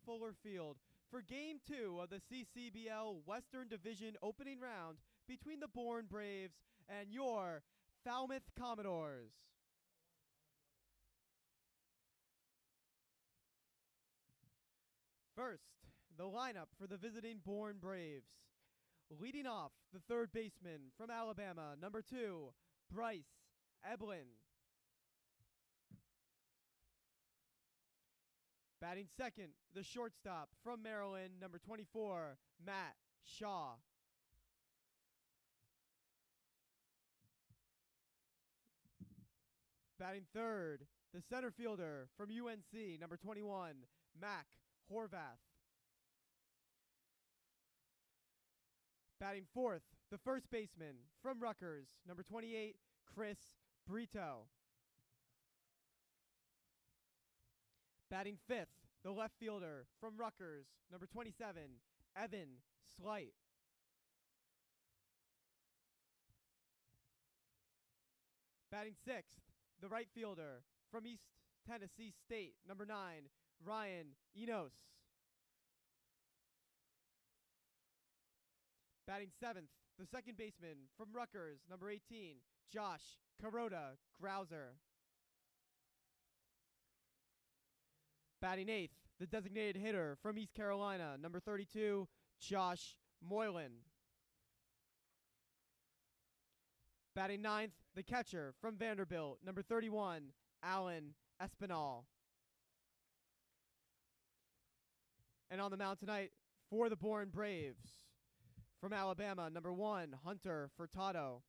Fuller Field for Game 2 of the CCBL Western Division opening round between the Bourne Braves and your Falmouth Commodores. First, the lineup for the visiting Bourne Braves. Leading off, the third baseman from Alabama, number 2, Bryce Eblin. Batting second, the shortstop from Maryland, number 24, Matt Shaw. Batting third, the center fielder from UNC, number 21, Mac Horvath. Batting fourth, the first baseman from Rutgers, number 28, Chris Brito. Batting fifth, the left fielder from Rutgers, number 27, Evan Slight. Batting sixth, the right fielder from East Tennessee State, number 9, Ryan Enos. Batting seventh, the second baseman from Rutgers, number 18, Josh Carota Grouser. Batting eighth, the designated hitter from East Carolina, number 32, Josh Moylan. Batting ninth, the catcher from Vanderbilt, number 31, Alan Espinal. And on the mound tonight for the Bourne Braves, from Alabama, number 1, Hunter Furtado.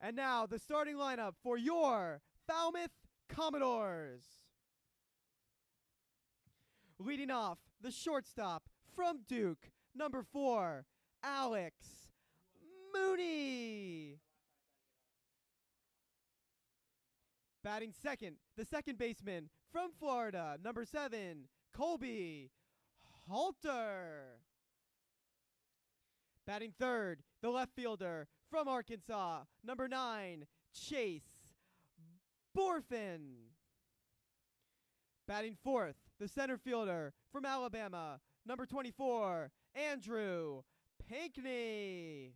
And now the starting lineup for your Falmouth Commodores. Leading off, the shortstop from Duke, number 4, Alex Mooney. Batting second, the second baseman from Florida, number 7, Colby Halter. Batting third, the left fielder from Arkansas, number 9, Chase Borfin. Batting fourth, the center fielder from Alabama, number 24, Andrew Pinkney.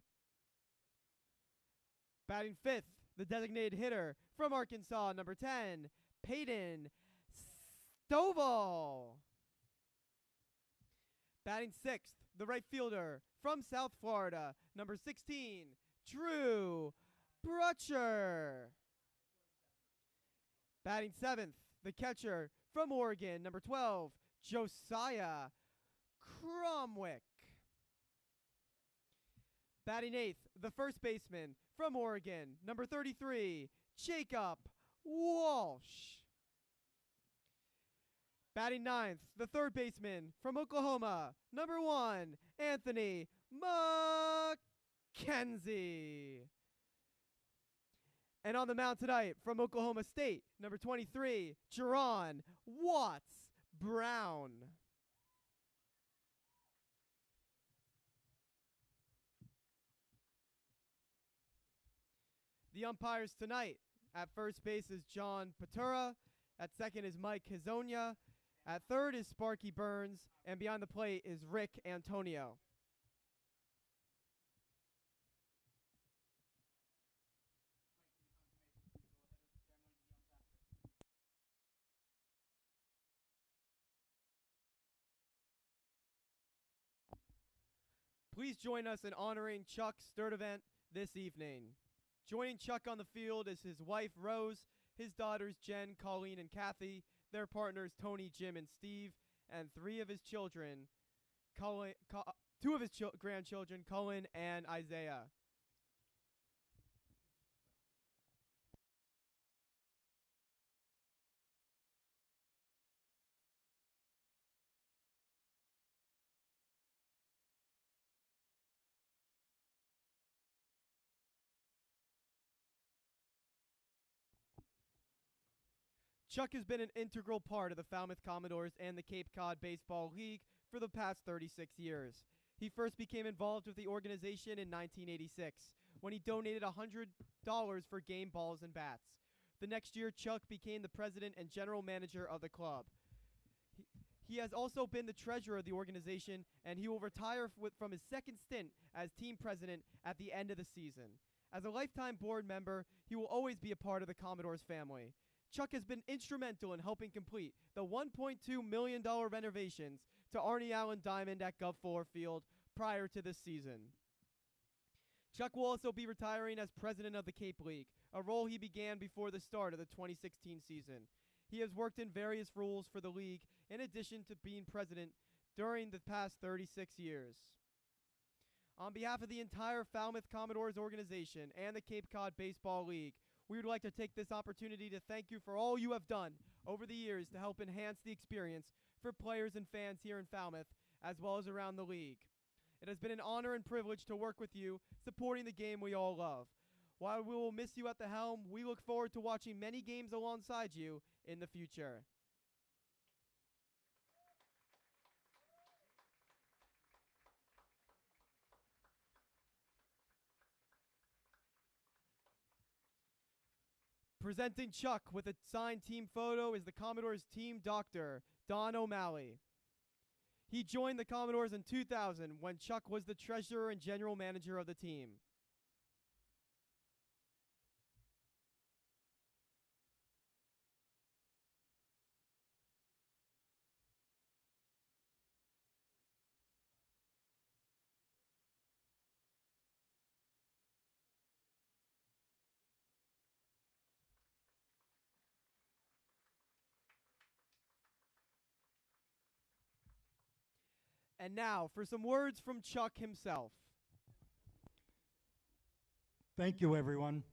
Batting fifth, the designated hitter from Arkansas, number 10, Peyton Stovall. Batting sixth, the right fielder from South Florida, number 16, Drew Brutcher. Batting seventh, the catcher from Oregon, number 12, Josiah Cromwick. Batting eighth, the first baseman from Oregon, number 33, Jacob Walsh. Batting ninth, the third baseman from Oklahoma, number 1, Anthony McKenzie. And on the mound tonight from Oklahoma State, number 23, Juaron Wattts Brown. The umpires tonight, at first base is John Patura, at second is Mike Hazonia, at third is Sparky Burns, and behind the plate is Rick Antonio. Please join us in honoring Chuck Sturtevant this evening. Joining Chuck on the field is his wife, Rose, his daughters, Jen, Colleen, and Kathy, their partners, Tony, Jim, and Steve, and 3 of his children, 2 of his grandchildren, Cullen and Isaiah. Chuck has been an integral part of the Falmouth Commodores and the Cape Cod Baseball League for the past 36 years. He first became involved with the organization in 1986 when he donated $100 for game balls and bats. The next year, Chuck became the president and general manager of the club. He has also been the treasurer of the organization, and he will retire from his second stint as team president at the end of the season. As a lifetime board member, he will always be a part of the Commodores family. Chuck has been instrumental in helping complete the $1.2 million renovations to Arnie Allen Diamond at Guv Fuller Field prior to this season. Chuck will also be retiring as president of the Cape League, a role he began before the start of the 2016 season. He has worked in various roles for the league in addition to being president during the past 36 years. On behalf of the entire Falmouth Commodores organization and the Cape Cod Baseball League, we would like to take this opportunity to thank you for all you have done over the years to help enhance the experience for players and fans here in Falmouth, as well as around the league. It has been an honor and privilege to work with you, supporting the game we all love. While we will miss you at the helm, we look forward to watching many games alongside you in the future. Presenting Chuck with a signed team photo is the Commodores team doctor, Don O'Malley. He joined the Commodores in 2000 when Chuck was the treasurer and general manager of the team. And now for some words from Chuck himself. Thank you, everyone.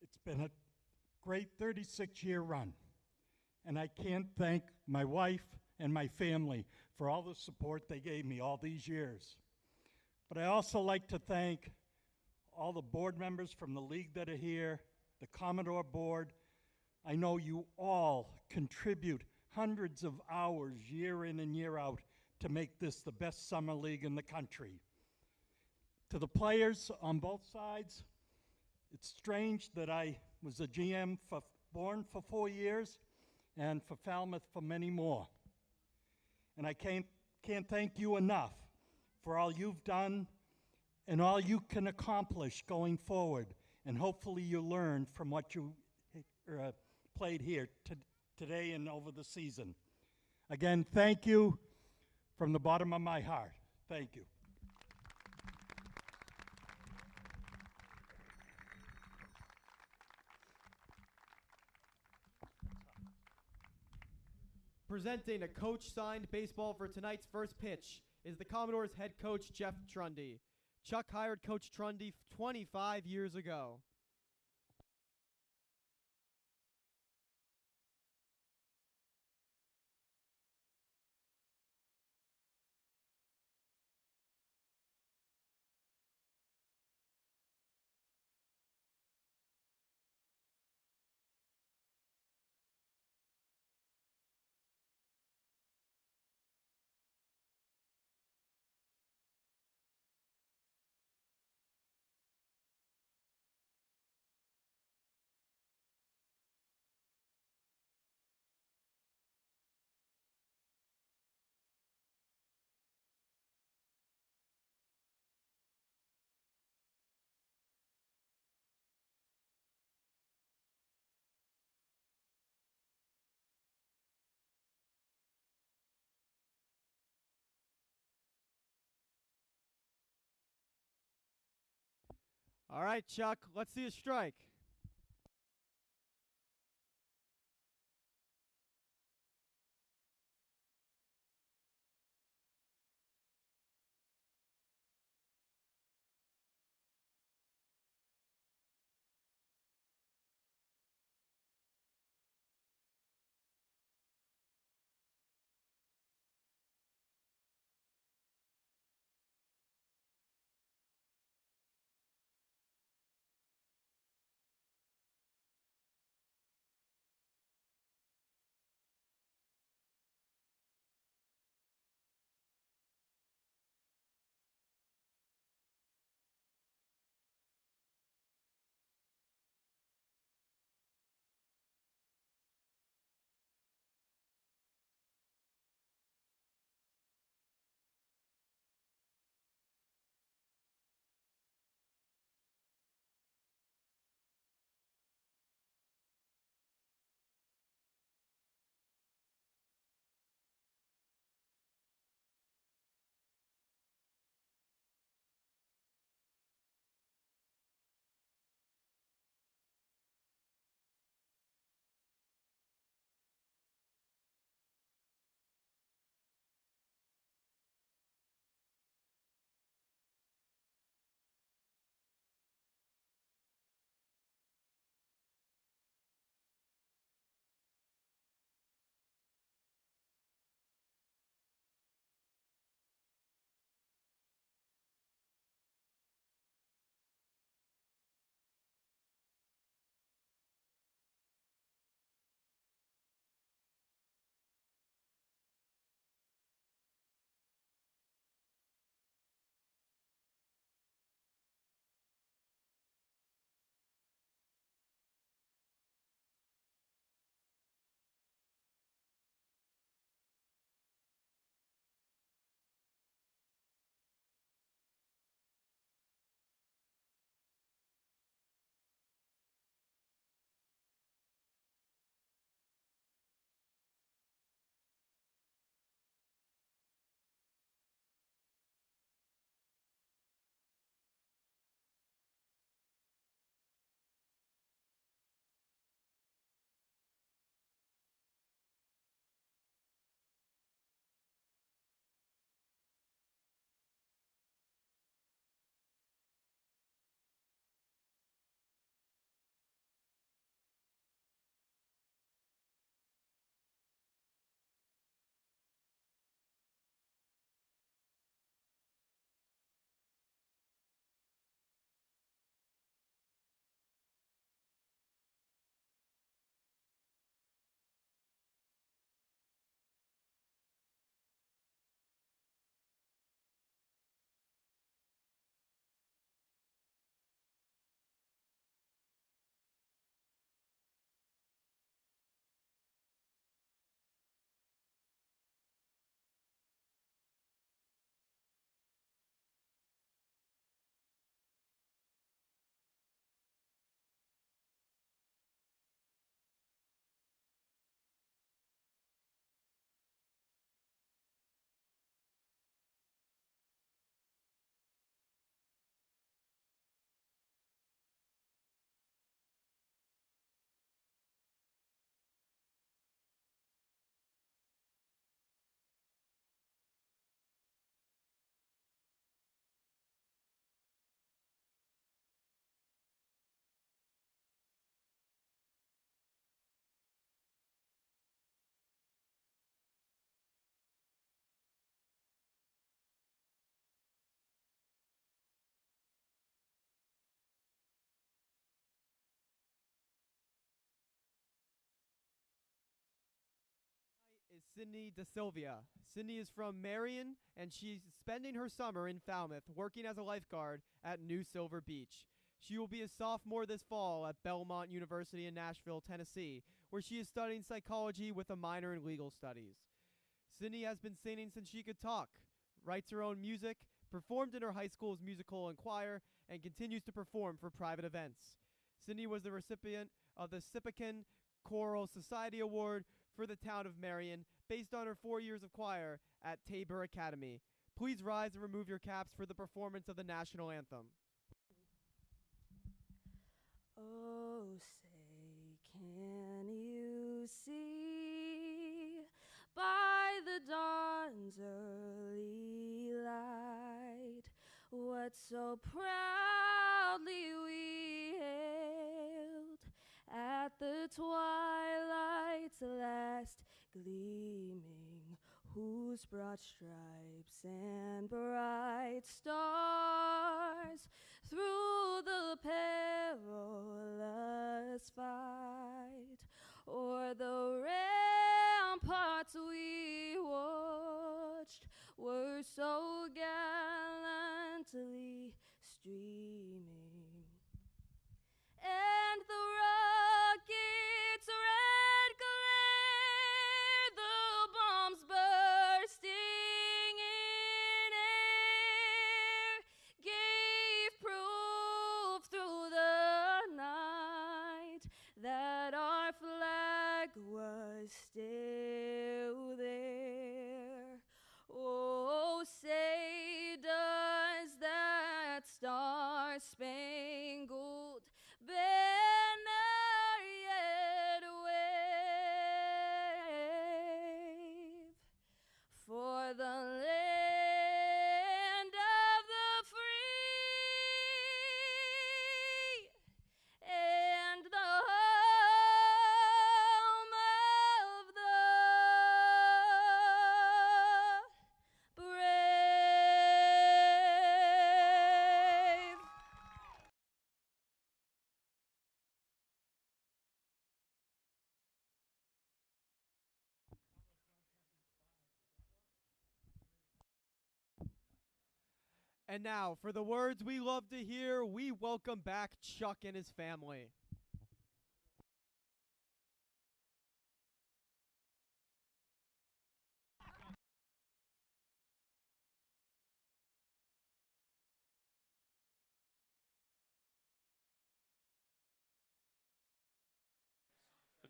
It's been a great 36-year run, and I can't thank my wife and my family for all the support they gave me all these years. But I also like to thank all the board members from the league that are here, the Commodore board. I know you all contribute hundreds of hours year in and year out to make this the best summer league in the country. To the players on both sides, it's strange that I was a GM for Bourne for 4 years and for Falmouth for many more. And I can't thank you enough for all you've done and all you can accomplish going forward. And hopefully you learned from what you played here today and over the season. Again, thank you from the bottom of my heart. Thank you. Presenting a coach-signed baseball for tonight's first pitch is the Commodores head coach, Jeff Trundy. Chuck hired Coach Trundy 25 years ago. All right, Chuck, let's see a strike. Sydney DeSilvia. Sydney is from Marion, and she's spending her summer in Falmouth working as a lifeguard at New Silver Beach. She will be a sophomore this fall at Belmont University in Nashville, Tennessee, where she is studying psychology with a minor in legal studies. Sydney has been singing since she could talk, writes her own music, performed in her high school's musical and choir, and continues to perform for private events. Sydney was the recipient of the Sippican Choral Society Award for the town of Marion, based on her 4 years of choir at Tabor Academy. Please rise and remove your caps for the performance of the national anthem. Oh, say, can you see by the dawn's early light what so proudly we hailed at the twilight's last gleaming, whose broad stripes and bright stars through the perilous fight o'er the ramparts we watched were so gallantly streaming, and the rocket's red glare, the bombs bursting in air, gave proof through the night that our flag was still there. Oh, say, does that star-spangled banner yet wave for the land of the free and the home of the brave? And now, for the words we love to hear, we welcome back Chuck and his family.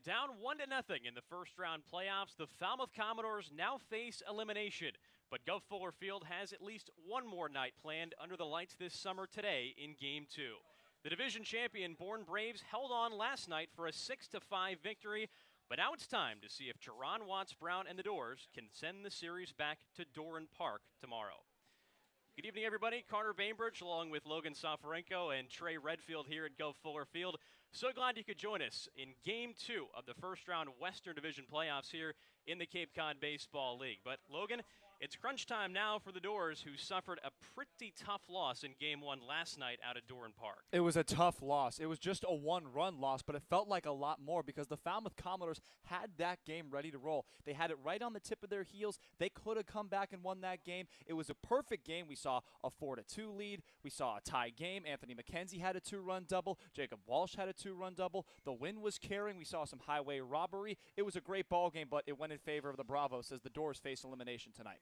Down 1-0 in the first round playoffs, the Falmouth Commodores now face elimination. But Guv Fuller Field has at least one more night planned under the lights this summer today in Game 2. The division champion Bourne Braves held on last night for a 6-5 victory, but now it's time to see if Juaron Wattts Brown and the Dores can send the series back to Doran Park tomorrow. Good evening, everybody. Carter Bainbridge, along with Logan Soforenko and Trey Redfield here at Guv Fuller Field. So glad you could join us in Game 2 of the first-round Western Division playoffs here in the Cape Cod Baseball League. But, Logan, it's crunch time now for the Dores, who suffered a pretty tough loss in Game 1 last night out at Doran Park. It was a tough loss. It was just a one-run loss, but it felt like a lot more because the Falmouth Commodores had that game ready to roll. They had it right on the tip of their heels. They could have come back and won that game. It was a perfect game. We saw a 4-2 lead. We saw a tie game. Anthony McKenzie had a 2-run double. Jacob Walsh had a 2-run double. The wind was carrying. We saw some highway robbery. It was a great ball game, but it went in favor of the Bravos as the Dores face elimination tonight.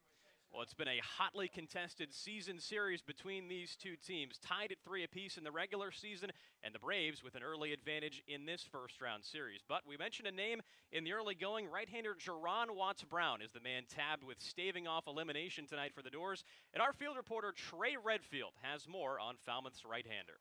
Well, it's been a hotly contested season series between these two teams, tied at 3 apiece in the regular season, and the Braves with an early advantage in this first-round series. But we mentioned a name in the early going. Right-hander Juaron Wattts Brown is the man tabbed with staving off elimination tonight for the Dores. And our field reporter Trey Redfield has more on Falmouth's right-hander.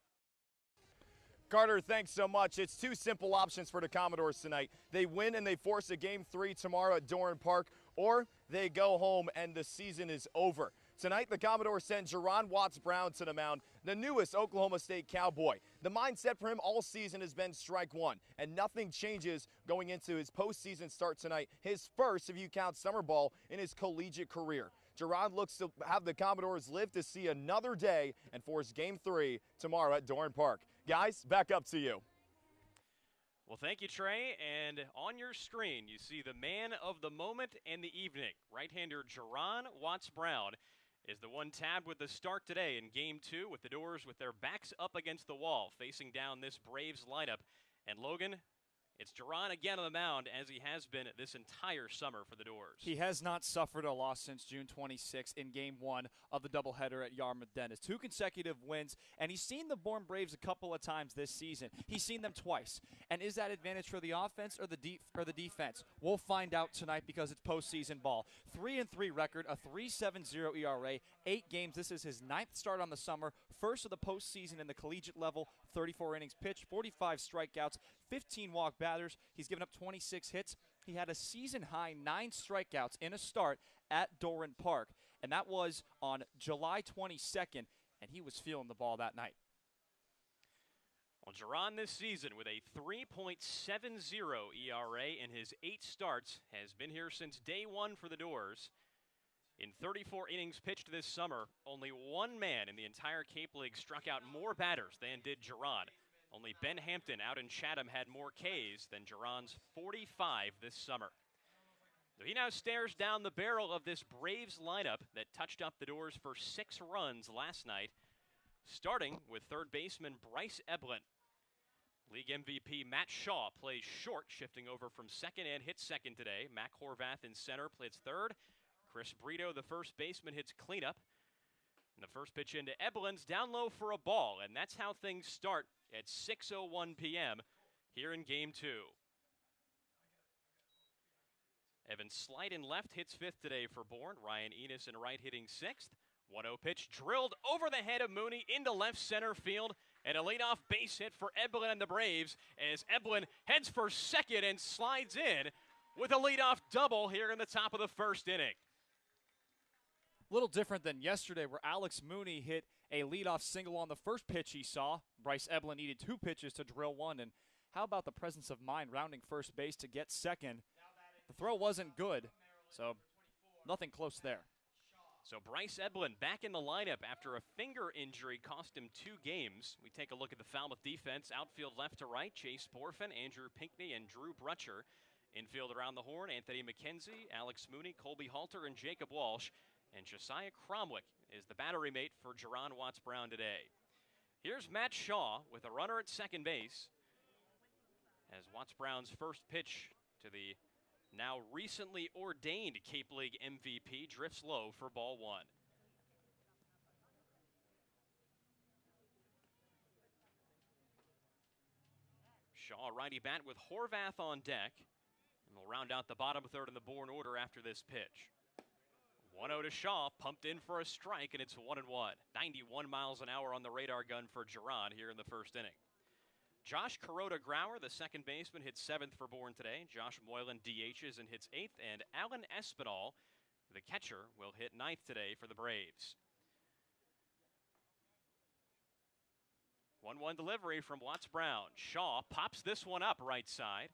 Carter, thanks so much. It's two simple options for the Commodores tonight. They win and they force a Game 3 tomorrow at Doran Park, or they go home and the season is over. Tonight, the Commodores send Juaron Wattts Brown to the mound, the newest Oklahoma State Cowboy. The mindset for him all season has been strike one, and nothing changes going into his postseason start tonight, his first, if you count summer ball, in his collegiate career. Juaron looks to have the Commodores live to see another day and force Game 3 tomorrow at Doran Park. Guys, back up to you. Well, thank you, Trey. And on your screen, you see the man of the moment and the evening. Right-hander Juaron Wattts Brown is the one tabbed with the start today in Game 2 with the Dores with their backs up against the wall, facing down this Braves lineup. And Logan, it's Juaron again on the mound, as he has been this entire summer for the Dores. He has not suffered a loss since June 26 in Game 1 of the doubleheader at Yarmouth Dennis. 2 consecutive wins, and he's seen the Bourne Braves a couple of times this season. He's seen them twice. And is that advantage for the offense or the defense? We'll find out tonight because it's postseason ball. 3-3 record, a 3.70 ERA, 8 games. This is his 9th start on the summer, first of the postseason in the collegiate level, 34 innings pitched, 45 strikeouts, 15 walk batters. He's given up 26 hits. He had a season-high 9 strikeouts in a start at Doran Park, and that was on July 22nd, and he was feeling the ball that night. Well, Juaron this season with a 3.70 ERA in his 8 starts has been here since day 1 for the Dores. In 34 innings pitched this summer, only one man in the entire Cape League struck out more batters than did Juaron. Only Ben Hampton out in Chatham had more Ks than Juaron's 45 this summer. So he now stares down the barrel of this Braves lineup that touched up the Dores for 6 runs last night, starting with third baseman Bryce Eblin. League MVP Matt Shaw plays short, shifting over from second and hits second today. Mac Horvath in center plays third. Chris Brito, the first baseman, hits cleanup. And the first pitch into Eblin's down low for a ball, and that's how things start at 6:01 p.m. here in Game 2. Evan Slide in left hits 5th today for Bourne. Ryan Enos in right hitting 6th. 1-0 pitch drilled over the head of Mooney into left center field, and a leadoff base hit for Eblin and the Braves as Eblin heads for second and slides in with a leadoff double here in the top of the first inning. A little different than yesterday where Alex Mooney hit a leadoff single on the first pitch he saw. Bryce Eblin needed 2 pitches to drill 1, and how about the presence of mind rounding first base to get second? The throw wasn't good, so nothing close there. So Bryce Eblin back in the lineup after a finger injury cost him 2 games. We take a look at the Falmouth defense. Outfield left to right, Chase Borfin, Andrew Pinckney, and Drew Brutcher. Infield around the horn, Anthony McKenzie, Alex Mooney, Colby Halter, and Jacob Walsh. And Josiah Cromwick is the battery mate for Juaron Wattts Brown today. Here's Matt Shaw with a runner at second base as Wattts Brown's first pitch to the now recently ordained Cape League MVP drifts low for ball 1. Shaw righty bat with Horvath on deck, and we'll round out the bottom third in the Bourne order after this pitch. 1-0 to Shaw, pumped in for a strike, and it's 1-1. 91 miles an hour on the radar gun for Juaron here in the first inning. Josh Kuroda-Grauer, the second baseman, hits 7th for Bourne today. Josh Moylan DHs and hits 8th, and Alan Espinal, the catcher, will hit 9th today for the Braves. 1-1 delivery from Wattts Brown. Shaw pops this one up right side.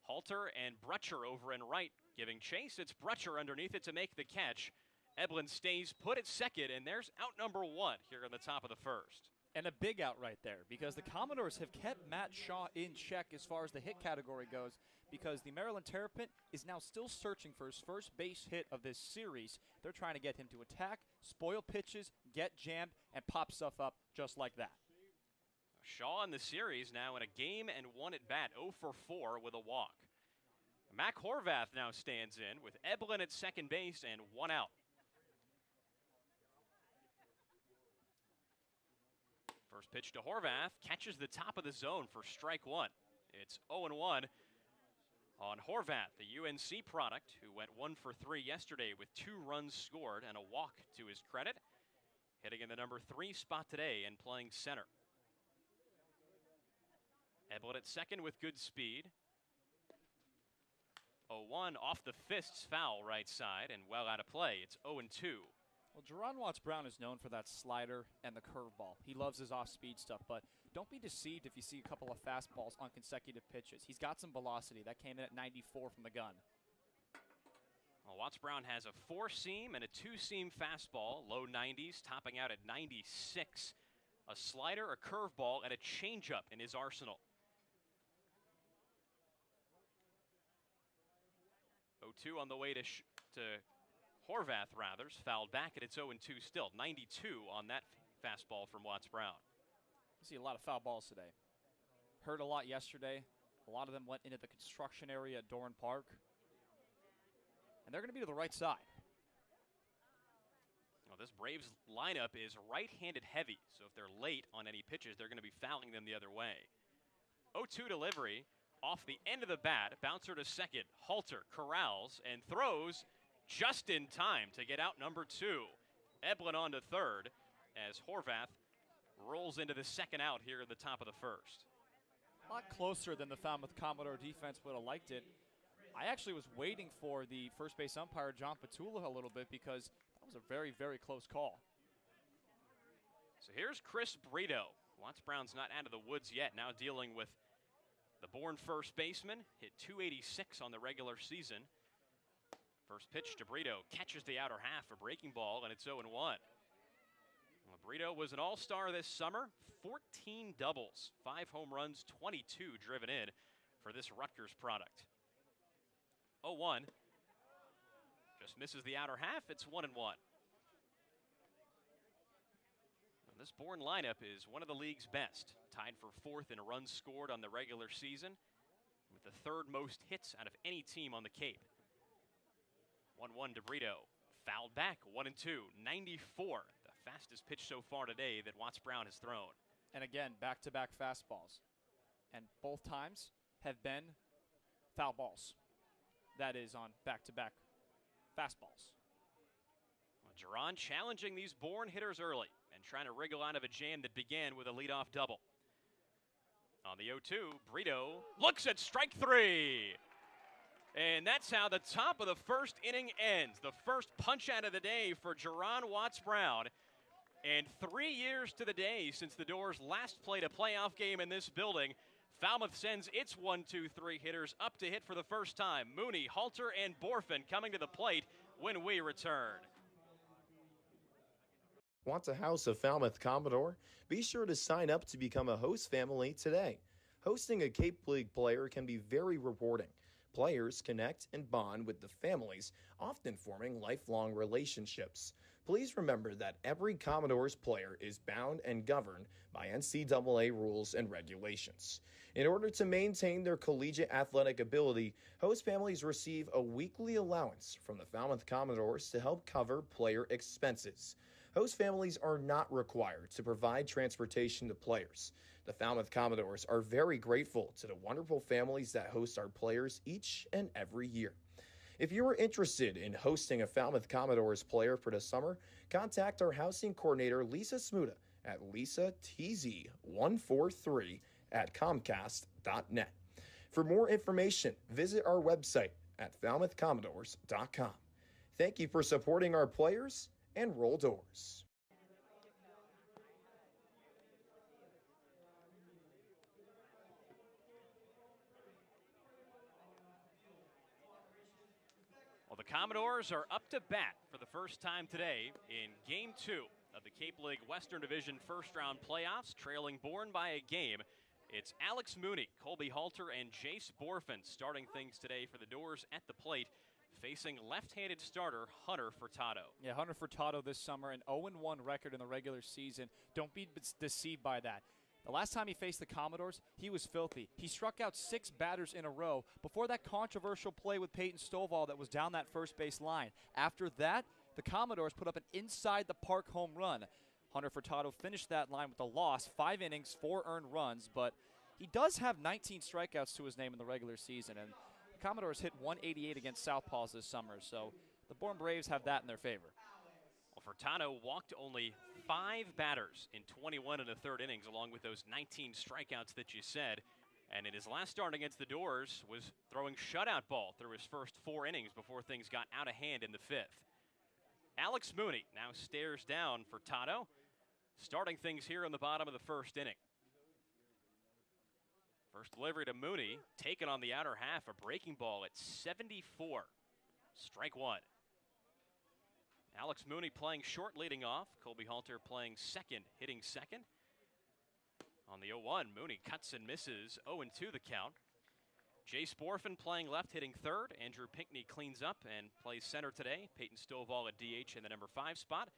Halter and Brutcher over in right giving chase. It's Brutcher underneath it to make the catch. Eblin stays put at second, and there's out number 1 here in the top of the first. And a big out right there because the Commodores have kept Matt Shaw in check as far as the hit category goes because the Maryland Terrapin is now still searching for his first base hit of this series. They're trying to get him to attack, spoil pitches, get jammed, and pop stuff up just like that. Shaw in the series now in a game and 1 at bat, 0 for 4 with a walk. Mac Horvath now stands in with Eblin at second base and 1 out. First pitch to Horvath, catches the top of the zone for strike 1. It's 0-1 on Horvath, the UNC product, who went 1 for 3 yesterday with 2 runs scored and a walk to his credit. Hitting in the number 3 spot today and playing center. Eblin at second with good speed. 0-1 off the fists, foul right side and well out of play. It's 0-2. Well, Juaron Wattts Brown is known for that slider and the curveball. He loves his off-speed stuff, but don't be deceived if you see a couple of fastballs on consecutive pitches. He's got some velocity. That came in at 94 from the gun. Well, Wattts Brown has a 4-seam and a 2-seam fastball, low 90s, topping out at 96. A slider, a curveball, and a changeup in his arsenal. 0-2 on the way to Horvath, rather. Fouled back, and it's 0-2 still. 92 on that fastball from Wattts Brown. I see a lot of foul balls today. Heard a lot yesterday. A lot of them went into the construction area at Doran Park. And they're going to be to the right side. Well, this Braves lineup is right-handed heavy, so if they're late on any pitches, they're going to be fouling them the other way. 0-2 delivery off the end of the bat. Bouncer to second. Halter corrals and throws just in time to get out number 2. Eblin on to third as Horvath rolls into the second out here in the top of the first. A lot closer than the Falmouth Commodore defense would have liked it. I actually was waiting for the first base umpire, John Petula, a little bit because that was a very, very close call. So here's Chris Brito. Wattts Brown's not out of the woods yet, now dealing with the Bourne first baseman. Hit 286 on the regular season. First pitch to Brito, catches the outer half, a breaking ball, and it's 0-1. Well, Brito was an all-star this summer, 14 doubles, 5 home runs, 22 driven in for this Rutgers product. 0-1, just misses the outer half, it's 1-1. This Bourne lineup is one of the league's best, tied for 4th in runs scored on the regular season, with the 3rd most hits out of any team on the Cape. 1-1 to Brito, fouled back, 1-2, 94, the fastest pitch so far today that Wattts Brown has thrown. And again, back-to-back fastballs. And both times have been foul balls. That is on back-to-back fastballs. Well, Juaron challenging these Bourne hitters early and trying to wriggle out of a jam that began with a leadoff double. On the 0-2, Brito looks at strike 3. And that's how the top of the first inning ends. The first punch out of the day for Juaron Wattts Brown. And 3 years to the day since the Dores last played a playoff game in this building, Falmouth sends its 1-2-3 hitters up to hit for the first time. Mooney, Halter, and Borfin coming to the plate when we return. Want a house of Falmouth Commodore? Be sure to sign up to become a host family today. Hosting a Cape League player can be very rewarding. Players connect and bond with the families, often forming lifelong relationships. Please remember that every Commodores player is bound and governed by NCAA rules and regulations. In order to maintain their collegiate athletic ability, host families receive a weekly allowance from the Falmouth Commodores to help cover player expenses. Host families are not required to provide transportation to players. The Falmouth Commodores are very grateful to the wonderful families that host our players each and every year. If you are interested in hosting a Falmouth Commodores player for the summer, contact our housing coordinator, Lisa Smuda, at lisatz143@comcast.net. For more information, visit our website at falmouthcommodores.com. Thank you for supporting our players, and roll Dores. Well, the Commodores are up to bat for the first time today in Game 2 of the Cape League Western Division first-round playoffs, trailing Bourne by a game. It's Alex Mooney, Colby Halter, and Jace Borfin starting things today for the Dores at the plate, facing left-handed starter Hunter Furtado. Yeah, Hunter Furtado this summer, an 0-1 record in the regular season. Don't be deceived by that. The last time he faced the Commodores, he was filthy. He struck out 6 batters in a row before that controversial play with Peyton Stovall that was down that first base line. After that, the Commodores put up an inside-the-park home run. Hunter Furtado finished that line with a loss, 5 innings, 4 earned runs, but he does have 19 strikeouts to his name in the regular season, and the Commodores hit 188 against Southpaws this summer, so the Bourne Braves have that in their favor. Well, Furtado walked only 5 batters in 21 and a third innings, along with those 19 strikeouts that you said. And in his last start against the Dores, was throwing shutout ball through his first 4 innings before things got out of hand in the 5th. Alex Mooney now stares down Furtado, starting things here in the bottom of the first inning. First delivery to Mooney, taken on the outer half, a breaking ball at 74. Strike 1. Alex Mooney playing short, leading off. Colby Halter playing second, hitting second. On the 0-1, Mooney cuts and misses. 0-2 the count. Jace Borfin playing left, hitting third. Andrew Pinckney cleans up and plays center today. Peyton Stovall at DH in the number 5 spot.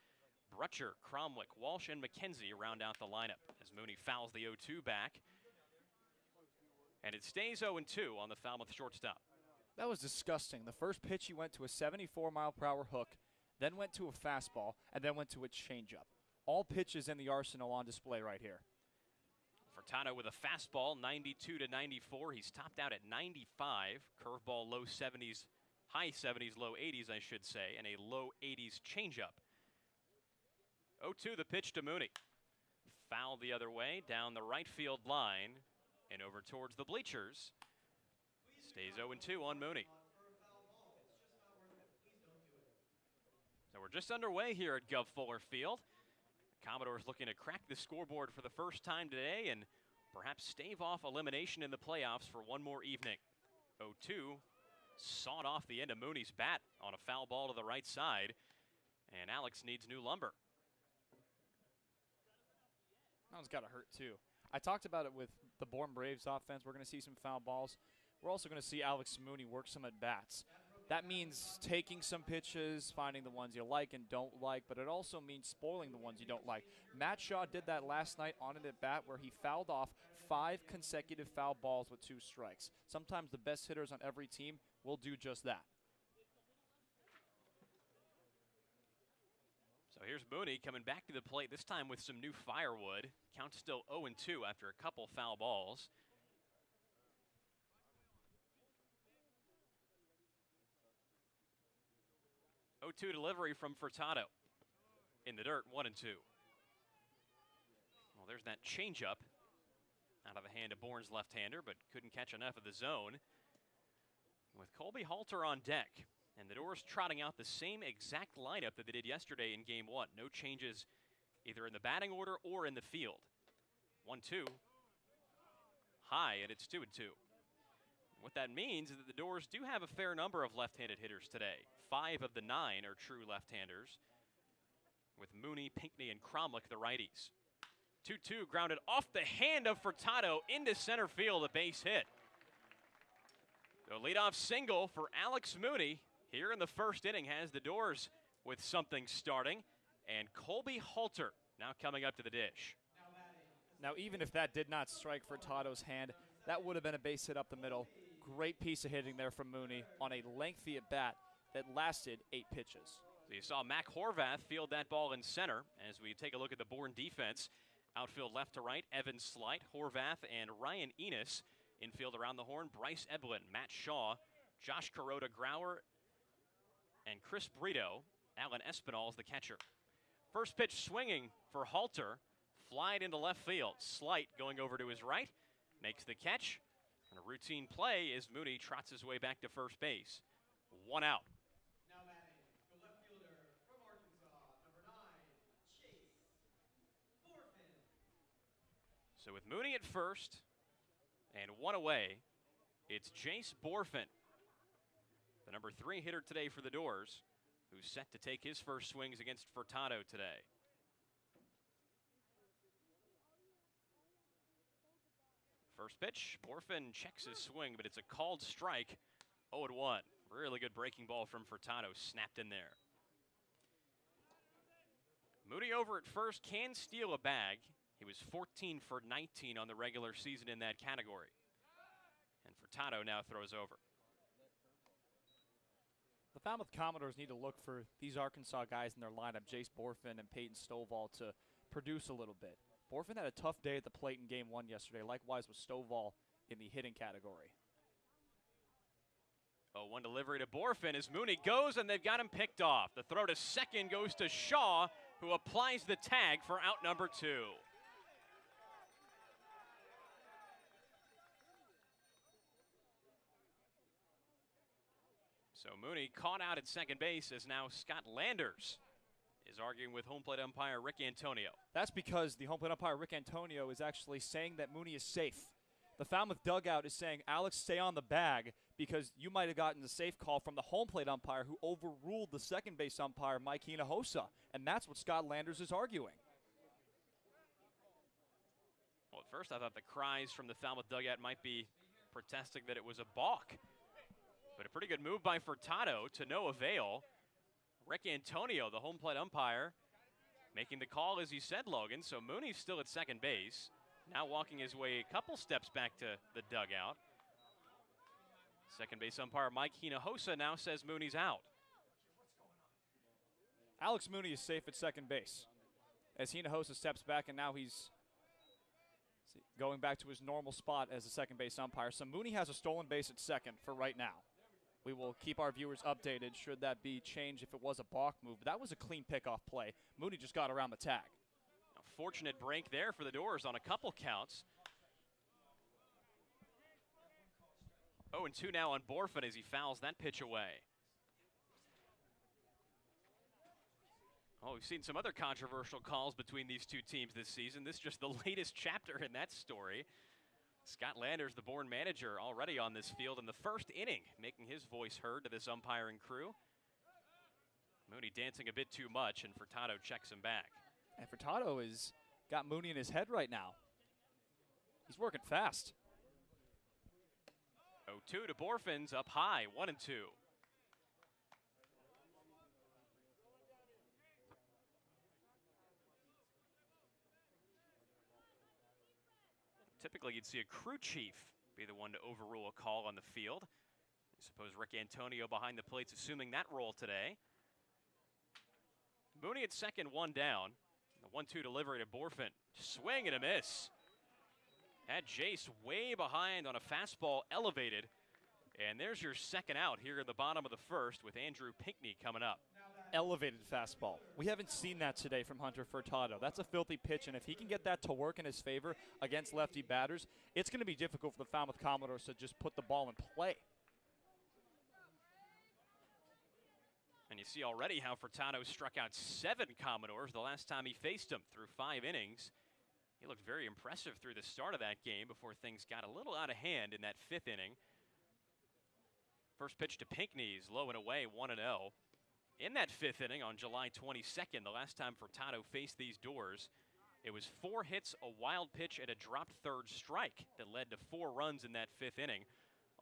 Brutcher, Cromwick, Walsh, and McKenzie round out the lineup as Mooney fouls the 0-2 back. And it stays 0-2 on the Falmouth shortstop. That was disgusting. The first pitch he went to a 74-mile-per-hour hook, then went to a fastball, and then went to a changeup. All pitches in the arsenal on display right here. Furtado with a fastball, 92 to 94. He's topped out at 95. Curveball, low 70s, high 70s, low 80s, I should say, and a low 80s changeup. 0-2 the pitch to Mooney. Foul the other way, down the right field line, and over towards the bleachers. Stays 0-2 on Mooney. So we're just underway here at Guv Fuller Field. Commodores looking to crack the scoreboard for the first time today and perhaps stave off elimination in the playoffs for one more evening. 0-2 sawed off the end of Mooney's bat on a foul ball to the right side, and Alex needs new lumber. That one's got to hurt too. I talked about it with the Bourne Braves offense. We're going to see some foul balls. We're also going to see Alex Mooney work some at-bats. That means taking some pitches, finding the ones you like and don't like, but it also means spoiling the ones you don't like. Matt Shaw did that last night on an at-bat where he fouled off 5 consecutive foul balls with 2 strikes. Sometimes the best hitters on every team will do just that. So here's Mooney coming back to the plate, this time with some new firewood. Count still 0-2 after a couple foul balls. Oh-2 delivery from Furtado. In the dirt, 1-2. Well, there's that changeup out of the hand of Bourne's left-hander, but couldn't catch enough of the zone. With Colby Halter on deck, and the Dores trotting out the same exact lineup that they did yesterday in Game 1. No changes either in the batting order or in the field. 1-2. High, and it's 2-2. What that means is that the Dores do have a fair number of left-handed hitters today. 5 of the 9 are true left-handers, with Mooney, Pinckney, and Cromwick the righties. 2-2 grounded off the hand of Furtado into center field, a base hit. The leadoff single for Alex Mooney here in the first inning has the Dores with something starting, and Colby Halter now coming up to the dish. Now, even if that did not strike Furtado's hand, that would have been a base hit up the middle. Great piece of hitting there from Mooney on a lengthy at-bat that lasted 8 pitches. So you saw Mac Horvath field that ball in center as we take a look at the Bourne defense. Outfield left to right, Evan Slight, Horvath, and Ryan Enos. Infield around the horn, Bryce Eblin, Matt Shaw, Josh Kuroda Grauer, and Chris Brito. Alan Espinal is the catcher. First pitch swinging for Halter. Flied into left field. Slight going over to his right. Makes the catch. And a routine play as Mooney trots his way back to first base. 1 out. Now batting, the left fielder from Arkansas, number 9, Chase Borfin. So with Mooney at first and 1 away, it's Jace Borfin, the number 3 hitter today for the Dores, who's set to take his first swings against Furtado today. First pitch, Borfin checks his swing, but it's a called strike. 0-1. Really good breaking ball from Furtado, snapped in there. Mooney over at first can steal a bag. He was 14 for 19 on the regular season in that category. And Furtado now throws over. The Falmouth Commodores need to look for these Arkansas guys in their lineup, Jace Borfin and Peyton Stovall, to produce a little bit. Borfin had a tough day at the plate in Game 1 yesterday, likewise with Stovall in the hitting category. 0-1 delivery to Borfin as Mooney goes, and they've got him picked off. The throw to second goes to Shaw, who applies the tag for out number 2. So Mooney caught out at second base as now Scott Landers is arguing with home plate umpire Rick Antonio. That's because the home plate umpire Rick Antonio is actually saying that Mooney is safe. The Falmouth dugout is saying, Alex, stay on the bag, because you might have gotten a safe call from the home plate umpire who overruled the second base umpire, Mike Hinojosa. And that's what Scott Landers is arguing. Well, at first I thought the cries from the Falmouth dugout might be protesting that it was a balk. But a pretty good move by Furtado to no avail. Rick Antonio, the home plate umpire, making the call as he said, Logan. So Mooney's still at second base. Now walking his way a couple steps back to the dugout. Second base umpire Mike Hinojosa now says Mooney's out. Alex Mooney is safe at second base as Hinojosa steps back, and now he's going back to his normal spot as a second base umpire. So Mooney has a stolen base at second for right now. We will keep our viewers updated should that be changed if it was a balk move. But that was a clean pickoff play. Mooney just got around the tag. A fortunate break there for the Dores on a couple counts. 0-2 now on Borfin as he fouls that pitch away. Oh, we've seen some other controversial calls between these two teams this season. This is just the latest chapter in that story. Scott Landers, the Bourne manager, already on this field in the first inning, making his voice heard to this umpiring crew. Mooney dancing a bit too much, and Furtado checks him back. And Furtado has got Mooney in his head right now. He's working fast. 0-2 to Borfin's up high, 1-2. Typically, you'd see a crew chief be the one to overrule a call on the field. I suppose Rick Antonio behind the plate's assuming that role today. Mooney at second, one down. The 1-2 delivery to Borfin. Swing and a miss. Had Jace way behind on a fastball elevated. And there's your second out here in the bottom of the first with Andrew Pinckney coming up. Elevated fastball. We haven't seen that today from Hunter Furtado. That's a filthy pitch, and if he can get that to work in his favor against lefty batters, it's going to be difficult for the Falmouth Commodores to just put the ball in play. And you see already how Furtado struck out 7 Commodores the last time he faced them through 5 innings. He looked very impressive through the start of that game before things got a little out of hand in that 5th inning. First pitch to Pinckney's low and away, 1-0. In that 5th inning on July 22nd, the last time Furtado faced these Dores, it was 4 hits, a wild pitch, and a dropped third strike that led to 4 runs in that 5th inning,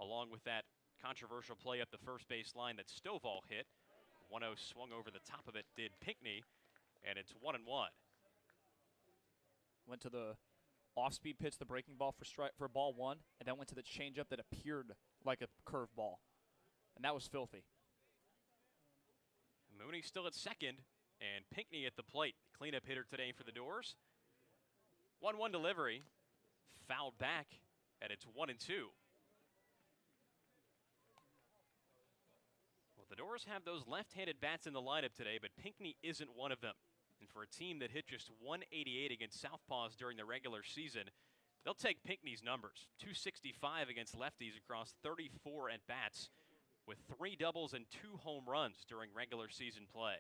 along with that controversial play up the first base line that Stovall hit. 1-0 swung over the top of it, did Pinckney, and it's 1-1. Went to the off-speed pitch, the breaking ball for ball 1, and then went to the changeup that appeared like a curveball, and that was filthy. Mooney still at second, and Pinckney at the plate. Cleanup hitter today for the Dores. 1-1 delivery, fouled back, and it's 1-2. Well, the Dores have those left-handed bats in the lineup today, but Pinckney isn't one of them. And for a team that hit just 188 against Southpaws during the regular season, they'll take Pinckney's numbers. 265 against lefties across 34 at-bats, with 3 doubles and 2 home runs during regular season play.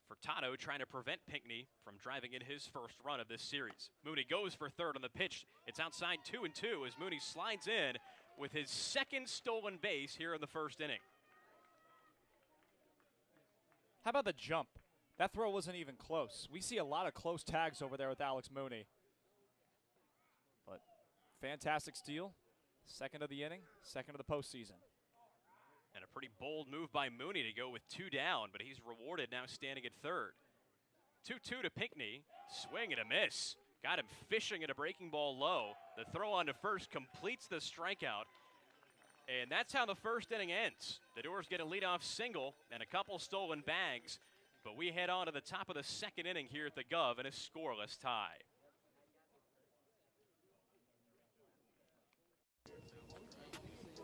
Furtado trying to prevent Pinckney from driving in his first run of this series. Mooney goes for third on the pitch. It's outside 2-2 as Mooney slides in with his second stolen base here in the first inning. How about the jump? That throw wasn't even close. We see a lot of close tags over there with Alex Mooney. But fantastic steal. Second of the inning, second of the postseason. And a pretty bold move by Mooney to go with 2 down, but he's rewarded now standing at third. 2-2 to Pinckney. Swing and a miss. Got him fishing at a breaking ball low. The throw on to first completes the strikeout. And that's how the first inning ends. The Dores get a leadoff single and a couple stolen bags. But we head on to the top of the second inning here at the Guv in a scoreless tie.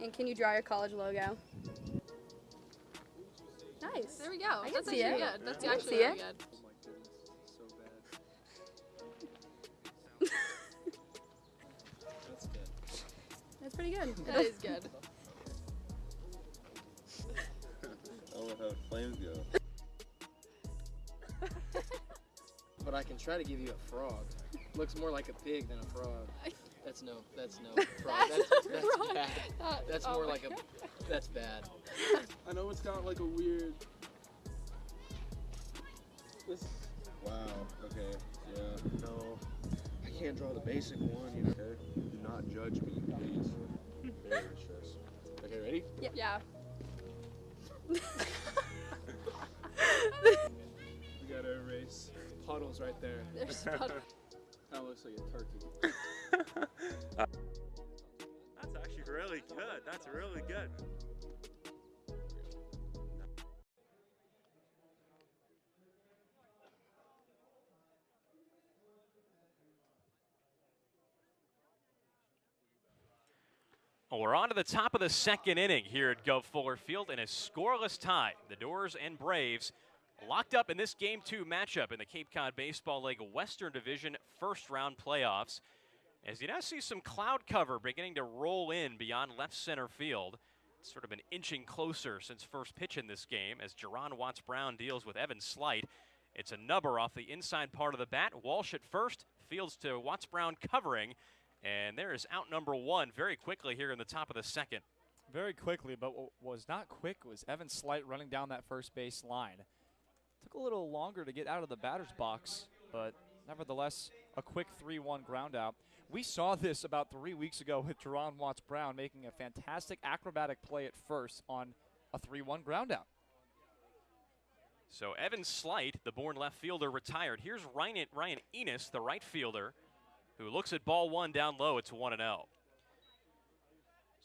And can you draw your college logo? Nice. There we go. I can That's see actually it. good. That's I can actually see really it. good. That's pretty good. That is good. I love how flames go. But I can try to give you a frog. Looks more like a pig than a frog. That's no frog. That's wrong. bad. That's more like a. That's bad. I know it's got like a weird. Wow, okay, yeah, no. I can't draw the basic one, you know. Okay, do not judge me, please. Very stressed. Okay, ready? Yeah. We gotta erase puddles right there. There's Kind of looks like a turkey. That's actually really good. That's really good. Well, we're on to the top of the second inning here at Guv Fuller Field in a scoreless tie. The Dores and Braves locked up in this Game 2 matchup in the Cape Cod Baseball League Western Division first round playoffs. As you now see some cloud cover beginning to roll in beyond left center field. It's sort of been inching closer since first pitch in this game as Juaron Wattts Brown deals with Evan Slight. It's a nubber off the inside part of the bat. Walsh at first, Fields to Wattts Brown covering. And there is out number one very quickly here in the top of the second. Very quickly, but what was not quick was Evan Slight running down that first base line. Took a little longer to get out of the batter's box, but nevertheless, a quick 3-1 ground out. We saw this about 3 weeks ago with Juaron Wattts Brown making a fantastic acrobatic play at first on a 3-1 ground out. So Evan Slight, the Bourne left fielder, retired. Here's Ryan Enos, the right fielder, who looks at ball one down low. It's 1-0.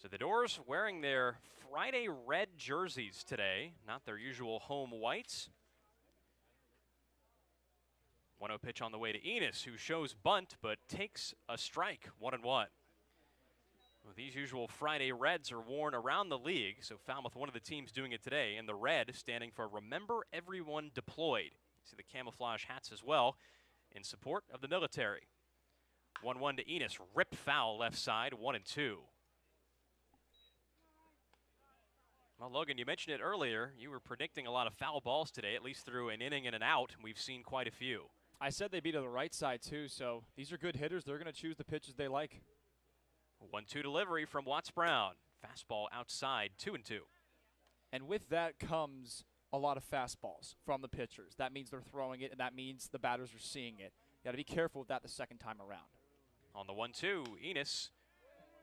So the Dores wearing their Friday red jerseys today, not their usual home whites. 1-0 pitch on the way to Enos, who shows bunt but takes a strike. 1-1. Well, these usual Friday reds are worn around the league, so Falmouth, one of the teams doing it today, and the red standing for Remember Everyone Deployed. See the camouflage hats as well in support of the military. 1-1 to Enos, ripped foul left side, 1-2. Well, Logan, you mentioned it earlier. You were predicting a lot of foul balls today, at least through an inning and an out. We've seen quite a few. I said they'd be to the right side, too, so these are good hitters. They're going to choose the pitches they like. 1-2 delivery from Wattts Brown. Fastball outside, 2-2. And with that comes a lot of fastballs from the pitchers. That means they're throwing it, and that means the batters are seeing it. You got to be careful with that the second time around. On the 1-2, Enos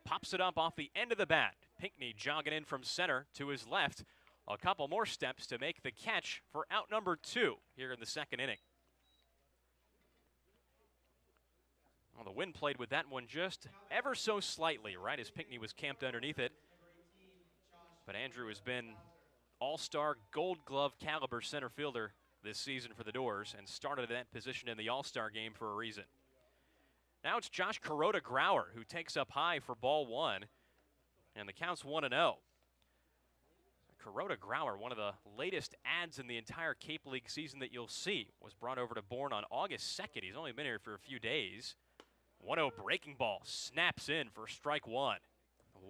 pops it up off the end of the bat. Pinckney jogging in from center to his left. A couple more steps to make the catch for out number 2 here in the second inning. Well, the wind played with that one just ever so slightly, right as Pinckney was camped underneath it. But Andrew has been all-star Gold Glove caliber center fielder this season for the Dores and started in that position in the All-Star game for a reason. Now it's Josh Kuroda-Grauer who takes up high for ball one, and the count's 1-0. Kuroda-Grauer, one of the latest adds in the entire Cape League season that you'll see, was brought over to Bourne on August 2nd. He's only been here for a few days. 1-0 breaking ball snaps in for strike one.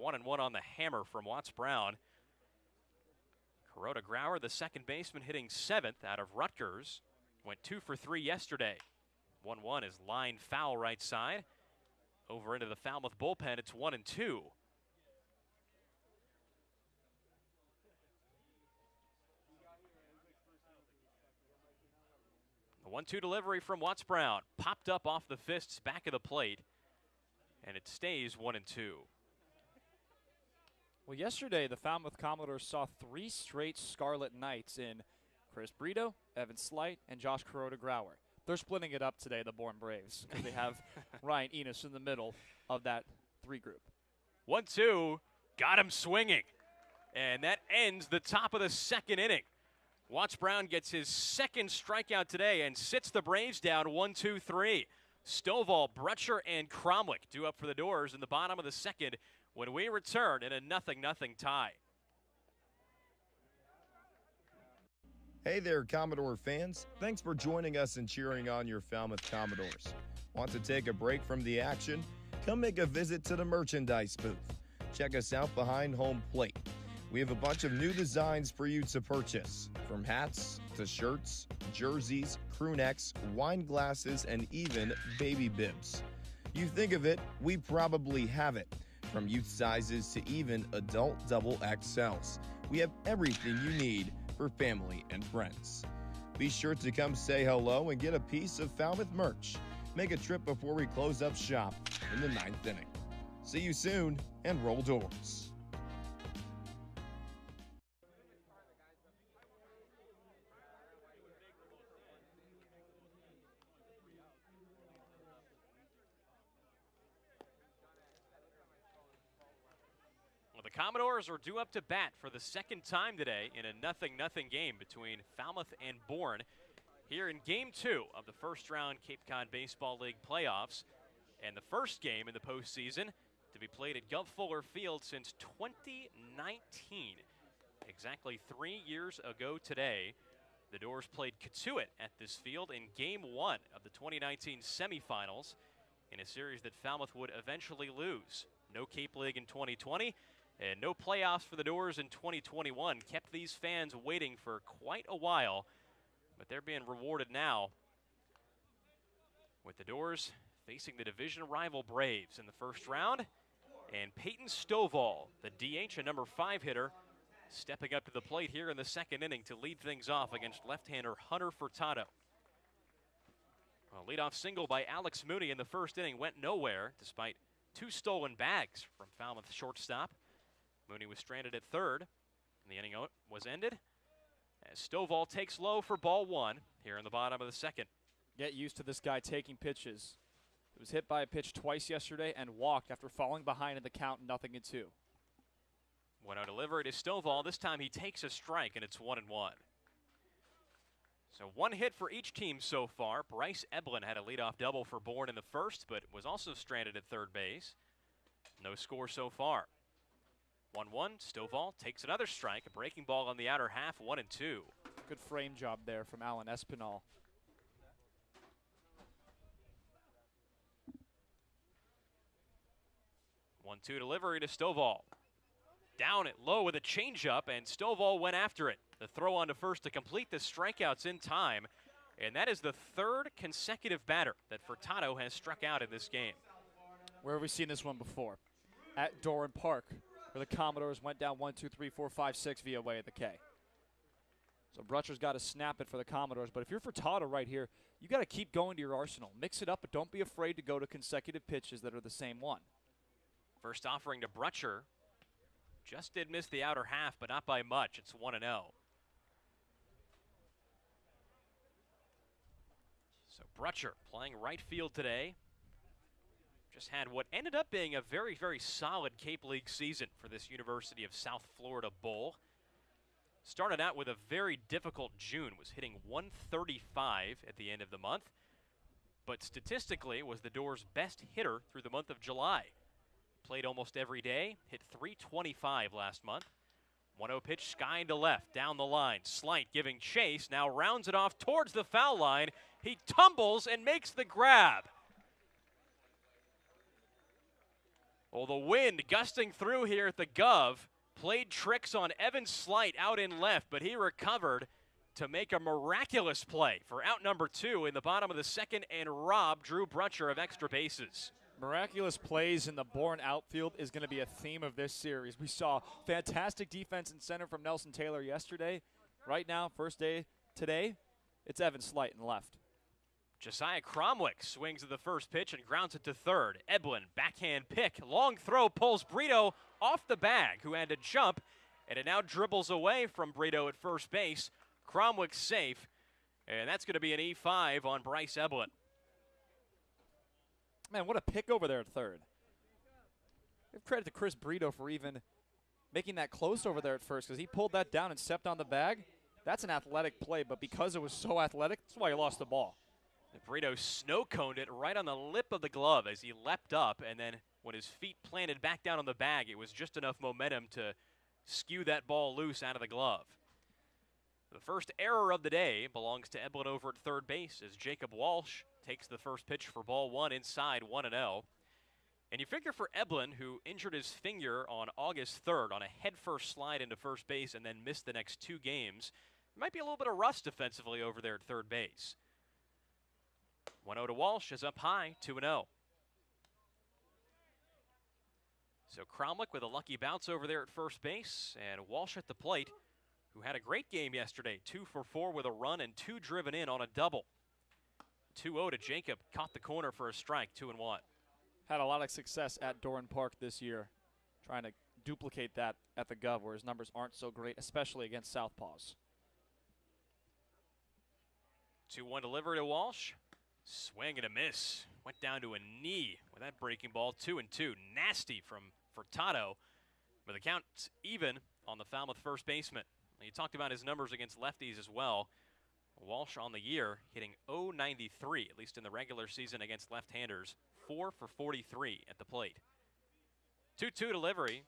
1-1 on the hammer from Wattts Brown. Kuroda-Grauer, the second baseman, hitting 7th out of Rutgers. Went 2 for 3 yesterday. 1-1 is line foul right side. Over into the Falmouth bullpen, it's 1-2. The 1-2 delivery from Wattts Brown. Popped up off the fists back of the plate. And it stays 1-2. Well, yesterday the Falmouth Commodores saw 3 straight Scarlet Knights in Chris Brito, Evan Slight, and Josh Kuroda-Grauer. They're splitting it up today, the Bourne Braves, because they have Ryan Enos in the middle of that 3 group. 1-2, got him swinging. And that ends the top of the second inning. Wattts Brown gets his second strikeout today and sits the Braves down 1-2-3. Stovall, Brutcher, and Cromwick due up for the Dores in the bottom of the second when we return in a 0-0 tie. Hey there, Commodore fans. Thanks for joining us and cheering on your Falmouth Commodores. Want to take a break from the action? Come make a visit to the merchandise booth. Check us out behind home plate. We have a bunch of new designs for you to purchase, from hats to shirts, jerseys, crew necks, wine glasses, and even baby bibs. You think of it, we probably have it. From youth sizes to even adult double XLs. We have everything you need for family and friends. Be sure to come say hello and get a piece of Falmouth merch. Make a trip before we close up shop in the 9th inning. See you soon, and roll Dores. Well, the Commodores are due up to bat for the second time today in a 0-0 game between Falmouth and Bourne here in Game 2 of the first-round Cape Cod Baseball League playoffs, and the first game in the postseason to be played at Guv Fuller Field since 2019. Exactly 3 years ago today, the Dores played Katuitt at this field in Game 1 of the 2019 semifinals in a series that Falmouth would eventually lose. No Cape League in 2020 and no playoffs for the Dores in 2021 kept these fans waiting for quite a while, but they're being rewarded now with the Dores facing the division rival Braves in the first round, and Peyton Stovall, the DH and number 5 hitter, stepping up to the plate here in the second inning to lead things off against left-hander Hunter Furtado. A leadoff single by Alex Mooney in the first inning went nowhere despite 2 stolen bags from Falmouth shortstop. Mooney was stranded at third, and the inning was ended as Stovall takes low for ball 1 here in the bottom of the second. Get used to this guy taking pitches. He was hit by a pitch twice yesterday and walked after falling behind in the count 0-2. 1-0 delivery to Stovall. This time he takes a strike, and it's 1-1. So 1 hit for each team so far. Bryce Eblin had a leadoff double for Bourne in the first, but was also stranded at third base. No score so far. 1-1, Stovall takes another strike, a breaking ball on the outer half, 1-2. Good frame job there from Alan Espinal. One-two delivery to Stovall. Down it low with a changeup, and Stovall went after it. The throw on to first to complete the strikeouts in time, and that is the 3rd consecutive batter that Furtado has struck out in this game. Where have we seen this one before? At Doran Park, where the Commodores went down 1, 2, 3, 4, 5, 6 via way of the K. So Brutcher's got to snap it for the Commodores, but if you're Furtado right here, you got to keep going to your arsenal. Mix it up, but don't be afraid to go to consecutive pitches that are the same one. First offering to Brutcher. Just did miss the outer half, but not by much. It's 1-0. So Brutcher playing right field today. Just had what ended up being a very, very solid Cape League season for this University of South Florida Bull. Started out with a very difficult June, was hitting 135 at the end of the month, but statistically was the Dores' best hitter through the month of July. Played almost every day, hit 325 last month. 1-0 pitch, sky into left, down the line. Slight giving chase, now rounds it off towards the foul line. He tumbles and makes the grab. Well, the wind gusting through here at the Guv played tricks on Evan Slight out in left, but he recovered to make a miraculous play for out number 2 in the bottom of the second and rob Drew Brutcher of extra bases. Miraculous plays in the Bourne outfield is going to be a theme of this series. We saw fantastic defense in center from Nelson Taylor yesterday. Right now, first day today, it's Evan Slight in left. Josiah Cromwick swings at the first pitch and grounds it to third. Eblin, backhand pick, long throw, pulls Brito off the bag, who had to jump, and it now dribbles away from Brito at first base. Cromwick safe, and that's going to be an E5 on Bryce Eblin. Man, what a pick over there at third. Give credit to Chris Brito for even making that close over there at first, because he pulled that down and stepped on the bag. That's an athletic play, but because it was so athletic, that's why he lost the ball. Brito snow-coned it right on the lip of the glove as he leapt up, and then when his feet planted back down on the bag, it was just enough momentum to skew that ball loose out of the glove. The first error of the day belongs to Eblin over at third base as Jacob Walsh takes the first pitch for ball 1 inside 1-0. And you figure for Eblin, who injured his finger on August 3rd on a headfirst slide into first base and then missed the next 2 games, there might be a little bit of rust defensively over there at third base. 1-0 to Walsh is up high, 2-0. So Cromwick with a lucky bounce over there at first base, and Walsh at the plate, who had a great game yesterday. 2 for 4 with a run and 2 driven in on a double. 2-0 to Jacob. Caught the corner for a strike, 2-1. Had a lot of success at Doran Park this year, trying to duplicate that at the Guv, where his numbers aren't so great, especially against southpaws. 2-1 delivery to Walsh. Swing and a miss. Went down to a knee with that breaking ball. 2-2. Nasty from Furtado. But the count's even on the Falmouth first baseman. You talked about his numbers against lefties as well. Walsh on the year hitting .093, at least in the regular season against left-handers. 4 for 43 at the plate. 2-2 delivery.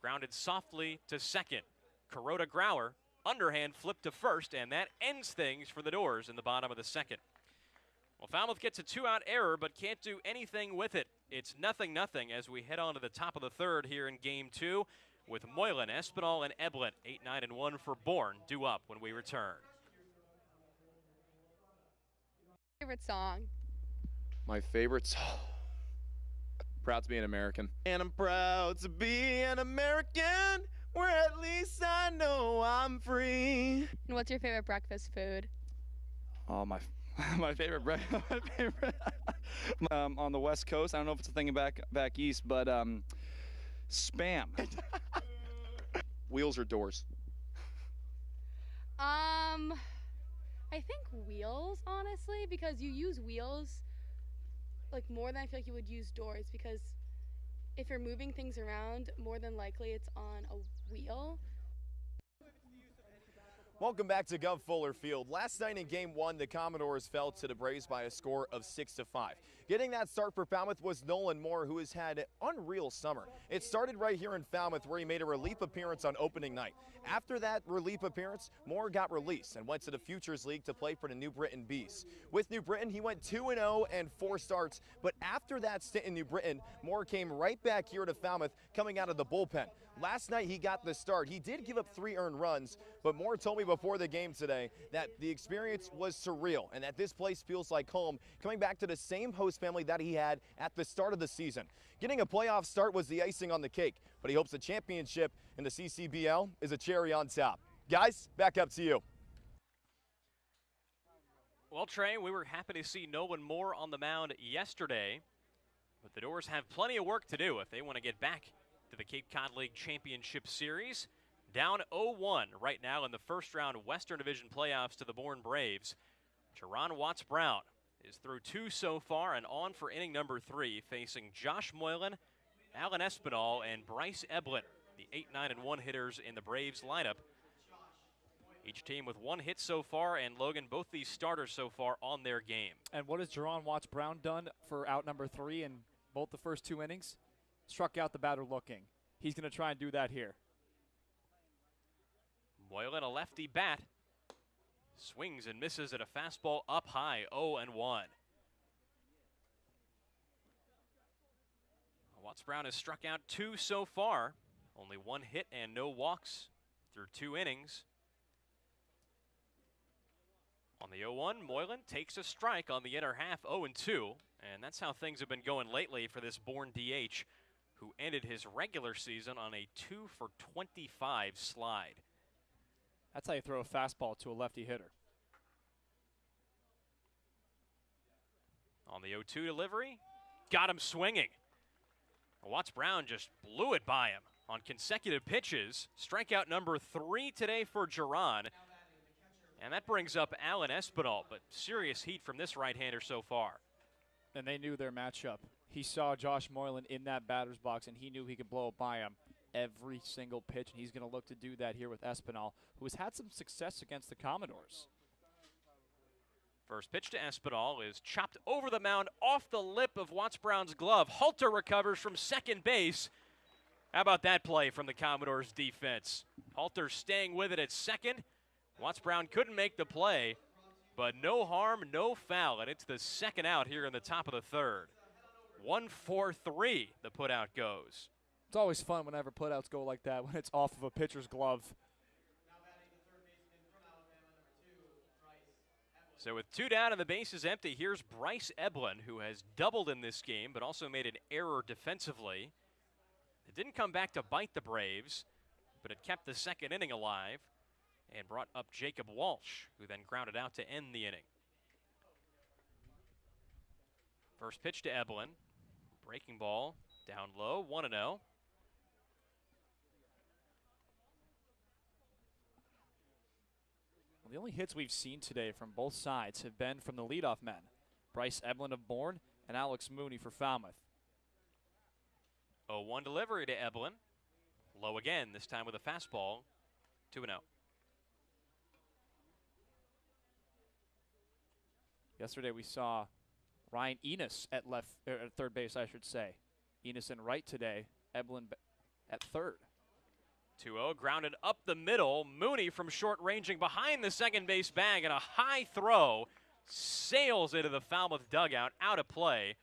Grounded softly to second. Kuroda Grauer. Underhand flip to first, and that ends things for the Dores in the bottom of the second. Well, Falmouth gets a 2-out error, but can't do anything with it. It's 0-0 as we head on to the top of the third here in Game 2 with Moylan, Espinal, and Eblin. 8-9-1 for Bourne, due up when we return. Favorite song? My favorite song. Proud to be an American. And I'm proud to be an American, where at least I know I'm free. And what's your favorite breakfast food? Oh, my favorite on the West Coast. I don't know if it's a thing back east, but Spam. Wheels or doors? I think wheels, honestly, because you use wheels like more than I feel like you would use doors, because if you're moving things around, more than likely it's on a wheel. Welcome back to Guv Fuller Field. Last night in Game 1, the Commodores fell to the Braves by a score of 6-5. Getting that start for Falmouth was Nolan Moore, who has had an unreal summer. It started right here in Falmouth, where he made a relief appearance on opening night. After that relief appearance, Moore got released and went to the Futures League to play for the New Britain Bees. With New Britain, he went 2-0 and 4 starts, but after that stint in New Britain, Moore came right back here to Falmouth, coming out of the bullpen. Last night he got the start. He did give up 3 earned runs, but Moore told me before the game today that the experience was surreal and that this place feels like home, coming back to the same host family that he had at the start of the season. Getting a playoff start was the icing on the cake, but he hopes the championship in the CCBL is a cherry on top. Guys, back up to you. Well, Trey, we were happy to see Nolan Moore on the mound yesterday, but the Dores have plenty of work to do if they want to get back to the Cape Cod League Championship Series. Down 0-1 right now in the first round Western Division playoffs to the Bourne Braves. Juaron Wattts Brown is through 2 so far and on for inning number 3, facing Josh Moylan, Alan Espinal, and Bryce Eblin, the 8-9-1 hitters in the Braves lineup. Each team with 1 hit so far, and Logan, both these starters so far on their game. And what has Juaron Wattts Brown done for out number 3 in both the first 2 innings? Struck out the batter looking. He's going to try and do that here. Moylan, a lefty bat, swings and misses at a fastball up high, 0-1. Wattts Brown has struck out 2 so far, only 1 hit and no walks through 2 innings. On the 0-1, Moylan takes a strike on the inner half, 0-2, and that's how things have been going lately for this Bourne DH, who ended his regular season on a 2 for 25 slide. That's how you throw a fastball to a lefty hitter. On the 0-2 delivery, got him swinging. Wattts Brown just blew it by him on consecutive pitches. Strikeout number 3 today for Juaron. And that brings up Alan Espinal, but serious heat from this right-hander so far. And they knew their matchup. He saw Josh Moylan in that batter's box, and he knew he could blow it by him every single pitch, and he's going to look to do that here with Espinal, who has had some success against the Commodores. First pitch to Espinal is chopped over the mound off the lip of Wattts Brown's glove. Halter recovers from second base. How about that play from the Commodores defense? Halter staying with it at second. Wattts Brown couldn't make the play, but no harm, no foul, and it's the second out here in the top of the third. 1-4-3 the putout goes. It's always fun whenever putouts go like that, when it's off of a pitcher's glove. So with 2 down and the base is empty, here's Bryce Eblin, who has doubled in this game, but also made an error defensively. It didn't come back to bite the Braves, but it kept the second inning alive. and brought up Jacob Walsh, who then grounded out to end the inning. First pitch to Eblin. Breaking ball down low, 1-0. Well, the only hits we've seen today from both sides have been from the leadoff men, Bryce Eblin of Bourne and Alex Mooney for Falmouth. 0-1 delivery to Eblin. Low again, this time with a fastball, 2-0. Yesterday we saw Ryan Enos at third base, I should say. Enos in right today, Eblin at third. 2-0, grounded up the middle. Mooney from short ranging behind the second base bag, and a high throw sails into the Falmouth dugout, out of play,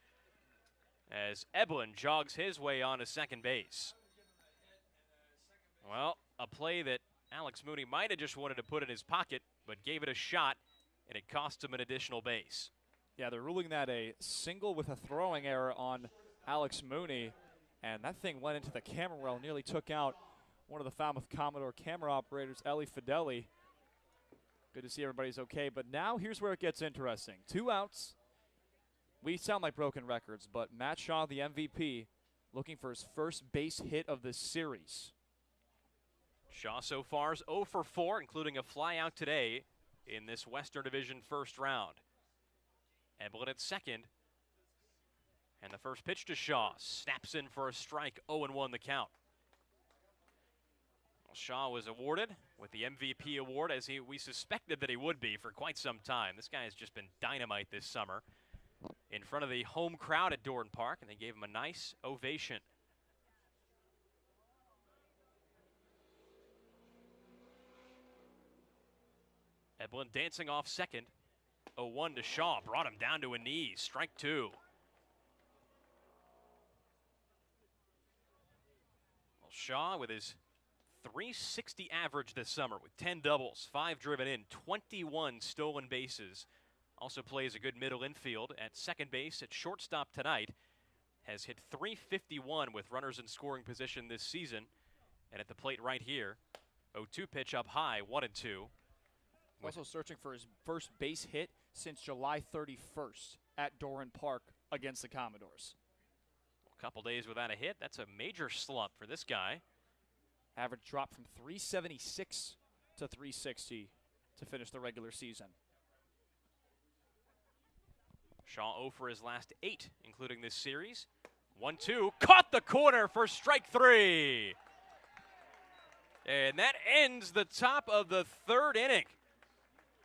as Eblin jogs his way on to second base. Well, a play that Alex Mooney might have just wanted to put in his pocket, but gave it a shot, and it cost him an additional base. Yeah, they're ruling that a single with a throwing error on Alex Mooney, and that thing went into the camera well, nearly took out one of the Falmouth Commodore camera operators, Ellie Fideli. Good to see everybody's okay, but now here's where it gets interesting. 2 outs. We sound like broken records, but Matt Shaw, the MVP, looking for his first base hit of this series. Shaw so far is 0 for 4, including a fly out today in this Western Division first round. Eblin at second. And the first pitch to Shaw. Snaps in for a strike, 0-1 the count. Well, Shaw was awarded with the MVP award, as we suspected that he would be for quite some time. This guy has just been dynamite this summer in front of the home crowd at Dorn Park, and they gave him a nice ovation. Eblin dancing off second. 0-1 to Shaw, brought him down to a knee, strike 2. Well, Shaw with his .360 average this summer with 10 doubles, 5 driven in, 21 stolen bases. Also plays a good middle infield at second base, at shortstop tonight. Has hit .351 with runners in scoring position this season. And at the plate right here, 0-2 pitch up high, 1-2. Also searching for his first base hit since July 31st at Doran Park against the Commodores. A couple days without a hit. That's a major slump for this guy. Average drop from 376 to 360 to finish the regular season. Shaw 0 for his last 8, including this series. 1-2, caught the corner for strike 3. And that ends the top of the third inning.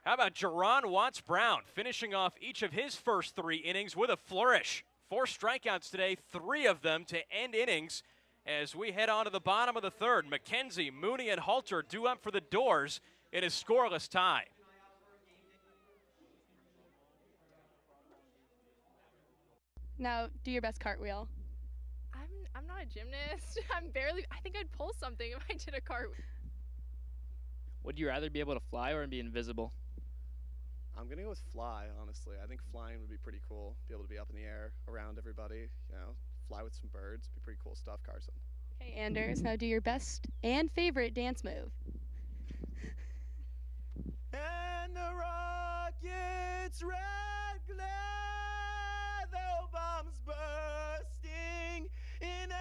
How about Juaron Wattts Brown finishing off each of his first 3 innings with a flourish. 4 strikeouts today, 3 of them to end innings as we head on to the bottom of the third. McKenzie, Mooney, and Halter due up for the Dores in a scoreless tie. Now, do your best cartwheel. I'm not a gymnast. I think I'd pull something if I did a cartwheel. Would you rather be able to fly or be invisible? I'm going to go with fly, honestly. I think flying would be pretty cool. Be able to be up in the air, around everybody, fly with some birds. Be pretty cool stuff, Carson. Okay, Anders, now do your best and favorite dance move. And the rockets red glare, the bombs bursting in air.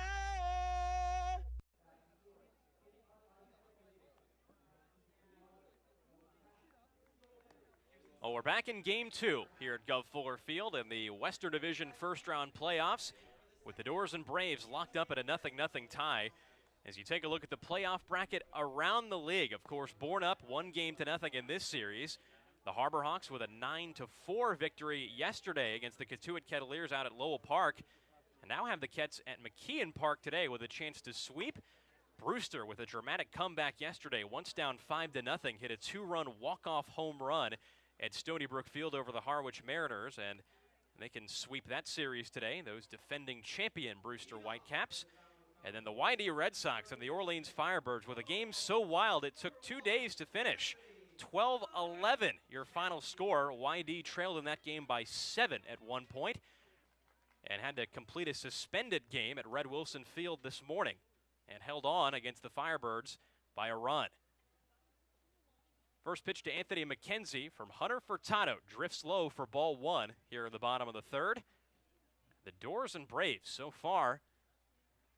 Well, we're back in Game 2 here at Guv Fuller Field in the Western Division first-round playoffs with the Dores and Braves locked up at a 0-0 tie. As you take a look at the playoff bracket around the league, of course, Bourne up 1-0 in this series. The Harbor Hawks with a 9-4 victory yesterday against the Catuit Kettleers out at Lowell Park. And now have the Kets at McKeon Park today with a chance to sweep. Brewster with a dramatic comeback yesterday, once down 5-0, hit a 2-run walk-off home run at Stony Brook Field over the Harwich Mariners, and they can sweep that series today, those defending champion Brewster Whitecaps. And then the YD Red Sox and the Orleans Firebirds with a game so wild it took 2 days to finish. 12-11 your final score. YD trailed in that game by 7 at one point and had to complete a suspended game at Red Wilson Field this morning and held on against the Firebirds by a run. First pitch to Anthony McKenzie from Hunter Furtado. Drifts low for ball one here in the bottom of the third. The Dores and Braves so far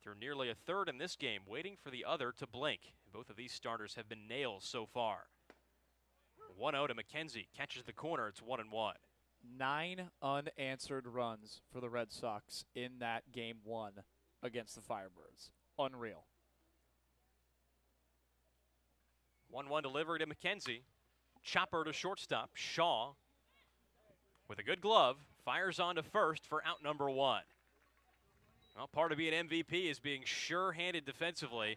through nearly a third in this game, waiting for the other to blink. Both of these starters have been nails so far. 1-0 to McKenzie. Catches the corner. It's 1-1. 9 unanswered runs for the Red Sox in that game one against the Firebirds. Unreal. 1-1 delivery to McKenzie. Chopper to shortstop. Shaw with a good glove fires on to first for out number one. Well, part of being MVP is being sure-handed defensively.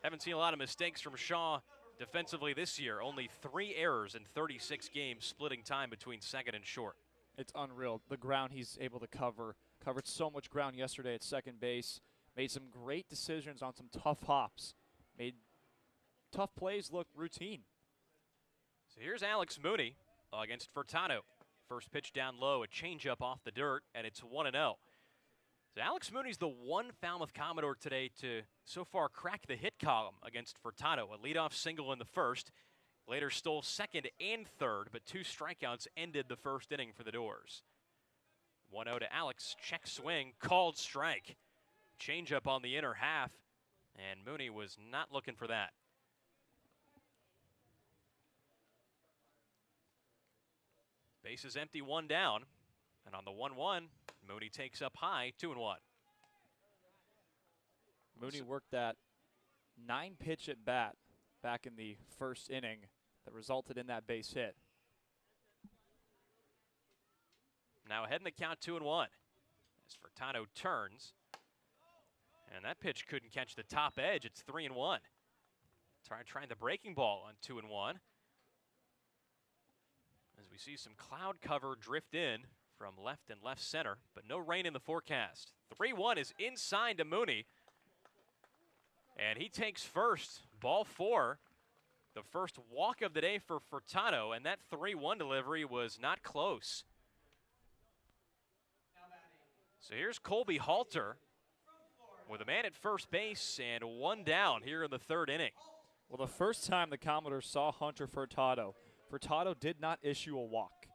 Haven't seen a lot of mistakes from Shaw defensively this year. Only 3 errors in 36 games, splitting time between second and short. It's unreal. The ground he's able to cover. Covered so much ground yesterday at second base. Made some great decisions on some tough hops. Made tough plays look routine. So here's Alex Mooney against Furtado. First pitch down low, a changeup off the dirt, and it's 1-0. So Alex Mooney's the one Falmouth Commodore today to so far crack the hit column against Furtado. A leadoff single in the first. Later stole second and third, but 2 strikeouts ended the first inning for the Dores. 1-0 to Alex. Check swing, called strike. Changeup on the inner half, and Mooney was not looking for that. Base is empty, 1 down. And on the 1-1, Mooney takes up high, 2-1. Mooney worked that 9-pitch at bat back in the first inning that resulted in that base hit. Now ahead in the count, 2-1. As Furtado turns. And that pitch couldn't catch the top edge. It's 3-1. Trying the breaking ball on 2-1. As we see some cloud cover drift in from left and left center, but no rain in the forecast. 3-1 is inside to Mooney. And he takes first, ball 4. The first walk of the day for Furtado, and that 3-1 delivery was not close. So here's Colby Halter with a man at first base and 1 down here in the third inning. Well, the first time the Commodores saw Hunter Furtado, Furtado did not issue a walk.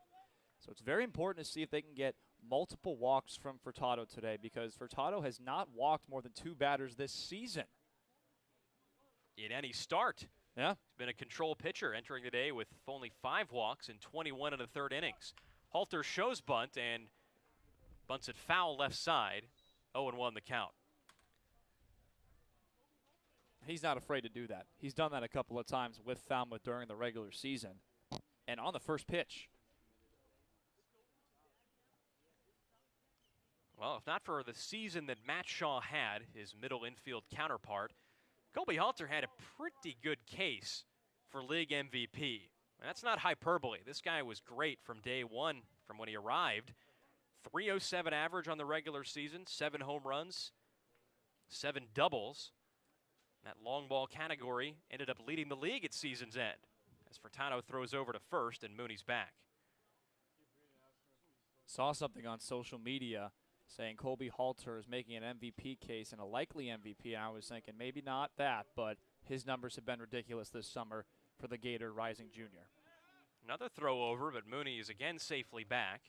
So it's very important to see if they can get multiple walks from Furtado today, because Furtado has not walked more than 2 batters this season. In any start. Yeah. He's been a control pitcher, entering the day with only 5 walks and 21 in the third innings. Halter shows bunt and bunts it foul left side. 0-1 the count. He's not afraid to do that. He's done that a couple of times with Falmouth during the regular season. And on the first pitch. Well, if not for the season that Matt Shaw had, his middle infield counterpart, Colby Halter had a pretty good case for league MVP. And that's not hyperbole. This guy was great from day one, from when he arrived. 307 average on the regular season, 7 home runs, 7 doubles. That long ball category ended up leading the league at season's end, as Furtado throws over to first and Mooney's back. Saw something on social media saying Colby Halter is making an MVP case and a likely MVP, and I was thinking maybe not that, but his numbers have been ridiculous this summer for the Gator Rising Junior. Another throw over, but Mooney is again safely back.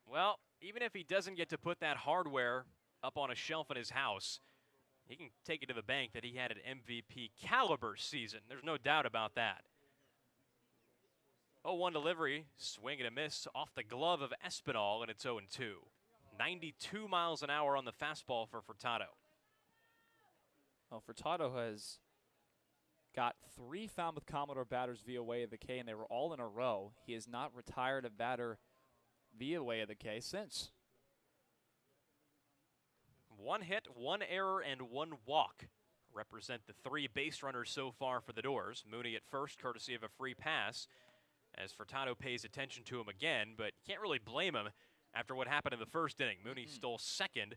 Well, even if he doesn't get to put that hardware up on a shelf in his house, he can take it to the bank that he had an MVP caliber season. There's no doubt about that. 0-1 delivery, swing and a miss off the glove of Espinal, and it's 0-2. 92 miles an hour on the fastball for Furtado. Well, Furtado has got 3 Falmouth Commodore batters via way of the K, and they were all in a row. He has not retired a batter via way of the K since. 1 hit, 1 error, and 1 walk represent the 3 base runners so far for the Dores. Mooney at first, courtesy of a free pass, as Furtado pays attention to him again, but can't really blame him after what happened in the first inning. Mooney stole second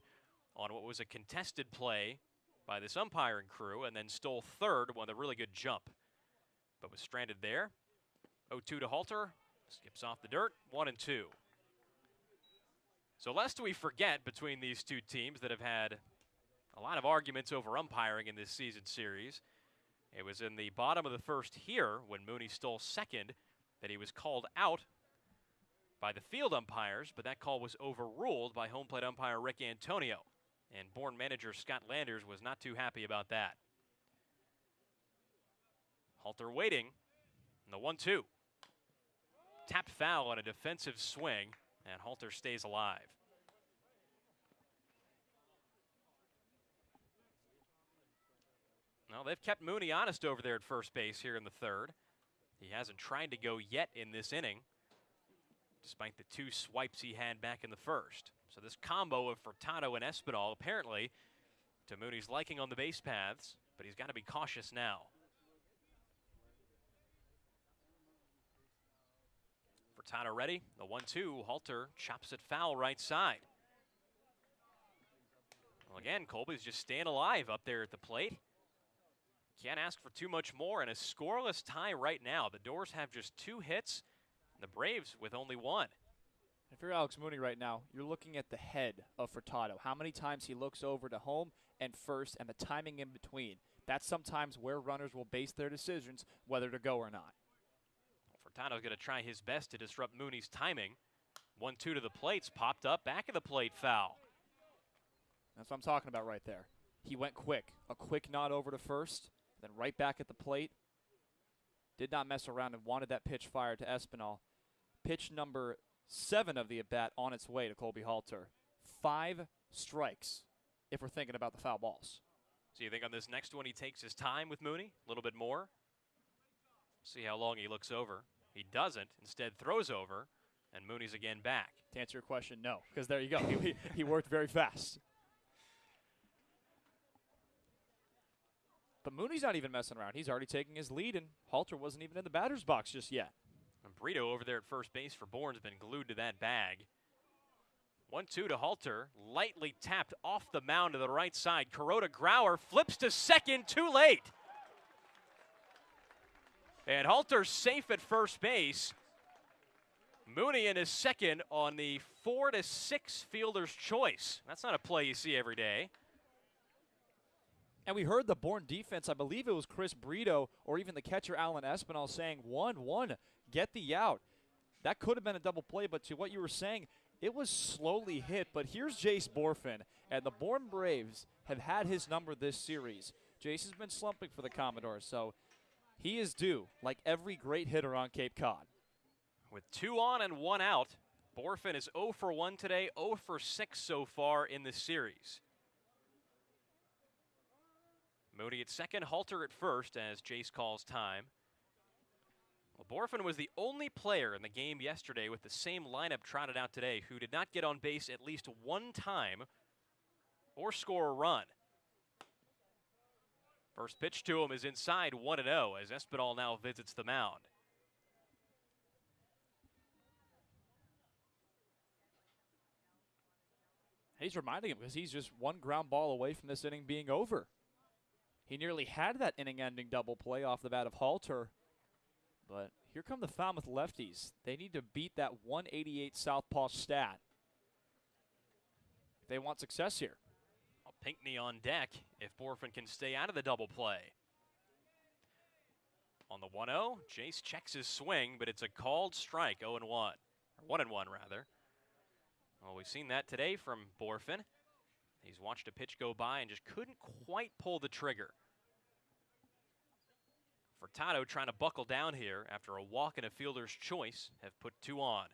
on what was a contested play by this umpiring crew, and then stole third on a really good jump, but was stranded there. 0-2 to Halter, skips off the dirt, 1-2. So lest we forget, between these two teams that have had a lot of arguments over umpiring in this season series, It was in the bottom of the first here when Mooney stole second that he was called out by the field umpires, but that call was overruled by home plate umpire Rick Antonio. And Bourne manager Scott Landers was not too happy about that. Halter waiting. And the 1-2. Tapped foul on a defensive swing, and Halter stays alive. Well, they've kept Mooney honest over there at first base here in the third. He hasn't tried to go yet in this inning, despite the 2 swipes he had back in the first. So this combo of Furtado and Espinal apparently to Mooney's liking on the base paths, but he's got to be cautious now. Furtado ready, the 1-2, Halter chops it foul right side. Well, again, Colby's just staying alive up there at the plate. Can't ask for too much more, and a scoreless tie right now. The Dores have just 2 hits, and the Braves with only 1. If you're Alex Mooney right now, you're looking at the head of Furtado. How many times he looks over to home and first and the timing in between. That's sometimes where runners will base their decisions whether to go or not. Furtado's going to try his best to disrupt Mooney's timing. 1-2 to the plates, popped up, back of the plate foul. That's what I'm talking about right there. He went quick. A quick nod over to first, then right back at the plate. Did not mess around and wanted that pitch fired to Espinal. Pitch number 7 of the at-bat on its way to Colby Halter. 5 strikes if we're thinking about the foul balls. So you think on this next one he takes his time with Mooney? A little bit more? See how long he looks over. He doesn't. Instead throws over, and Mooney's again back. To answer your question, no. Because there you go. He worked very fast. But Mooney's not even messing around. He's already taking his lead, and Halter wasn't even in the batter's box just yet. And Brito over there at first base for Bourne has been glued to that bag. 1-2 to Halter. Lightly tapped off the mound to the right side. Kuroda Grauer flips to second, too late. And Halter's safe at first base. Mooney in his second on the 4-6 fielder's choice. That's not a play you see every day. And we heard the Bourne defense, I believe it was Chris Brito or even the catcher Alan Espinal saying 1-1, get the out. That could have been a double play, but to what you were saying, it was slowly hit. But here's Jace Borfin, and the Bourne Braves have had his number this series. Jace has been slumping for the Commodores, so he is due, like every great hitter on Cape Cod. With 2 on and 1 out, Borfin is 0 for 1 today, 0 for 6 so far in this series. Mooney at second, Halter at first as Jace calls time. Well, Borfin was the only player in the game yesterday with the same lineup trotted out today who did not get on base at least 1 time or score a run. First pitch to him is inside 1-0 as Espinal now visits the mound. He's reminding him because he's just 1 ground ball away from this inning being over. He nearly had that inning-ending double play off the bat of Halter. But here come the Falmouth lefties. They need to beat that 188 southpaw stat if they want success here. Pinckney on deck if Borfin can stay out of the double play. On the 1-0, Jace checks his swing, but it's a called strike, 0-1. Or 1-1, rather. Well, we've seen that today from Borfin. He's watched a pitch go by and just couldn't quite pull the trigger. Furtado trying to buckle down here after a walk and a fielder's choice have put 2 on.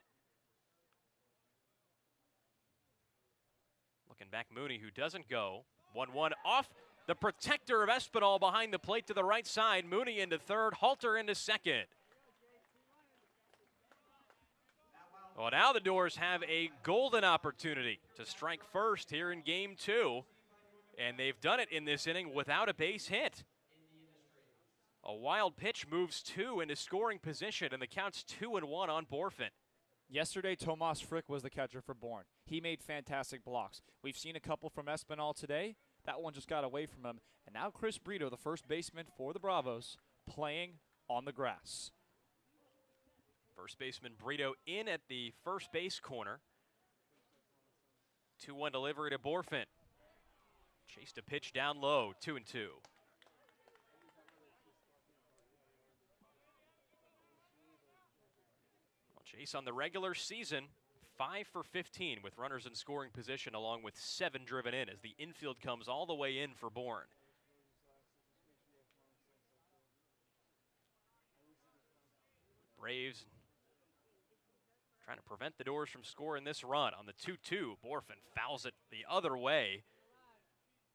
Looking back, Mooney, who doesn't go. 1-1 off the protector of Espinal behind the plate to the right side. Mooney into third, Halter into second. Well, now the Dores have a golden opportunity to strike first here in game 2. And they've done it in this inning without a base hit. A wild pitch moves 2 into scoring position, and the count's 2-1 on Borfin. Yesterday, Tomas Frick was the catcher for Bourne. He made fantastic blocks. We've seen a couple from Espinal today. That one just got away from him. And now Chris Brito, the first baseman for the Bravos, playing on the grass. First baseman Brito in at the first base corner. 2-1 delivery to Borfin. Chased a pitch down low, 2-2. Chase on the regular season, 5 for 15 with runners in scoring position, along with 7 driven in as the infield comes all the way in for Bourne. Braves trying to prevent the Dores from scoring this run on the 2-2. Borfin fouls it the other way,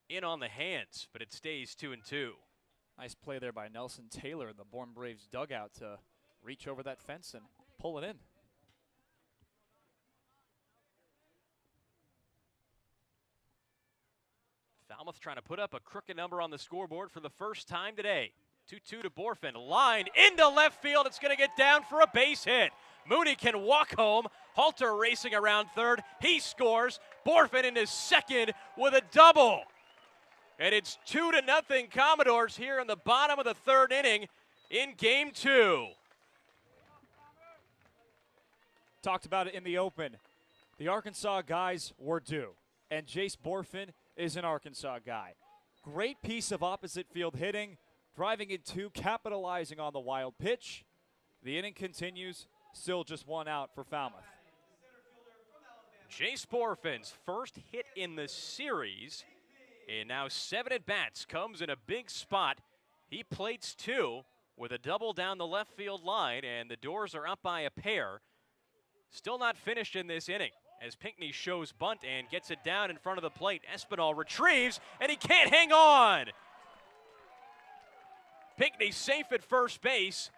in on the hands, but it stays 2-2. Nice play there by Nelson Taylor in the Bourne Braves dugout to reach over that fence and pull it in. Falmouth trying to put up a crooked number on the scoreboard for the first time today. 2-2 to Borfin, lined into left field. It's going to get down for a base hit. Mooney can walk home. Halter racing around third. He scores. Borfin in his second with a double. And it's 2-0 Commodores here in the bottom of the third inning in game 2. Talked about it in the open. The Arkansas guys were due, and Jace Borfin is an Arkansas guy. Great piece of opposite field hitting, driving in 2, capitalizing on the wild pitch. The inning continues, still just 1 out for Falmouth. Jace Borfin's first hit in the series, and now 7 at-bats, comes in a big spot. He plates 2 with a double down the left field line, and the Dores are up by a pair. Still not finished in this inning, as Pinckney shows bunt and gets it down in front of the plate. Espinal retrieves, and he can't hang on. Pinckney safe at first base.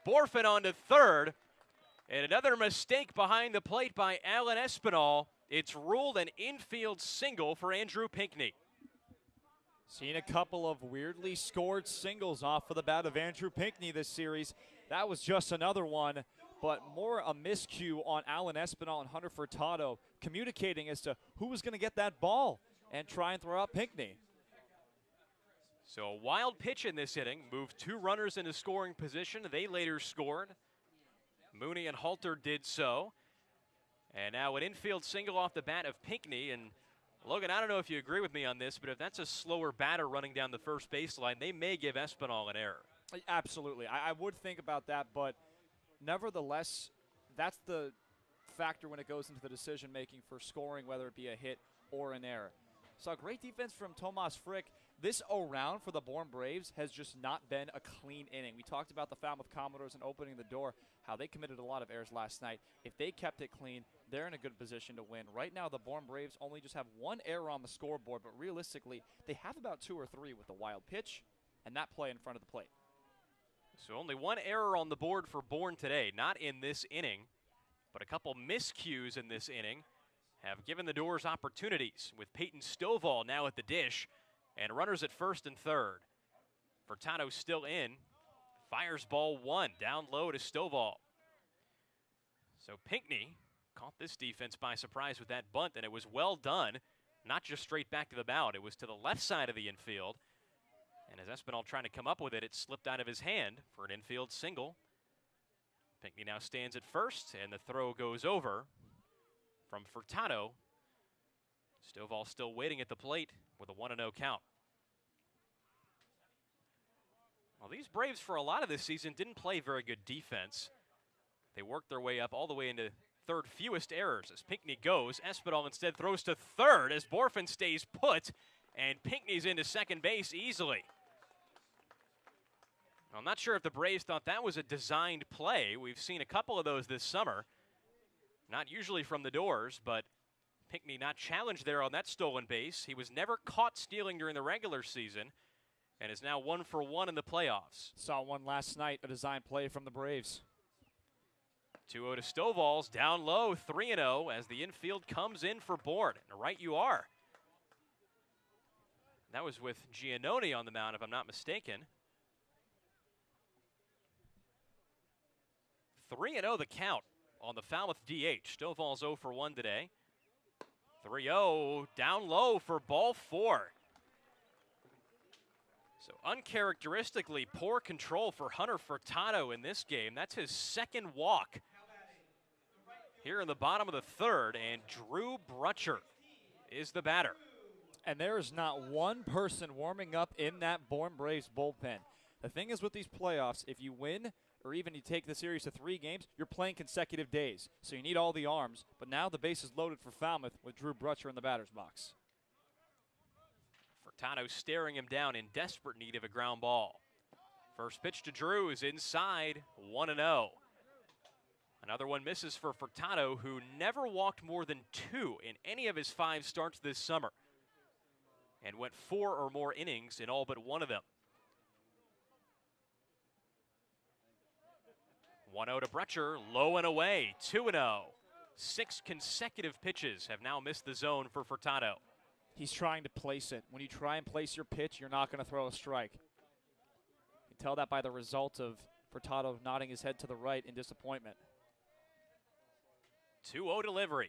Borfin on to third. And another mistake behind the plate by Alan Espinal. It's ruled an infield single for Andrew Pinckney. Seen a couple of weirdly scored singles off of the bat of Andrew Pinckney this series. That was just another one, but more a miscue on Alan Espinal and Hunter Furtado, communicating as to who was going to get that ball and try and throw out Pinckney. So a wild pitch in this inning, moved 2 runners into scoring position. They later scored. Mooney and Halter did so. And now an infield single off the bat of Pinckney. And Logan, I don't know if you agree with me on this, but if that's a slower batter running down the first baseline, they may give Espinal an error. Absolutely. I would think about that, but nevertheless, that's the factor when it goes into the decision-making for scoring, whether it be a hit or an error. So great defense from Tomas Frick. This round for the Bourne Braves has just not been a clean inning. We talked about the Falmouth Commodores and opening the door, how they committed a lot of errors last night. If they kept it clean, they're in a good position to win. Right now, the Bourne Braves only just have 1 error on the scoreboard, but realistically, they have about 2 or 3 with the wild pitch and that play in front of the plate. So only 1 error on the board for Bourne today, not in this inning, but a couple miscues in this inning have given the Dores opportunities, with Peyton Stovall now at the dish and runners at first and third. Furtado still in, fires ball 1 down low to Stovall. So Pinckney caught this defense by surprise with that bunt, and it was well done, not just straight back to the mound, it was to the left side of the infield. And as Espinal trying to come up with it, it slipped out of his hand for an infield single. Pinckney now stands at first, and the throw goes over from Furtado. Stovall still waiting at the plate with a 1-0 count. Well, these Braves for a lot of this season didn't play very good defense. They worked their way up all the way into third fewest errors as Pinckney goes. Espinal instead throws to third as Borfin stays put, and Pinckney's into second base easily. I'm not sure if the Braves thought that was a designed play. We've seen a couple of those this summer. Not usually from the Dores, but Pinckney not challenged there on that stolen base. He was never caught stealing during the regular season and is now 1 for 1 in the playoffs. Saw one last night, a design play from the Braves. 2-0 to Stovall's down low, 3-0 as the infield comes in for Bourne. And right you are. That was with Giannone on the mound, if I'm not mistaken. 3-0 the count on the Falmouth DH. Stovall's 0 for 1 today. 3-0 down low for ball 4. So uncharacteristically poor control for Hunter Furtado in this game. That's his second walk here in the bottom of the third, and Drew Brutcher is the batter. And there is not one person warming up in that Bourne Braves bullpen. The thing is with these playoffs, if you win or even you take the series to 3 games, you're playing consecutive days. So you need all the arms. But now the base is loaded for Falmouth with Drew Brutcher in the batter's box. Furtado staring him down in desperate need of a ground ball. First pitch to Drew is inside, 1-0. Another one misses for Furtado, who never walked more than 2 in any of his 5 starts this summer, and went 4 or more innings in all but 1 of them. 1-0 to Brutcher, low and away, 2-0. 6 consecutive pitches have now missed the zone for Furtado. He's trying to place it. When you try and place your pitch, you're not going to throw a strike. You can tell that by the result of Furtado nodding his head to the right in disappointment. 2-0 delivery.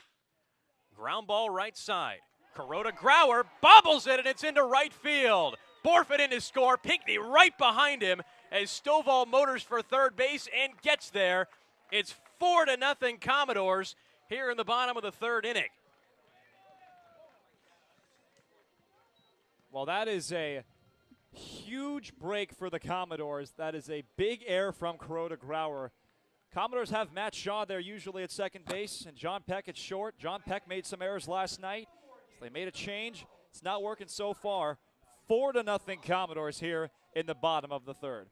Ground ball right side. Kuroda Grauer bobbles it, and it's into right field. Borfin in to score. Pinckney right behind him as Stovall motors for third base and gets there. It's 4-0 Commodores here in the bottom of the 3rd inning. Well, that is a huge break for the Commodores. That is a big error from Kuroda Grauer. Commodores have Matt Shaw there usually at second base, and John Peck at short. John Peck made some errors last night, so they made a change. It's not working so far. 4-0 Commodores here in the bottom of the 3rd.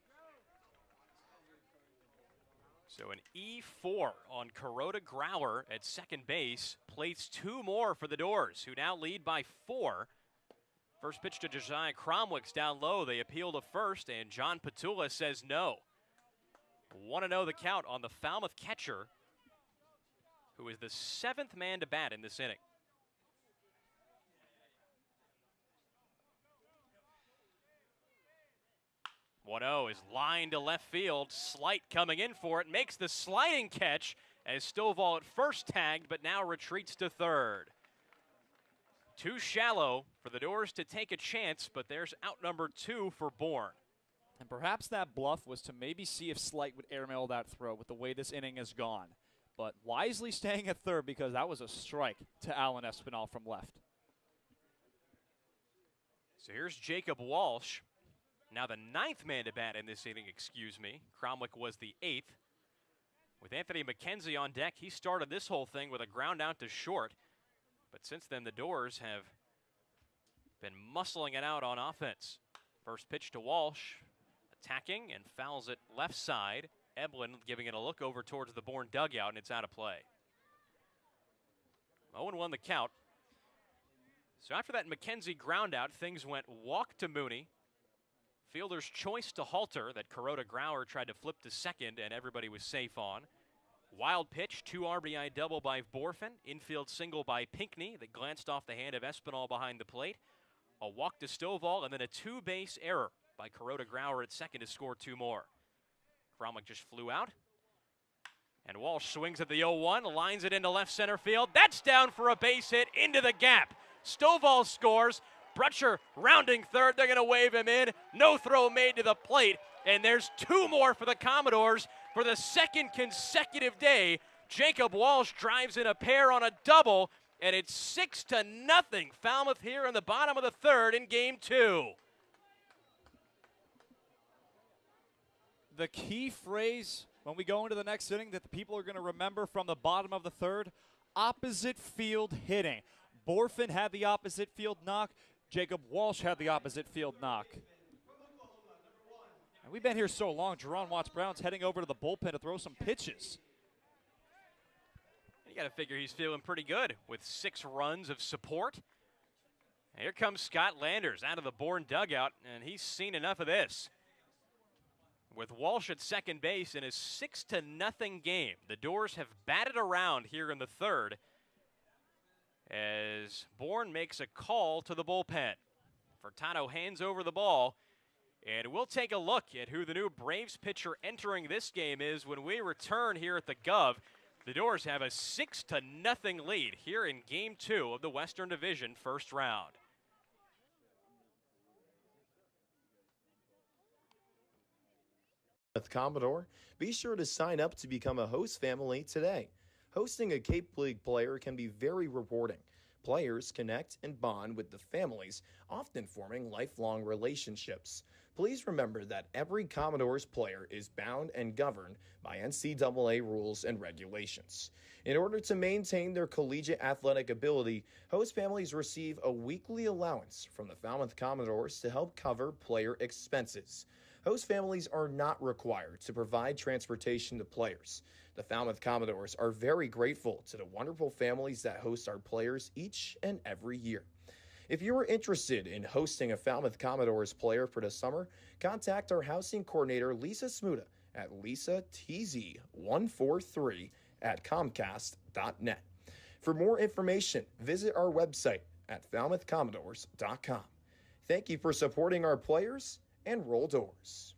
So an E4 on Kuroda Grauer at second base. Plates 2 more for the Dores, who now lead by 4. First pitch to Josiah Cromwick's down low. They appeal to first, and John Petula says no. 1-0 the count on the Falmouth catcher, who is the 7th man to bat in this inning. 1-0 is lined to left field. Slight coming in for it. Makes the sliding catch as Stovall at first tagged, but now retreats to third. Too shallow for the Dores to take a chance, but there's out number 2 for Bourne. And perhaps that bluff was to maybe see if Slight would airmail that throw with the way this inning has gone. But wisely staying at third because that was a strike to Alan Espinal from left. So here's Jacob Walsh. Now the 9th man to bat in this inning, excuse me. Cromwick was the 8th. With Anthony McKenzie on deck, he started this whole thing with a ground out to short. But since then, the Dores have been muscling it out on offense. First pitch to Walsh, attacking and fouls it left side. Eblin giving it a look over towards the Bourne dugout, and it's out of play. 0-1 the count. So after that McKenzie ground out, things went walk to Mooney. Fielder's choice to Halter that Kuroda Grauer tried to flip to second, and everybody was safe on. Wild pitch, 2 RBI double by Borfin. Infield single by Pinckney that glanced off the hand of Espinal behind the plate. A walk to Stovall, and then a 2-base error by Kuroda Grauer at second to score 2 more. Cromwick just flew out. And Walsh swings at the 0-1, lines it into left center field. That's down for a base hit into the gap. Stovall scores. Brutcher rounding third. They're going to wave him in. No throw made to the plate. And there's 2 more for the Commodores for the 2nd consecutive day. Jacob Walsh drives in a pair on a double, and it's 6-0 Falmouth here in the bottom of the 3rd in game 2. The key phrase when we go into the next inning that the people are going to remember from the bottom of the 3rd, opposite field hitting. Borfin had the opposite field knock. Jacob Walsh had the opposite field knock. And we've been here so long, Juaron Wattts Brown's heading over to the bullpen to throw some pitches. You got to figure he's feeling pretty good with 6 runs of support. And here comes Scott Landers out of the Bourne dugout, and he's seen enough of this. With Walsh at second base in a 6-0 game, the Dores have batted around here in the 3rd as Bourne makes a call to the bullpen. Furtado hands over the ball, and we'll take a look at who the new Braves pitcher entering this game is when we return here at the Guv. The Dores have a 6-0 lead here in Game 2 of the Western Division first round. With Commodore, be sure to sign up to become a host family today. Hosting a Cape League player can be very rewarding, Players connect and bond with the families, often forming lifelong relationships. Please remember that every Commodores player is bound and governed by NCAA rules and regulations. In order to maintain their collegiate athletic ability, host families receive a weekly allowance from the Falmouth Commodores to help cover player expenses. Host families are not required to provide transportation to players. The Falmouth Commodores are very grateful to the wonderful families that host our players each and every year. If you are interested in hosting a Falmouth Commodores player for the summer, contact our housing coordinator, Lisa Smuda, at lisatz143@comcast.net. For more information, visit our website at falmouthcommodores.com. Thank you for supporting our players, and roll Dores.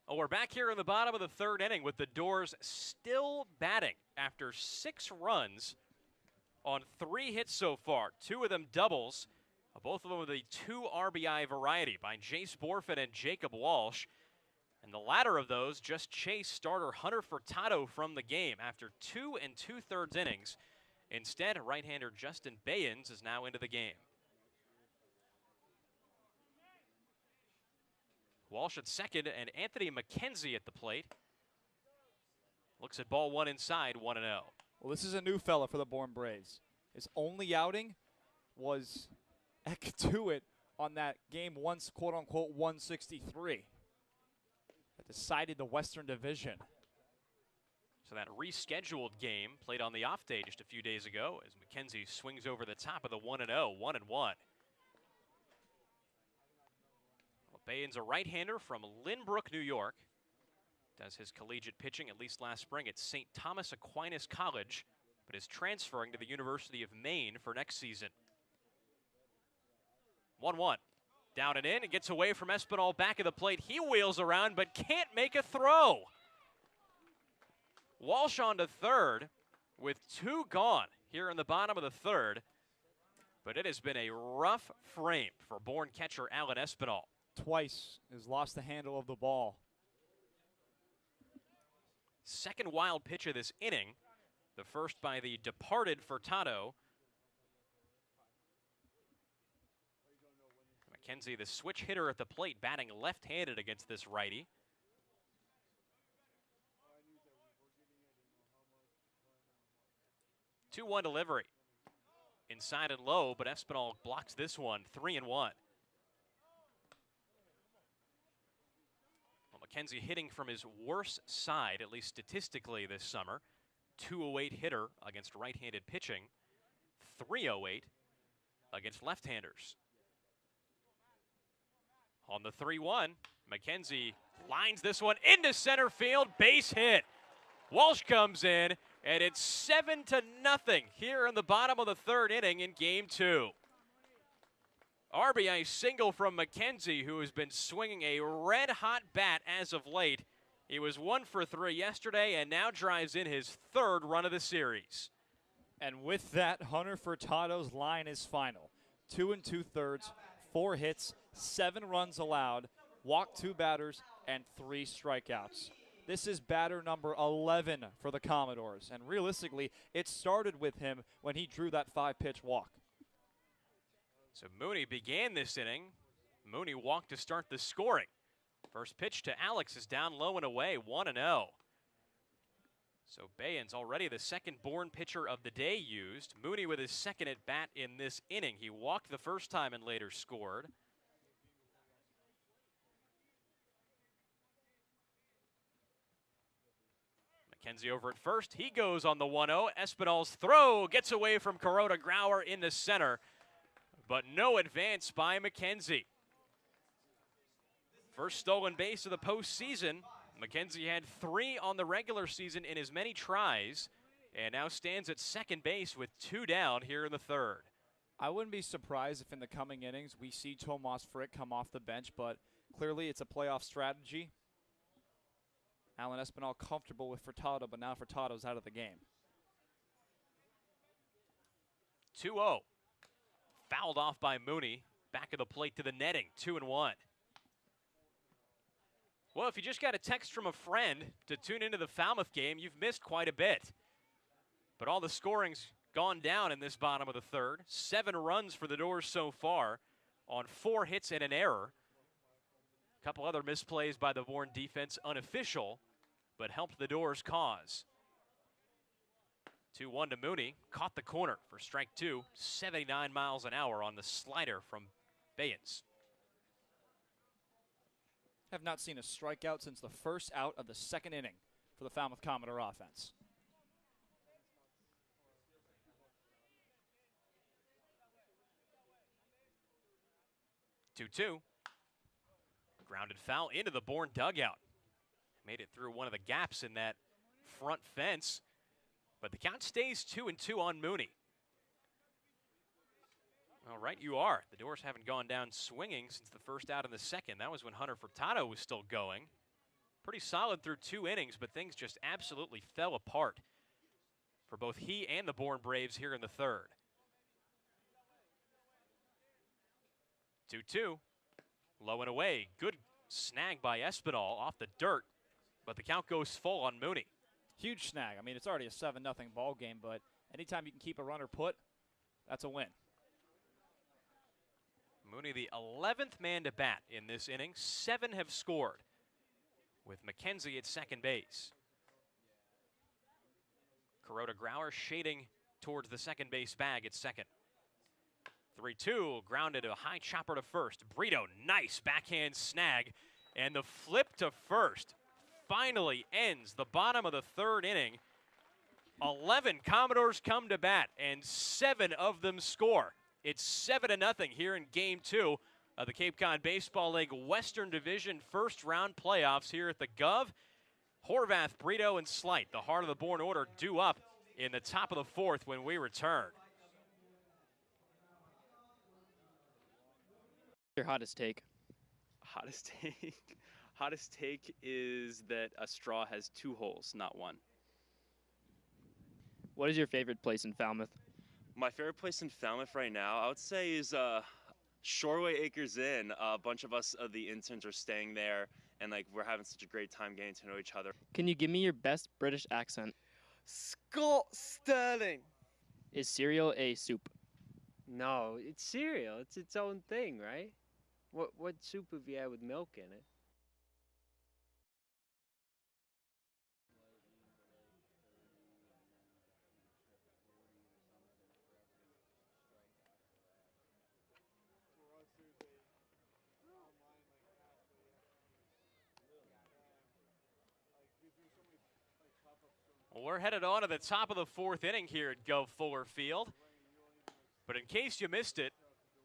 Well, we're back here in the bottom of the third inning with the Dores still batting after 6 runs on 3 hits so far. 2 of them doubles, both of them with the 2 RBI variety by Jace Borfin and Jacob Walsh. And the latter of those just chased starter Hunter Furtado from the game after 2 2/3 innings. Instead, right-hander Justin Bayens is now into the game. Walsh at second and Anthony McKenzie at the plate. Looks at ball 1 inside, 1-0. Well, this is a new fella for the Bourne Braves. His only outing was at Katuitt on that game once, quote-unquote, 163 that decided the Western Division. So that rescheduled game played on the off day just a few days ago as McKenzie swings over the top of the 1-0, 1-1. Bayens, a right-hander from Lynbrook, New York. Does his collegiate pitching, at least last spring, at St. Thomas Aquinas College, but is transferring to the University of Maine for next season. 1-1. Down and in. It gets away from Espinal back of the plate. He wheels around, but can't make a throw. Walsh on to third with 2 gone here in the bottom of the third. But it has been a rough frame for Bourne catcher Alan Espinal. Twice has lost the handle of the ball. Second wild pitch of this inning. The first by the departed Furtado. McKenzie, the switch hitter at the plate, batting left-handed against this righty. Two-one delivery. Inside and low, but Espinal blocks this one, 3-1. McKenzie hitting from his worst side, at least statistically this summer. 208 hitter against right-handed pitching. 308 against left-handers. On the 3-1, McKenzie lines this one into center field, base hit. Walsh comes in, and it's 7-0 here in the bottom of the third inning in Game 2. RBI single from McKenzie, who has been swinging a red-hot bat as of late. He was 1 for 3 yesterday and now drives in his 3rd run of the series. And with that, Hunter Furtado's line is final. 2 2/3, 4 hits, 7 runs allowed, walked 2 batters, and 3 strikeouts. This is batter number 11 for the Commodores, and realistically, it started with him when he drew that 5-pitch walk. So Mooney began this inning. Mooney walked to start the scoring. First pitch to Alex is down low and away, 1-0. So Bayens already the second Bourne pitcher of the day used. Mooney with his second at bat in this inning. He walked the first time and later scored. McKenzie over at first. He goes on the 1-0. Espinal's throw gets away from Kuroda Grauer into center, but no advance by McKenzie. First stolen base of the postseason McKenzie had 3 on the regular season in as many tries, and now stands at second base with 2 down here in the third. I wouldn't be surprised if in the coming innings we see Tomas Frick come off the bench, but clearly it's a playoff strategy. Alan Espinal comfortable with Furtado, but now Furtado's out of the game. 2-0. Fouled off by Mooney. Back of the plate to the netting, 2-1. Well, if you just got a text from a friend to tune into the Falmouth game, you've missed quite a bit. But all the scoring's gone down in this bottom of the third. 7 runs for the Dores so far on 4 hits and an error. A couple other misplays by the Bourne defense, unofficial, but helped the Dores' cause. 2-1 to Mooney. Caught the corner for strike 2. 79 miles an hour on the slider from Bayens. Have not seen a strikeout since the first out of the second inning for the Falmouth Commodore offense. Two-two. Grounded foul into the Bourne dugout. Made it through one of the gaps in that front fence. But the count stays 2-2 on Mooney. All right, you are. The Dores haven't gone down swinging since the first out in the second. That was when Hunter Furtado was still going. Pretty solid through 2 innings, but things just absolutely fell apart for both he and the Bourne Braves here in the third. 2-2. Low and away. Good snag by Espinal off the dirt, but the count goes full on Mooney. Huge snag. I mean, it's already a 7-0 ball game, but anytime you can keep a runner put, that's a win. Mooney, the 11th man to bat in this inning. 7 have scored, with McKenzie at second base. Kuroda Grauer shading towards the second base bag at second. 3-2, grounded a high chopper to first. Brito, nice backhand snag, and the flip to first finally ends the bottom of the third inning. 11 Commodores come to bat, and 7 of them score. It's 7-0 here in Game 2 of the Cape Cod Baseball League Western Division first-round playoffs here at the Guv. Horvath, Brito, and Slight, the heart of the Bourne order, due up in the top of the fourth when we return. Your hottest take? Hottest take? Hottest take is that a straw has 2 holes, not 1. What is your favorite place in Falmouth? My favorite place in Falmouth right now, I would say, is Shoreway Acres Inn. A bunch of us, the interns, are staying there, and we're having such a great time getting to know each other. Can you give me your best British accent? Scott Sterling. Is cereal a soup? No, it's cereal. It's its own thing, right? What soup have you had with milk in it? Well, we're headed on to the top of the fourth inning here at Guv Fuller Field. But in case you missed it,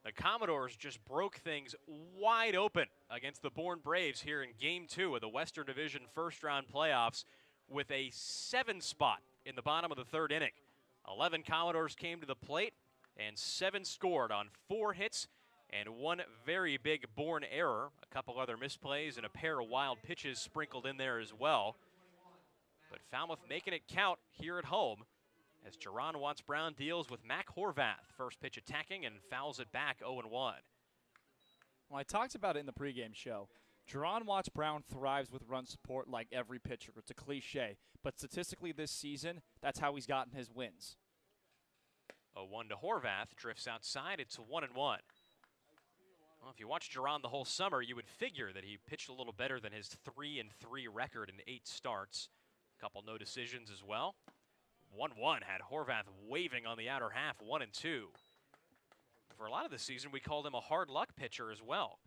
the Commodores just broke things wide open against the Bourne Braves here in Game 2 of the Western Division first-round playoffs with a 7 spot in the bottom of the third inning. 11 Commodores came to the plate, and 7 scored on 4 hits and 1 very big Bourne error. A couple other misplays and a pair of wild pitches sprinkled in there as well. But Falmouth making it count here at home as Juaron Wattts Brown deals with Mac Horvath. First pitch attacking and fouls it back 0-1. Well, I talked about it in the pregame show. Juaron Wattts Brown thrives with run support like every pitcher. It's a cliche, but statistically this season, that's how he's gotten his wins. 0-1 to Horvath, drifts outside. It's 1-1. Well, if you watched Juaron the whole summer, you would figure that he pitched a little better than his 3-3 record in 8 starts. Couple no decisions as well. 1-1 had Horvath waving on the outer half, 1-2. For a lot of the season, we called him a hard luck pitcher as well.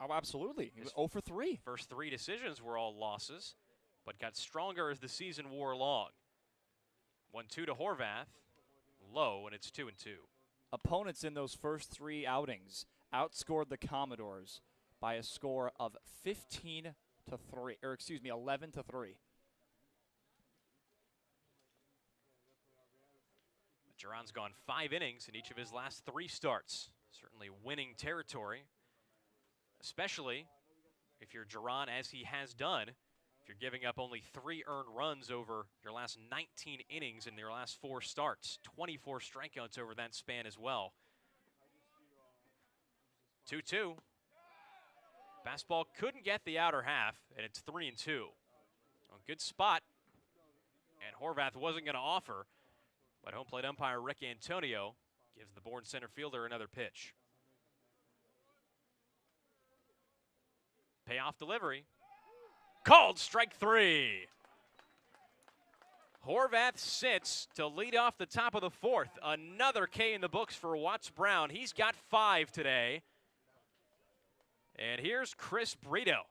Oh, absolutely. He was 0 for 3. First 3 decisions were all losses, but got stronger as the season wore along. 1-2 to Horvath, low, and it's 2-2. Opponents in those first 3 outings outscored the Commodores by a score of 15 to 3, or excuse me, 11 to 3. Juaron's gone 5 innings in each of his last 3 starts. Certainly winning territory, especially if you're Juaron, as he has done. If you're giving up only 3 earned runs over your last 19 innings in your last 4 starts, 24 strikeouts over that span as well. 2-2. Fastball couldn't get the outer half, and it's 3-2. A good spot, and Horvath wasn't going to offer, but home plate umpire Rick Antonio gives the Bourne center fielder another pitch. Payoff delivery. Called strike 3. Horvath sits to lead off the top of the 4th. Another K in the books for Wattts Brown. He's got 5 today. And here's Chris Brito,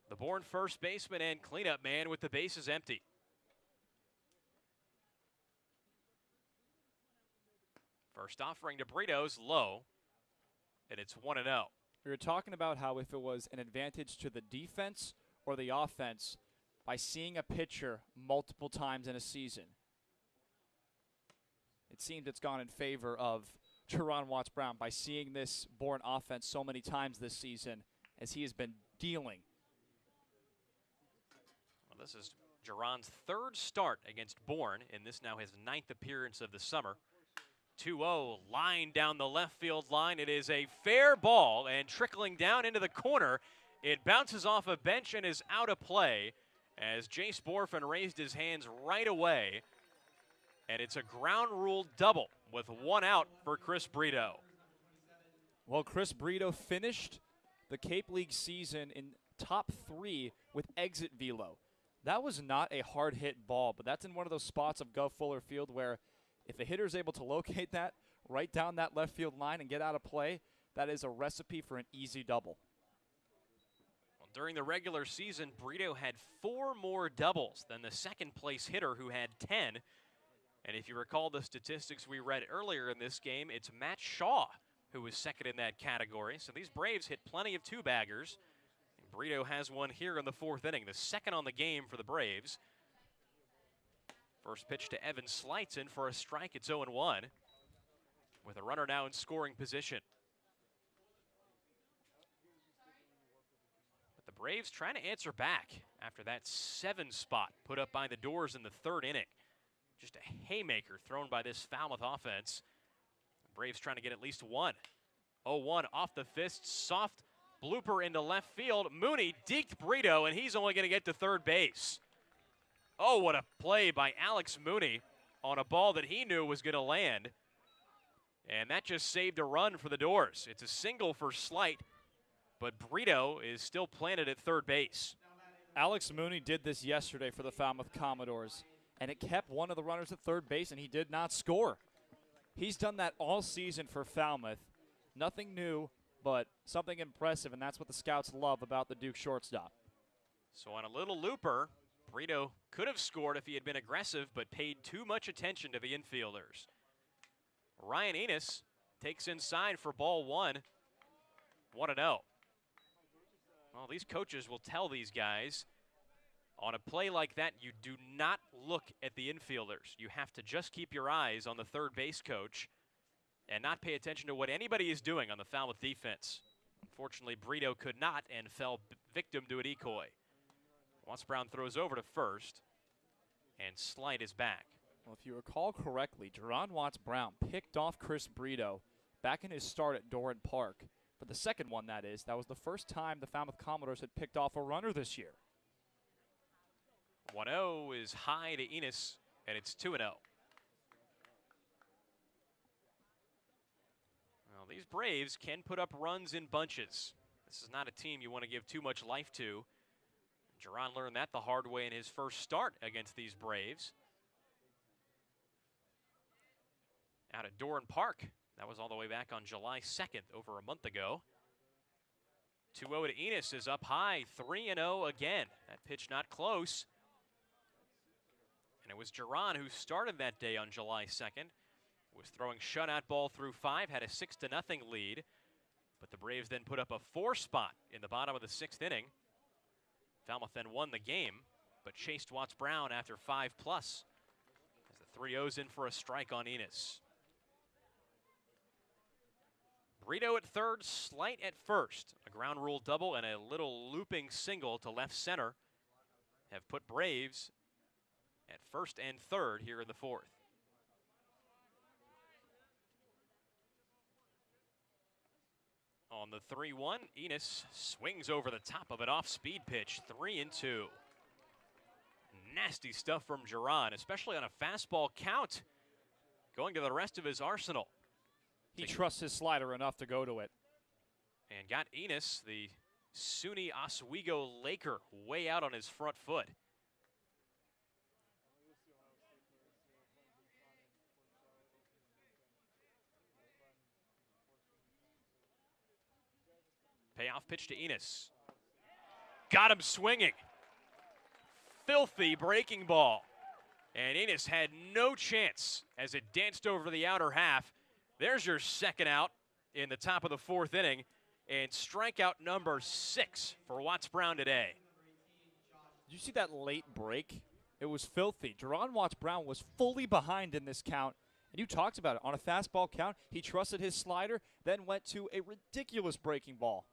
the Bourne first baseman and cleanup man with the bases empty. First offering to Brito's low, and it's 1-0. We were talking about how if it was an advantage to the defense or the offense by seeing a pitcher multiple times in a season, it seems it's gone in favor of Juaron Wattts Brown by seeing this Bourne offense so many times this season as he has been dealing. Well, this is Juaron's 3rd start against Bourne, and this now his 9th appearance of the summer. 2-0, line down the left field line. It is a fair ball, and trickling down into the corner, it bounces off a bench and is out of play as Jace Borfin raised his hands right away. And it's a ground rule double with 1 out for Chris Brito. Well, Chris Brito finished the Cape League season in top 3 with exit velo. That was not a hard hit ball, but that's in one of those spots of Guv Fuller Field where if a hitter is able to locate that right down that left field line and get out of play, that is a recipe for an easy double. Well, during the regular season, Brito had 4 more doubles than the second place hitter who had 10. And if you recall the statistics we read earlier in this game, it's Matt Shaw who was second in that category. So these Braves hit plenty of 2-baggers. And Brito has one here in the 4th inning, the second on the game for the Braves. First pitch to Evan Slights in for a strike. It's 0-1 with a runner now in scoring position. But the Braves trying to answer back after that 7 spot put up by the Dores in the 3rd inning. Just a haymaker thrown by this Falmouth offense. The Braves trying to get at least 1. 0-1 off the fist, soft blooper into left field. Mooney deked Brito, and he's only going to get to 3rd base. Oh, what a play by Alex Mooney on a ball that he knew was going to land. And that just saved a run for the Dores. It's a single for Slight, but Brito is still planted at 3rd base. Alex Mooney did this yesterday for the Falmouth Commodores, and it kept one of the runners at 3rd base, and he did not score. He's done that all season for Falmouth. Nothing new, but something impressive, and that's what the scouts love about the Duke shortstop. So on a little looper, Brito could have scored if he had been aggressive, but paid too much attention to the infielders. Ryan Enos takes inside for ball 1. 1-0. Well, these coaches will tell these guys, on a play like that, you do not look at the infielders. You have to just keep your eyes on the 3rd base coach and not pay attention to what anybody is doing on the Falmouth defense. Unfortunately, Brito could not and fell victim to a decoy. Wattts Brown throws over to 1st, and Slight is back. Well, if you recall correctly, Juaron Wattts Brown picked off Chris Brito back in his start at Doran Park. For the second one, that is. That was the first time the Falmouth Commodores had picked off a runner this year. 1-0 is high to Enos, and it's 2-0. Well, these Braves can put up runs in bunches. This is not a team you want to give too much life to. Juaron learned that the hard way in his first start against these Braves. Out at Doran Park. That was all the way back on July 2nd, over a month ago. 2-0 to Enos is up high, 3-0 again. That pitch not close. And it was Juaron who started that day on July 2nd. Was throwing shutout ball through 5, had a 6-0 lead. But the Braves then put up a 4 spot in the bottom of the 6th inning. Falmouth then won the game, but chased Wattts Brown after 5+. As the 3-0's in for a strike on Enos. Brito at third, Slight at first. A ground rule double and a little looping single to left center have put Braves at first and third here in the fourth. On the 3-1, Enos swings over the top of an off-speed pitch, 3-2. Nasty stuff from Juaron, especially on a fastball count, going to the rest of his arsenal. He trusts his slider enough to go to it. And got Enos, the SUNY Oswego Laker, way out on his front foot. Payoff pitch to Enos. Got him swinging. Filthy breaking ball. And Enos had no chance as it danced over the outer half. There's your second out in the top of the fourth inning. And strikeout number 6 for Wattts Brown today. Did you see that late break? It was filthy. Juaron Wattts Brown was fully behind in this count. And you talked about it. On a fastball count, he trusted his slider, then went to a ridiculous breaking ball.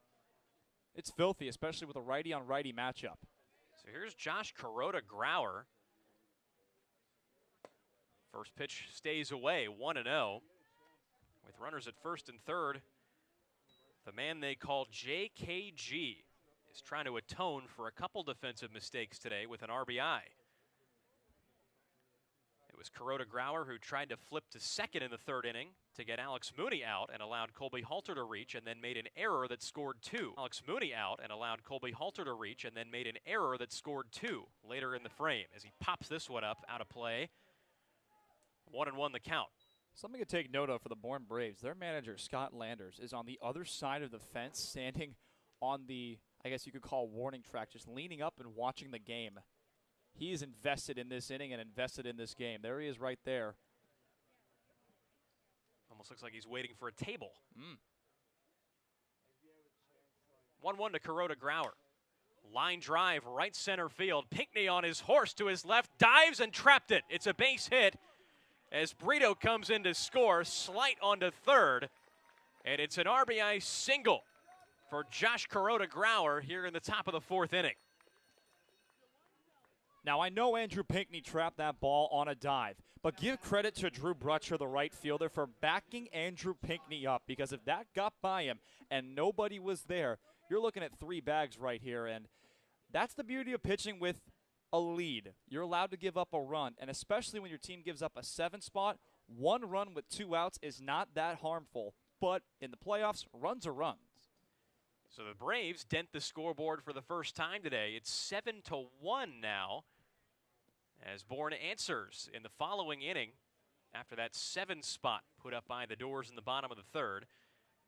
It's filthy, especially with a righty-on-righty matchup. So here's Josh Kuroda-Grauer. First pitch stays away, 1-0. With runners at first and third, the man they call JKG is trying to atone for a couple defensive mistakes today with an RBI. It was Kuroda-Grauer who tried to flip to second in the third inning to get Alex Mooney out and allowed Colby Halter to reach, and then made an error that scored 2. Alex Mooney out and allowed Colby Halter to reach, and then made an error that scored 2 later in the frame as he pops this one up out of play. 1-1 the count. Something to take note of for the Bourne Braves. Their manager, Scott Landers, is on the other side of the fence, standing on the, I guess you could call, warning track, just leaning up and watching the game. He is invested in this inning and invested in this game. There he is right there. Almost looks like he's waiting for a table. 1-1 to Kuroda-Grauer. Line drive, right center field. Pinckney on his horse to his left, dives and trapped it. It's a base hit as Brito comes in to score. Slight onto third, and it's an RBI single for Josh Kuroda-Grauer here in the top of the fourth inning. Now, I know Andrew Pinckney trapped that ball on a dive, but give credit to Drew Brutcher, the right fielder, for backing Andrew Pinckney up, because if that got by him and nobody was there, you're looking at 3 bags right here, and that's the beauty of pitching with a lead. You're allowed to give up a run, and especially when your team gives up a 7 spot, 1 run with 2 outs is not that harmful, but in the playoffs, runs are runs. So the Braves dent the scoreboard for the first time today. It's 7-1 now, as Bourne answers in the following inning after that 7 spot put up by the Dores in the bottom of the third.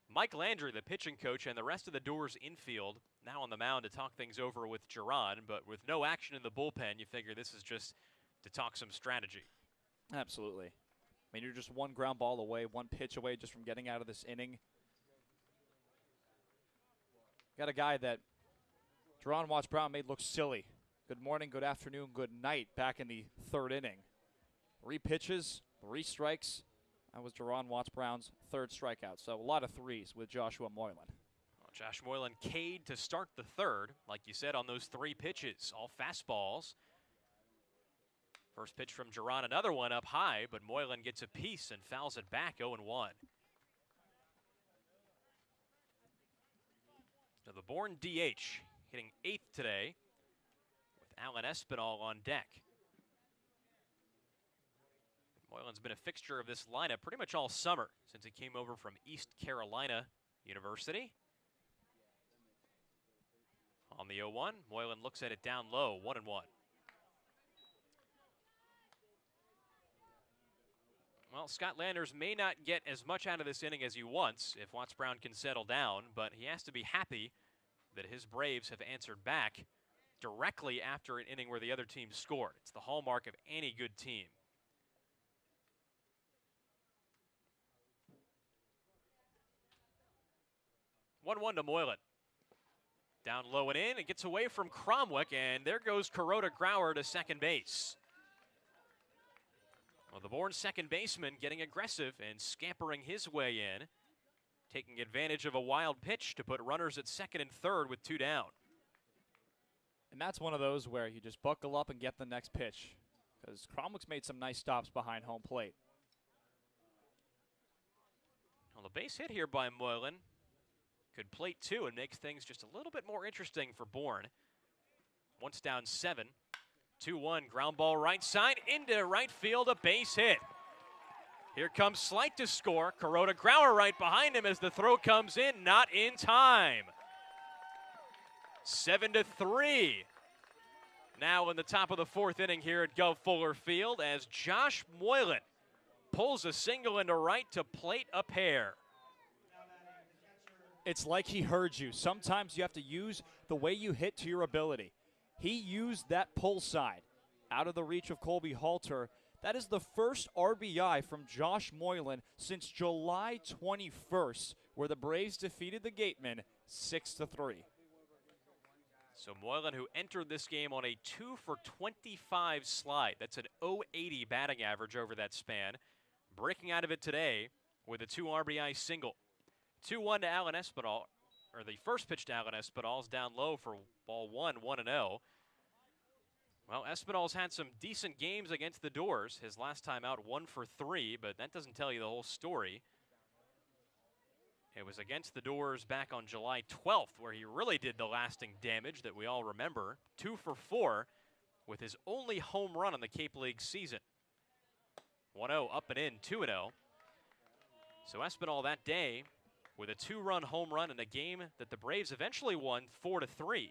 Mike Landry, the pitching coach, and the rest of the Dores infield now on the mound to talk things over with Juaron, but with no action in the bullpen, you figure this is just to talk some strategy. Absolutely. I mean, you're just 1 ground ball away, 1 pitch away just from getting out of this inning. Got a guy that Juaron Wattts Brown made look silly. Good morning, good afternoon, good night back in the third inning. 3 pitches, 3 strikes. That was Juaron Wattts Brown's 3rd strikeout. So a lot of 3s with Joshua Moylan. Well, Josh Moylan K'd to start the third, like you said, on those 3 pitches, all fastballs. First pitch from Juaron, another one up high, but Moylan gets a piece and fouls it back, 0-1. So the Bourne DH hitting 8th today with Alan Espinal on deck. Moylan's been a fixture of this lineup pretty much all summer since he came over from East Carolina University. On the 0-1, Moylan looks at it down low, 1-1. Well, Scott Landers may not get as much out of this inning as he wants if Wattts Brown can settle down, but he has to be happy that his Braves have answered back directly after an inning where the other team scored. It's the hallmark of any good team. One to Moylan. Down low and in. It gets away from Cromwick, and there goes Kuroda Grauer to second base. Well, the Bourne second baseman getting aggressive and scampering his way in, taking advantage of a wild pitch to put runners at second and third with 2 down. And that's one of those where you just buckle up and get the next pitch, because Cromwick's made some nice stops behind home plate. Well, the base hit here by Moylan could plate 2 and makes things just a little bit more interesting for Bourne. Once down 7, 2-1, ground ball right side into right field, a base hit. Here comes Slight to score. Kuroda Grauer right behind him as the throw comes in, not in time. 7-3. Now in the top of the 4th inning here at Guv Fuller Field as Josh Moylan pulls a single into right to plate a pair. It's like he heard you. Sometimes you have to use the way you hit to your ability. He used that pull side out of the reach of Colby Halter. That is the first RBI from Josh Moylan since July 21st, where the Braves defeated the Gatemen 6-3. So Moylan, who entered this game on a 2-for-25 slide. That's an .080 batting average over that span. Breaking out of it today with a 2 RBI single. 2-1 to Alan Espinal, or the first pitch to Alan Espinal is down low for ball 1, 1-0. Well, Espinal's had some decent games against the Dores. His last time out, 1 for 3, but that doesn't tell you the whole story. It was against the Dores back on July 12th where he really did the lasting damage that we all remember. 2 for 4 with his only home run in the Cape League season. 1-0 up and in, 2-0. So Espinal that day with a 2-run home run in a game that the Braves eventually won 4-3.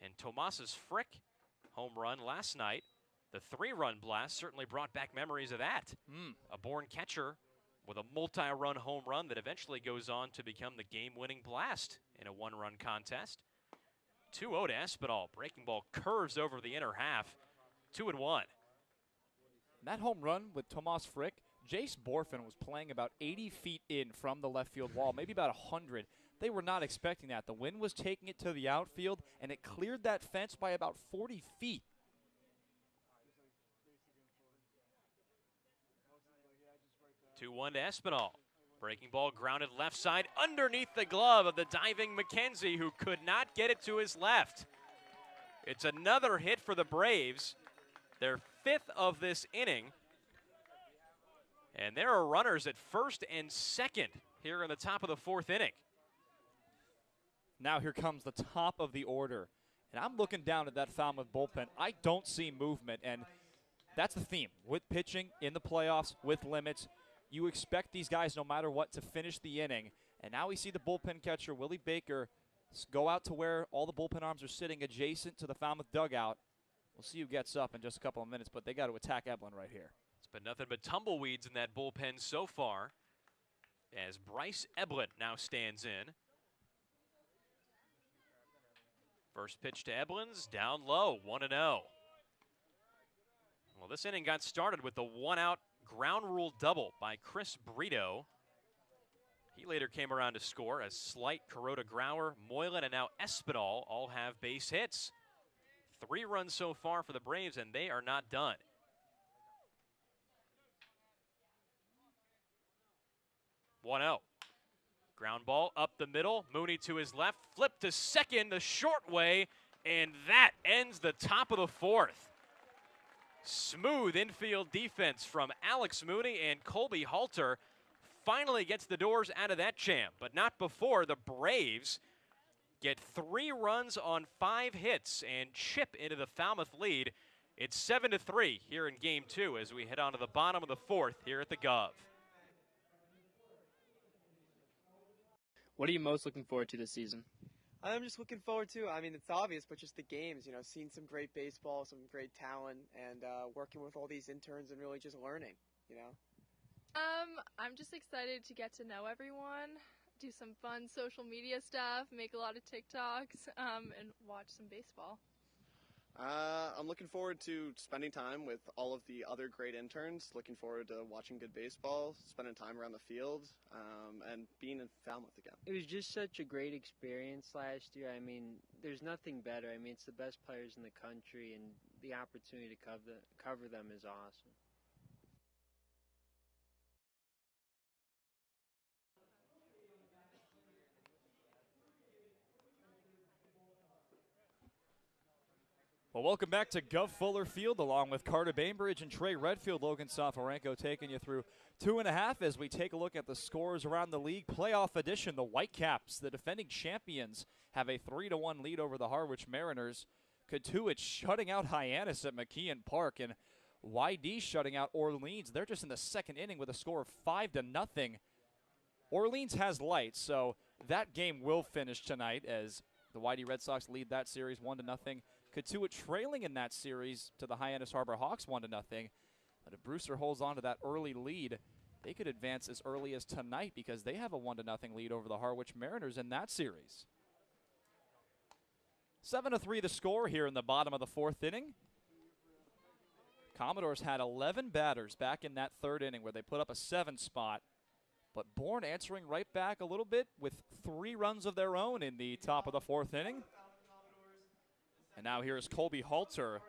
And Tomas's Frick home run last night, the 3-run blast, certainly brought back memories of that. A Bourne catcher with a multi-run home run that eventually goes on to become the game-winning blast in a 1-run contest. 2-0 to Espinal. Breaking ball curves over the inner half. 2-1. That home run with Tomas Frick, Jace Borfin was playing about 80 feet in from the left field wall, maybe about 100. They were not expecting that. The wind was taking it to the outfield, and it cleared that fence by about 40 feet. Two-1 to Espinal. Breaking ball grounded left side underneath the glove of the diving McKenzie, who could not get it to his left. It's another hit for the Braves, their 5th of this inning. And there are runners at first and second here in the top of the 4th inning. Now here comes the top of the order. And I'm looking down at that Falmouth bullpen. I don't see movement, and that's the theme. With pitching in the playoffs, with limits, you expect these guys, no matter what, to finish the inning. And now we see the bullpen catcher, Willie Baker, go out to where all the bullpen arms are sitting adjacent to the Falmouth dugout. We'll see who gets up in just a couple of minutes, but they got to attack Eblin right here. It's been nothing but tumbleweeds in that bullpen so far, as Bryce Eblin now stands in. First pitch to Eblins, down low, 1-0. Well, this inning got started with the 1-out ground rule double by Chris Brito. He later came around to score as Slight, Kuroda Grauer, Moylan, and now Espinal all have base hits. 3 runs so far for the Braves, and they are not done. One-0. Ground ball up the middle. Mooney to his left. Flip to second the short way, and that ends the top of the 4th. Smooth infield defense from Alex Mooney, and Colby Halter finally gets the Dores out of that jam, but not before the Braves get 3 runs on 5 hits and chip into the Falmouth lead. It's 7-3 here in Game 2 as we head on to the bottom of the 4th here at the Guv. What are you most looking forward to this season? I'm just looking forward to, I mean, it's obvious, but just the games, you know, seeing some great baseball, some great talent, and working with all these interns and really just learning, you know? I'm just excited to get to know everyone, do some fun social media stuff, make a lot of TikToks, and watch some baseball. I'm looking forward to spending time with all of the other great interns, looking forward to watching good baseball, spending time around the field, and being in Falmouth again. It was just such a great experience last year. I mean, there's nothing better. I mean, it's the best players in the country, and the opportunity to cover them is awesome. Well, welcome back to Guv Fuller Field, along with Carter Bainbridge and Trey Redfield. Logan Soforenko taking you through 2.5 as we take a look at the scores around the league. Playoff edition, the Whitecaps, the defending champions, have a 3-1 lead over the Harwich Mariners. Katuic shutting out Hyannis at McKeon Park, and YD shutting out Orleans. They're just in the second inning with a score of 5-0. Orleans has lights, so that game will finish tonight as the YD Red Sox lead that series 1-0. Katuic trailing in that series to the Hyannis Harbor Hawks 1-0. But if Brewster holds on to that early lead, they could advance as early as tonight because they have a 1-0 lead over the Harwich Mariners in that series. 7-3 the score here in the bottom of the fourth inning. Commodores had 11 batters back in that third inning where they put up a 7 spot. But Bourne answering right back a little bit with 3 runs of their own in the top of the fourth inning. And now here is Colby Halter.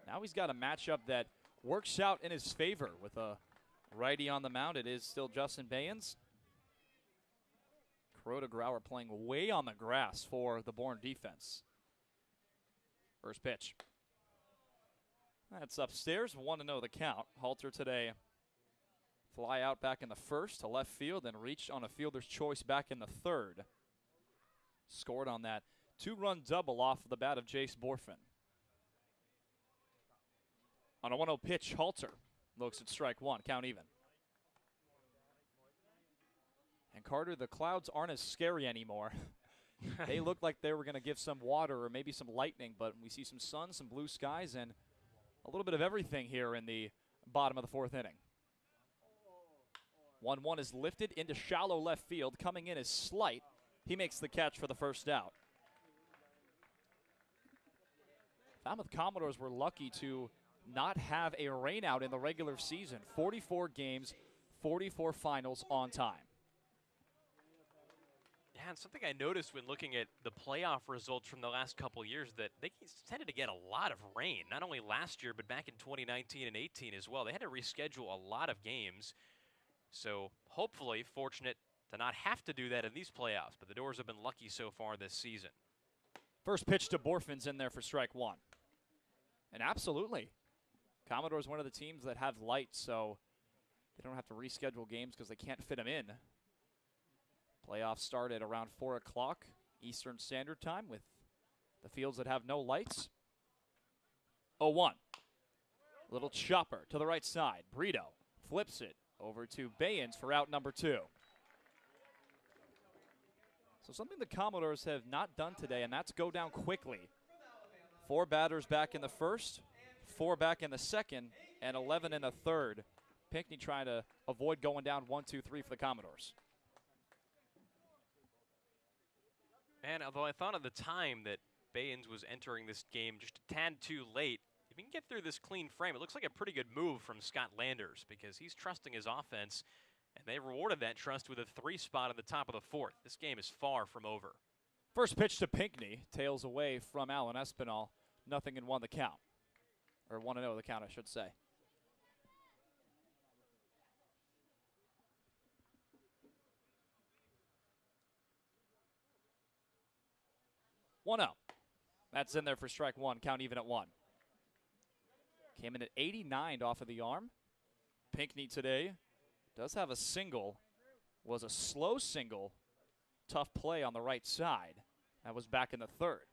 Now he's got a matchup that works out in his favor with a righty on the mound. It is still Justin Bayens. Crota Grauer playing way on the grass for the Bourne defense. First pitch. That's upstairs, 1-0 the count. Halter today fly out back in the first to left field and reached on a fielder's choice back in the third. Scored on that 2-run double off the bat of Jace Borfin. On a 1-0 pitch, Halter looks at strike one, count even. And Carter, the clouds aren't as scary anymore. They looked like they were going to give some water or maybe some lightning, but we see some sun, some blue skies, and a little bit of everything here in the bottom of the fourth inning. 1-1 is lifted into shallow left field. Coming in is Slight. He makes the catch for the first out. Falmouth Commodores were lucky to not have a rainout in the regular season. 44 games, 44 finals on time. Yeah, and something I noticed when looking at the playoff results from the last couple years that they tended to get a lot of rain, not only last year, but back in 2019 and 18 as well. They had to reschedule a lot of games. So hopefully fortunate to not have to do that in these playoffs, but the Dores have been lucky so far this season. First pitch to Borfin's in there for strike one. And absolutely, Commodores one of the teams that have lights, so they don't have to reschedule games because they can't fit them in. Playoffs start at around 4 o'clock Eastern Standard Time with the fields that have no lights. 0-1. Little chopper to the right side. Brito flips it over to Bayens for out number 2. So something the Commodores have not done today, and that's go down quickly. 4 batters back in the first, 4 back in the second, and 11 in the third. Pinckney trying to avoid going down 1, 2, 3 for the Commodores. And although I thought at the time that Bayens was entering this game just a tad too late, if he can get through this clean frame, it looks like a pretty good move from Scott Landers because he's trusting his offense, and they rewarded that trust with a 3 spot at the top of the fourth. This game is far from over. First pitch to Pinckney, tails away from Alan Espinal. 0-1 the count. Or 1-0 the count, I should say. One out. That's in there for strike one. Count even at 1. Came in at 89 off of the arm. Pinckney today does have a single. Was a slow single. Tough play on the right side. That was back in the third.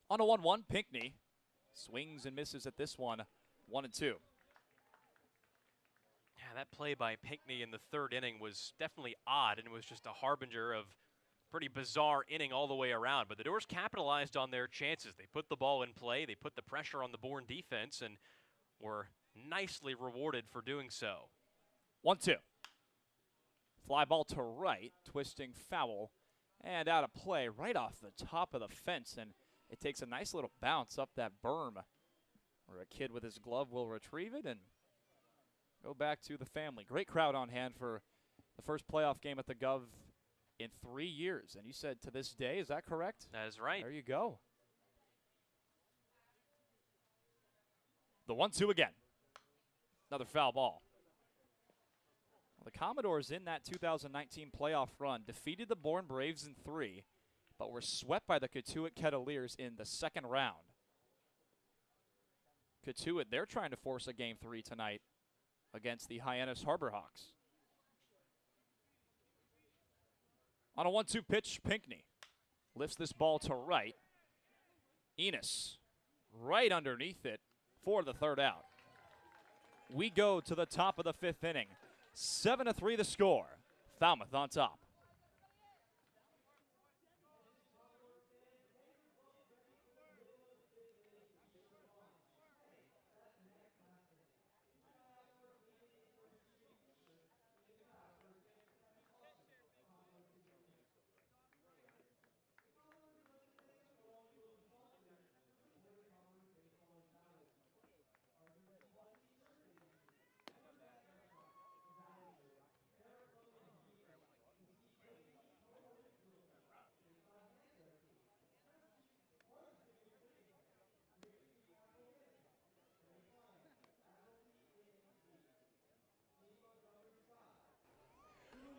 On a 1-1, Pinckney swings and misses at this one. 1-2. Yeah, that play by Pinckney in the third inning was definitely odd, and it was just a harbinger of pretty bizarre inning all the way around. But the Dores capitalized on their chances. They put the ball in play. They put the pressure on the Bourne defense and were nicely rewarded for doing so. 1-2. Fly ball to right, twisting foul. And out of play, right off the top of the fence, and it takes a nice little bounce up that berm where a kid with his glove will retrieve it and go back to the family. Great crowd on hand for the first playoff game at the Guv in 3 years. And you said to this day, is that correct? That is right. There you go. The 1-2 again. Another foul ball. Well, the Commodores in that 2019 playoff run defeated the Bourne Braves in 3, but were swept by the Cotuit Kettleers in the second round. Cotuit, they're trying to force a Game 3 tonight against the Hyannis Harbor Hawks. On a 1-2 pitch, Pinckney lifts this ball to right. Enos right underneath it for the third out. We go to the top of the 5th inning. 7-3 the score. Falmouth on top.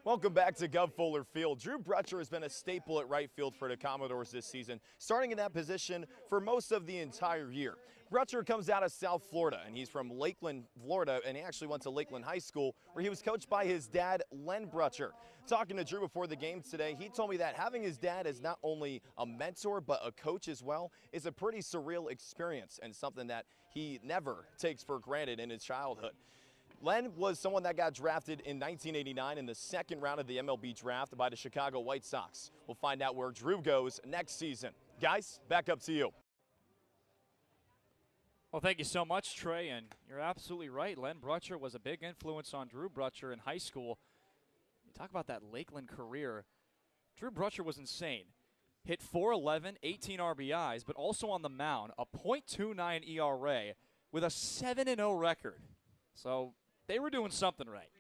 Welcome back to Guv Fuller Field. Drew Brutcher has been a staple at right field for the Commodores this season, starting in that position for most of the entire year. Brutcher comes out of South Florida, and he's from Lakeland, Florida, and he actually went to Lakeland High School, where he was coached by his dad, Len Brutcher. Talking to Drew before the game today, he told me that having his dad as not only a mentor, but a coach as well, is a pretty surreal experience and something that he never takes for granted in his childhood. Len was someone that got drafted in 1989 in the second round of the MLB draft by the Chicago White Sox. We'll find out where Drew goes next season. Guys, back up to you. Well, thank you so much, Trey, and you're absolutely right. Len Brutcher was a big influence on Drew Brutcher in high school. You talk about that Lakeland career. Drew Brutcher was insane. Hit .411, 18 RBIs, but also on the mound, a .29 ERA with a 7-0 record. So they were doing something right.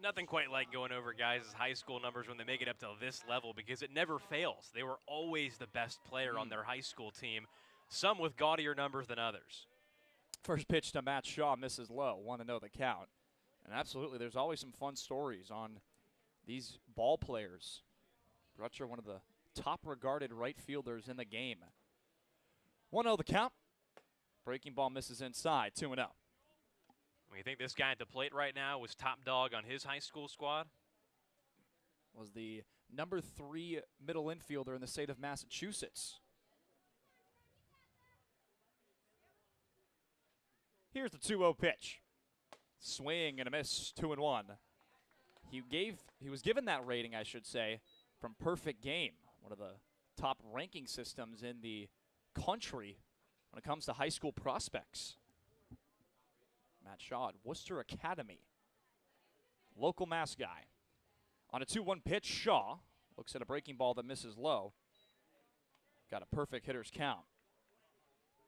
Nothing quite like going over guys' high school numbers when they make it up to this level, because it never fails. They were always the best player on their high school team, some with gaudier numbers than others. First pitch to Matt Shaw, misses low. Want to know the count. And absolutely, there's always some fun stories on these ball players. Brutcher, one of the top-regarded right fielders in the game. 1-0 the count. Breaking ball misses inside, 2-0. You think this guy at the plate right now was top dog on his high school squad? Was the number 3 middle infielder in the state of Massachusetts. Here's the 2-0 pitch. Swing and a miss, 2-1. He was given that rating, I should say, from Perfect Game, one of the top ranking systems in the country when it comes to high school prospects. Matt Shaw at Worcester Academy. Local Mass guy. On a 2-1 pitch, Shaw looks at a breaking ball that misses low. Got a perfect hitter's count.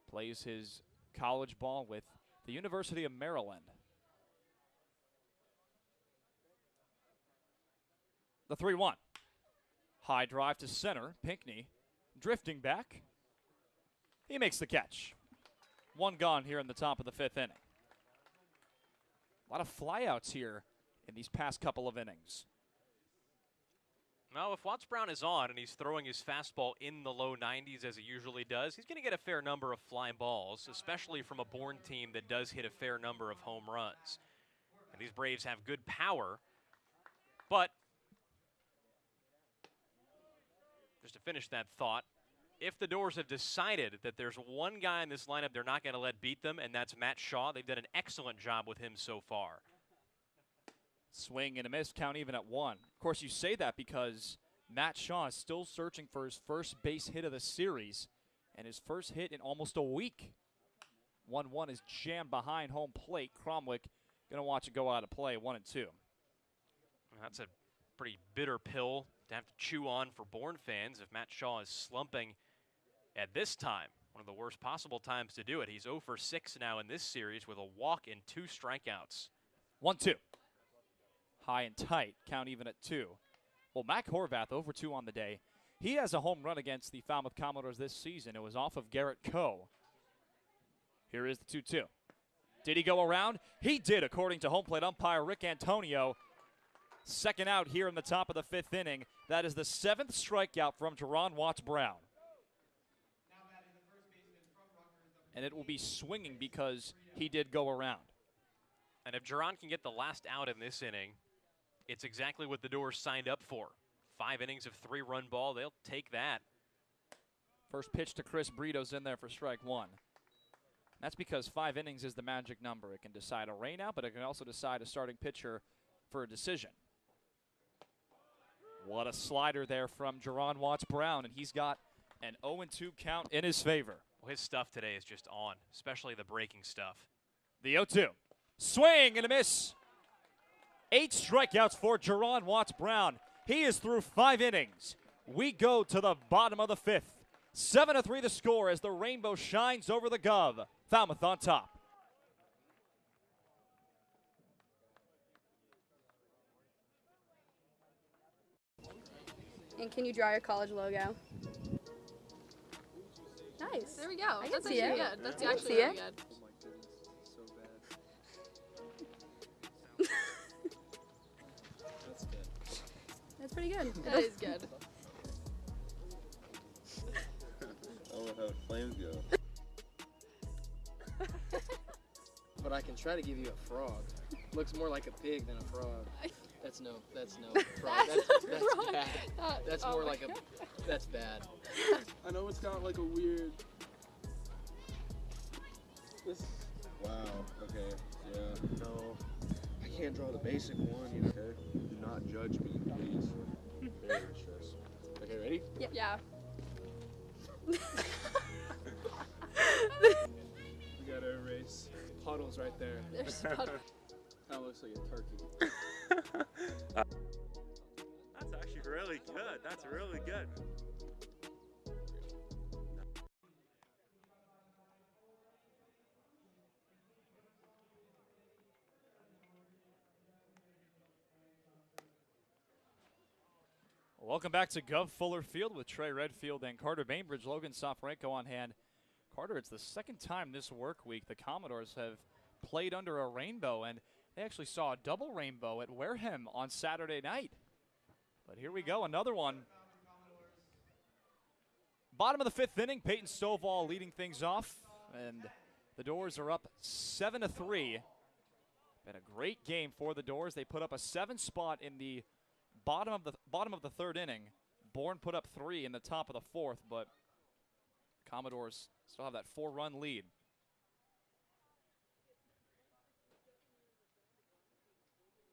Plays his college ball with the University of Maryland. The 3-1. High drive to center. Pinckney drifting back. He makes the catch. One gone here in the top of the 5th inning. A lot of flyouts here in these past couple of innings. Well, if Wattts Brown is on and he's throwing his fastball in the low 90s as he usually does, he's going to get a fair number of fly balls, especially from a Bourne team that does hit a fair number of home runs. And these Braves have good power, but just to finish that thought, if the Dores have decided that there's one guy in this lineup they're not going to let beat them, and that's Matt Shaw, they've done an excellent job with him so far. Swing and a miss, count even at 1. Of course, you say that because Matt Shaw is still searching for his first base hit of the series, and his first hit in almost a week. 1-1 is jammed behind home plate. Cromwick going to watch it go out of play, 1-2. That's a pretty bitter pill to have to chew on for Bourne fans if Matt Shaw is slumping at this time. One of the worst possible times to do it. He's 0 for 6 now in this series with a walk and 2 strikeouts. 1-2. High and tight. Count even at 2. Well, Mac Horvath 0 for 2 on the day. He has a home run against the Falmouth Commodores this season. It was off of Garrett Coe. Here is the 2-2. Did he go around? He did, according to home plate umpire Rick Antonio. Second out here in the top of the 5th inning. That is the 7th strikeout from Juaron Wattts Brown. And it will be swinging because he did go around. And if Juaron can get the last out in this inning, it's exactly what the Dores signed up for. 5 innings of 3-run ball, they'll take that. First pitch to Chris Brito's in there for strike 1. That's because 5 innings is the magic number. It can decide a rainout, but it can also decide a starting pitcher for a decision. What a slider there from Juaron Wattts Brown, and he's got an 0-2 count in his favor. Well, his stuff today is just on, especially the breaking stuff. The 0-2. Swing and a miss. 8 strikeouts for Juaron Wattts Brown. He is through 5 innings. We go to the bottom of the 5th. 7-3 the score as the rainbow shines over the Guv. Falmouth on top. And can you draw your college logo? Nice. There we go. I can That's see actually it. good. That's I can actually see really it. good. That's good. That's pretty good. That is good. Oh, how flames go. But I can try to give you a frog. Looks more like a pig than a frog. That's no frog. That's wrong. bad. That's more like a. That's bad. I know it's got like a weird. Wow, okay, yeah, no. I can't draw the basic one, you know. Okay, do not judge me, please. Very stressed. Okay, ready? Yep. Yeah. We gotta erase puddles right there. There's puddles. That looks like a turkey. That's actually really good. That's really good. Welcome back to Guv Fuller Field with Trey Redfield and Carter Bainbridge, Logan Soforenko on hand. Carter, it's the second time this work week the Commodores have played under a rainbow, and they actually saw a double rainbow at Wareham on Saturday night. But here we go, another one. Bottom of the 5th inning, Peyton Stovall leading things off, and the Dores are up 7-3. Been a great game for the Dores. They put up a 7 spot in the bottom of the 3rd inning. Bourne put up 3 in the top of the 4th, but Commodores still have that 4-run lead.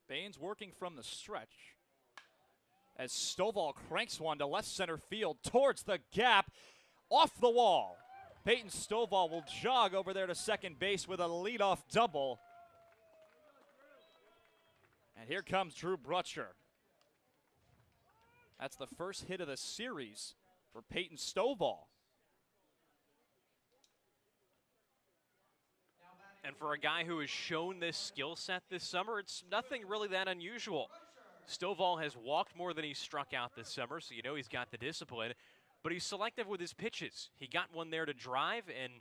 Baines working from the stretch as Stovall cranks one to left center field towards the gap, off the wall. Peyton Stovall will jog over there to second base with a leadoff double. And here comes Drew Brutcher. That's the first hit of the series for Peyton Stovall. And for a guy who has shown this skill set this summer, it's nothing really that unusual. Stovall has walked more than he's struck out this summer, so you know he's got the discipline. But he's selective with his pitches. He got one there to drive and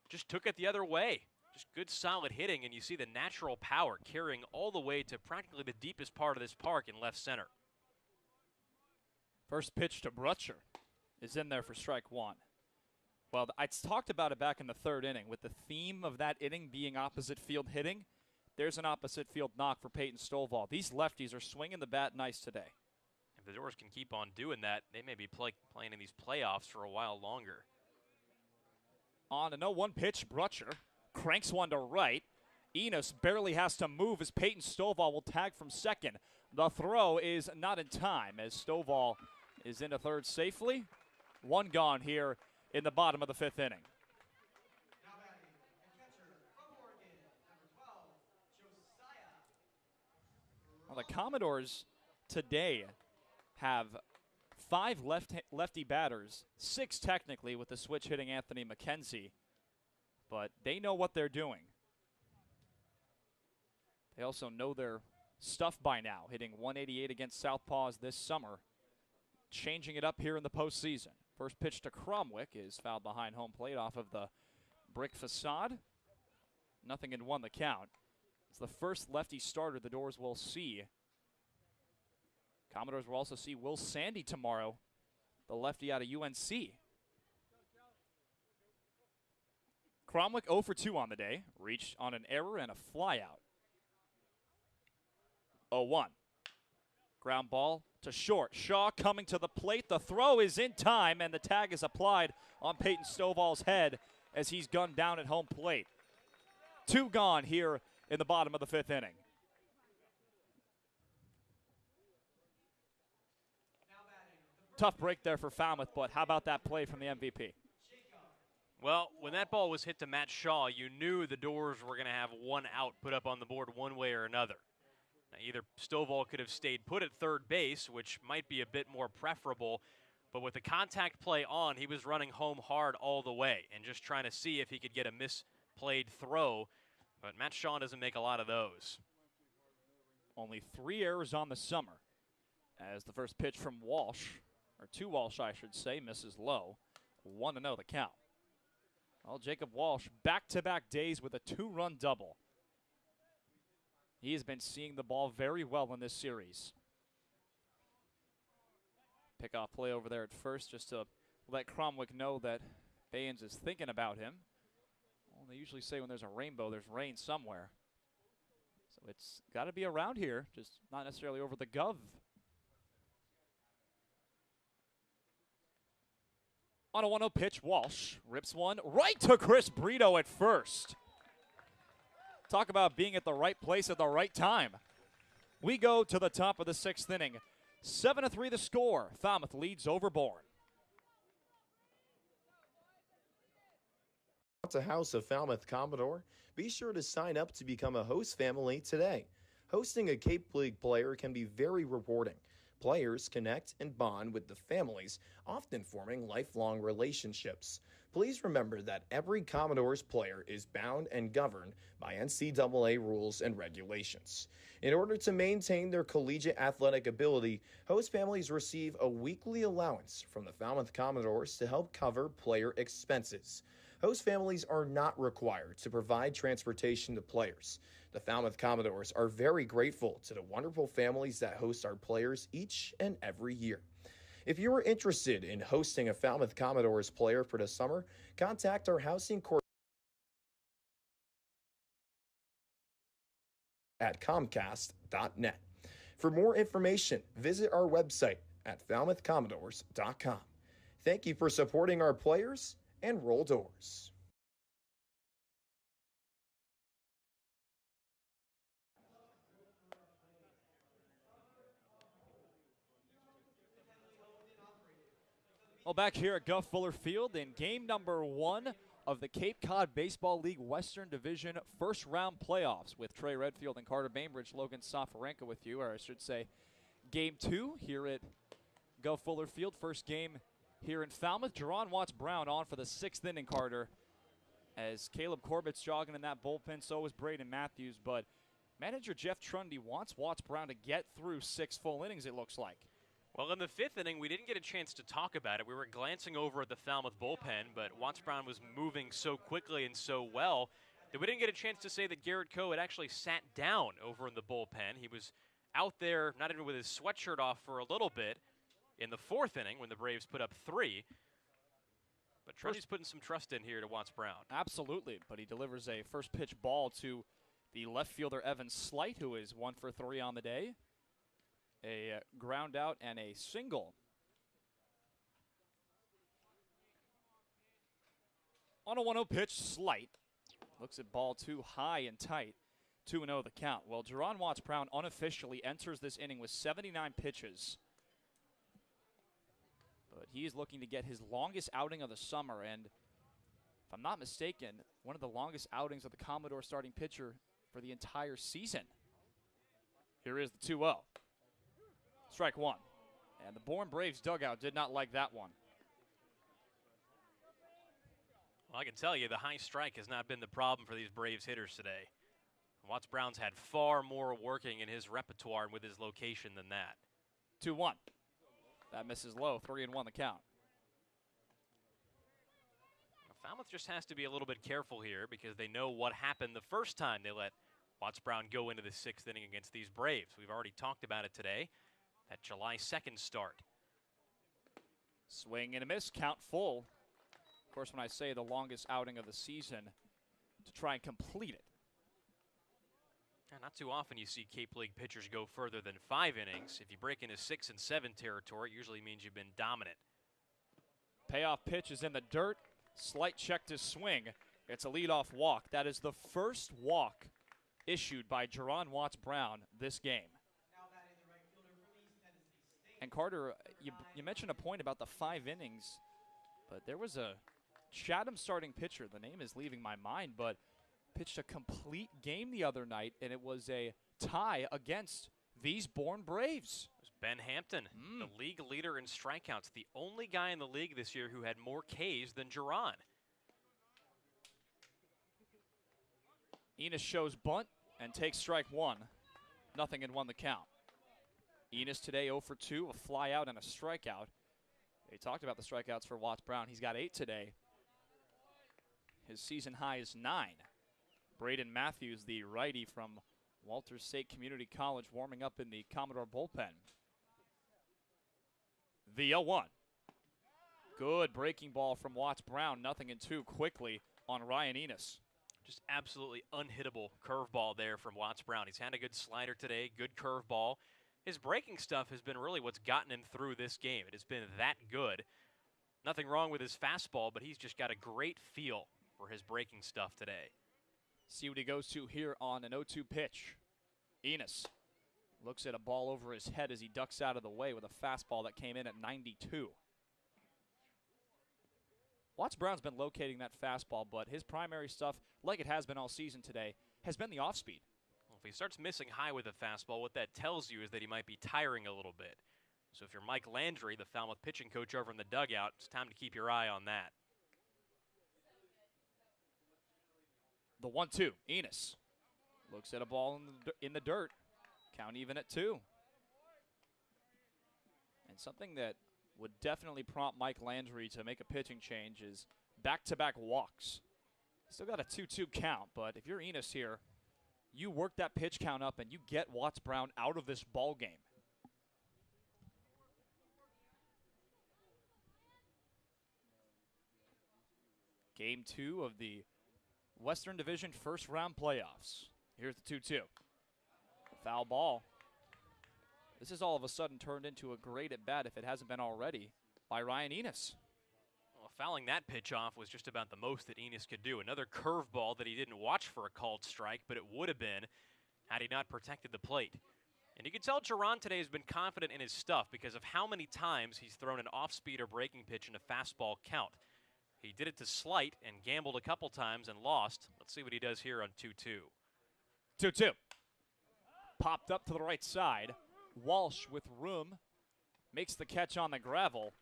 just took it the other way. Just good, solid hitting, and you see the natural power carrying all the way to practically the deepest part of this park in left center. First pitch to Brutcher is in there for strike 1. Well, I talked about it back in the 3rd inning. With the theme of that inning being opposite field hitting, there's an opposite field knock for Peyton Stovall. These lefties are swinging the bat nice today. If the Dores can keep on doing that, they may be playing in these playoffs for a while longer. On a 0-1 pitch, Brutcher cranks one to right. Enos barely has to move as Peyton Stovall will tag from second. The throw is not in time as Stovall is into third safely. One gone here in the bottom of the 5th inning. Well, the Commodores today have 5 lefty batters, 6 technically with the switch hitting Anthony McKenzie, but they know what they're doing. They also know their stuff by now, hitting 188 against Southpaws this summer, changing it up here in the postseason. First pitch to Cromwick is fouled behind home plate off of the brick facade. 0-1 the count. It's the first lefty starter the Dores will see. Commodores will also see Will Sandy tomorrow, the lefty out of UNC. Cromwick 0 for 2 on the day, reached on an error and a flyout. 0-1. Ground ball to short. Shaw coming to the plate. The throw is in time, and the tag is applied on Peyton Stovall's head as he's gunned down at home plate. 2 gone here in the bottom of the 5th inning. Tough break there for Falmouth, but how about that play from the MVP? Well, when that ball was hit to Matt Shaw, you knew the Dores were going to have 1 out put up on the board one way or another. Now, either Stovall could have stayed put at third base, which might be a bit more preferable, but with the contact play on, he was running home hard all the way and just trying to see if he could get a misplayed throw, but Matt Shaw doesn't make a lot of those. Only 3 errors on the summer as the first pitch from Walsh, or to Walsh, I should say, misses low. 1-0 the count. Well, Jacob Walsh, back-to-back days with a 2-run double. He has been seeing the ball very well in this series. Pickoff play over there at first just to let Cromwick know that Baynes is thinking about him. Well, they usually say when there's a rainbow, there's rain somewhere. So it's got to be around here, just not necessarily over the Guv. On a 1-0 pitch, Walsh rips one right to Chris Brito at first. Talk about being at the right place at the right time. We go to the top of the 6th inning. 7-3 the score. Falmouth leads over Bourne. To House of Falmouth Commodore, be sure to sign up to become a host family today. Hosting a Cape League player can be very rewarding. Players connect and bond with the families, often forming lifelong relationships. Please remember that every Commodores player is bound and governed by NCAA rules and regulations. In order to maintain their collegiate athletic ability, host families receive a weekly allowance from the Falmouth Commodores to help cover player expenses. Host families are not required to provide transportation to players. The Falmouth Commodores are very grateful to the wonderful families that host our players each and every year. If you are interested in hosting a Falmouth Commodores player for the summer, contact our housing coordinator at comcast.net. For more information, visit our website at falmouthcommodores.com. Thank you for supporting our players, and roll Dores. Well, back here at Guv Fuller Field in game number 1 of the Cape Cod Baseball League Western Division first round playoffs with Trey Redfield and Carter Bainbridge, Logan Soforenko with you, or I should say game 2 here at Guv Fuller Field. First game here in Falmouth. Juaron Wattts Brown on for the 6th inning, Carter, as Caleb Corbett's jogging in that bullpen. So is Braden Matthews, but manager Jeff Trundy wants Wattts Brown to get through 6 full innings, it looks like. Well, in the 5th inning, we didn't get a chance to talk about it. We were glancing over at the Falmouth bullpen, but Wattts Brown was moving so quickly and so well that we didn't get a chance to say that Garrett Coe had actually sat down over in the bullpen. He was out there, not even with his sweatshirt off, for a little bit in the 4th inning when the Braves put up 3. But Trundy's putting some trust in here to Wattts Brown. Absolutely, but he delivers a first pitch ball to the left fielder Evan Slight, who is 1 for 3 on the day. A ground out and a single. On a 1-0 pitch, Slight looks at ball too high and tight. 2-0 the count. Well, Juaron Wattts Brown unofficially enters this inning with 79 pitches. But he is looking to get his longest outing of the summer, and if I'm not mistaken, one of the longest outings of the Commodore starting pitcher for the entire season. Here is the 2-0. Strike 1. And the Bourne Braves dugout did not like that one. Well, I can tell you the high strike has not been the problem for these Braves hitters today. Wattts Brown's had far more working in his repertoire and with his location than that. 2-1. That misses low, 3-1 the count. Falmouth just has to be a little bit careful here because they know what happened the first time they let Wattts Brown go into the 6th inning against these Braves. We've already talked about it today, that July 2nd start. Swing and a miss, count full. Of course, when I say the longest outing of the season, to try and complete it. Not too often you see Cape League pitchers go further than 5 innings. If you break into 6 and 7 territory, it usually means you've been dominant. Payoff pitch is in the dirt. Slight check to swing. It's a leadoff walk. That is the first walk issued by Juaron Wattts Brown this game. And Carter, you mentioned a point about the 5 innings, but there was a Chatham starting pitcher. The name is leaving my mind, but pitched a complete game the other night, and it was a tie against these Bourne Braves. It was Ben Hampton, the league leader in strikeouts, the only guy in the league this year who had more Ks than Juaron. Enos shows bunt and takes strike 1. 0-1 the count. Enos today 0 for 2, a fly out and a strikeout. They talked about the strikeouts for Wattts Brown. He's got 8 today. His season high is 9. Braden Matthews, the righty from Walters State Community College, warming up in the Commodore bullpen. The 0-1. Good breaking ball from Wattts Brown. 0-2 quickly on Ryan Enos. Just absolutely unhittable curveball there from Wattts Brown. He's had a good slider today, good curveball. His breaking stuff has been really what's gotten him through this game. It has been that good. Nothing wrong with his fastball, but he's just got a great feel for his breaking stuff today. See what he goes to here on an 0-2 pitch. Enos looks at a ball over his head as he ducks out of the way with a fastball that came in at 92. Wattts Brown's been locating that fastball, but his primary stuff, like it has been all season today, has been the off-speed. Well, if he starts missing high with a fastball, what that tells you is that he might be tiring a little bit. So if you're Mike Landry, the Falmouth pitching coach over in the dugout, it's time to keep your eye on that. The 1-2, Enos looks at a ball in the dirt. Count even at 2. And something that would definitely prompt Mike Landry to make a pitching change is back-to-back walks. Still got a 2-2 count, but if you're Enos here, you work that pitch count up and you get Wattts Brown out of this ball game. Game 2 of the Western Division first round playoffs. Here's the 2-2. Foul ball. This is all of a sudden turned into a great at bat, if it hasn't been already, by Ryan Enos. Well, fouling that pitch off was just about the most that Enos could do. Another curveball that he didn't watch for a called strike, but it would have been had he not protected the plate. And you can tell Juaron today has been confident in his stuff because of how many times he's thrown an off-speed or breaking pitch in a fastball count. He did it to Slight and gambled a couple times and lost. Let's see what he does here on 2-2. 2-2. Popped up to the right side. Walsh with room makes the catch on the gravel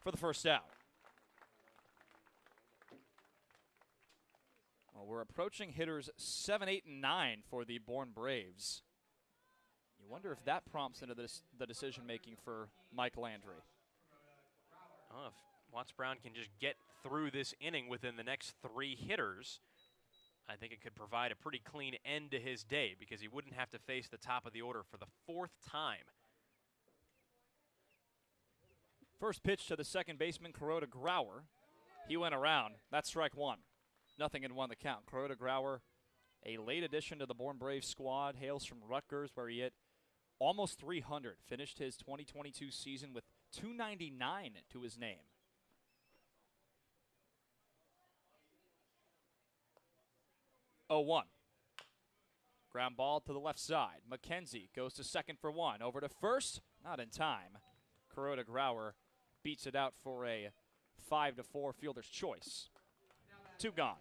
for the first out. Well, we're approaching hitters 7, 8, and 9 for the Bourne Braves. You wonder if that prompts into the decision-making for Mike Landry. Oh, if Wattts Brown can just get through this inning within the next 3 hitters, I think it could provide a pretty clean end to his day because he wouldn't have to face the top of the order for the 4th time. First pitch to the second baseman, Kuroda Grauer. He went around. That's strike 1. 0-1 the count. Kuroda Grauer, a late addition to the Bourne Braves squad, hails from Rutgers where he hit almost 300. Finished his 2022 season with 299 to his name. Oh, 1. Ground ball to the left side. McKenzie goes to second for 1. Over to first. Not in time. Kuroda Grauer beats it out for a 5-4 fielder's choice. 2 gone.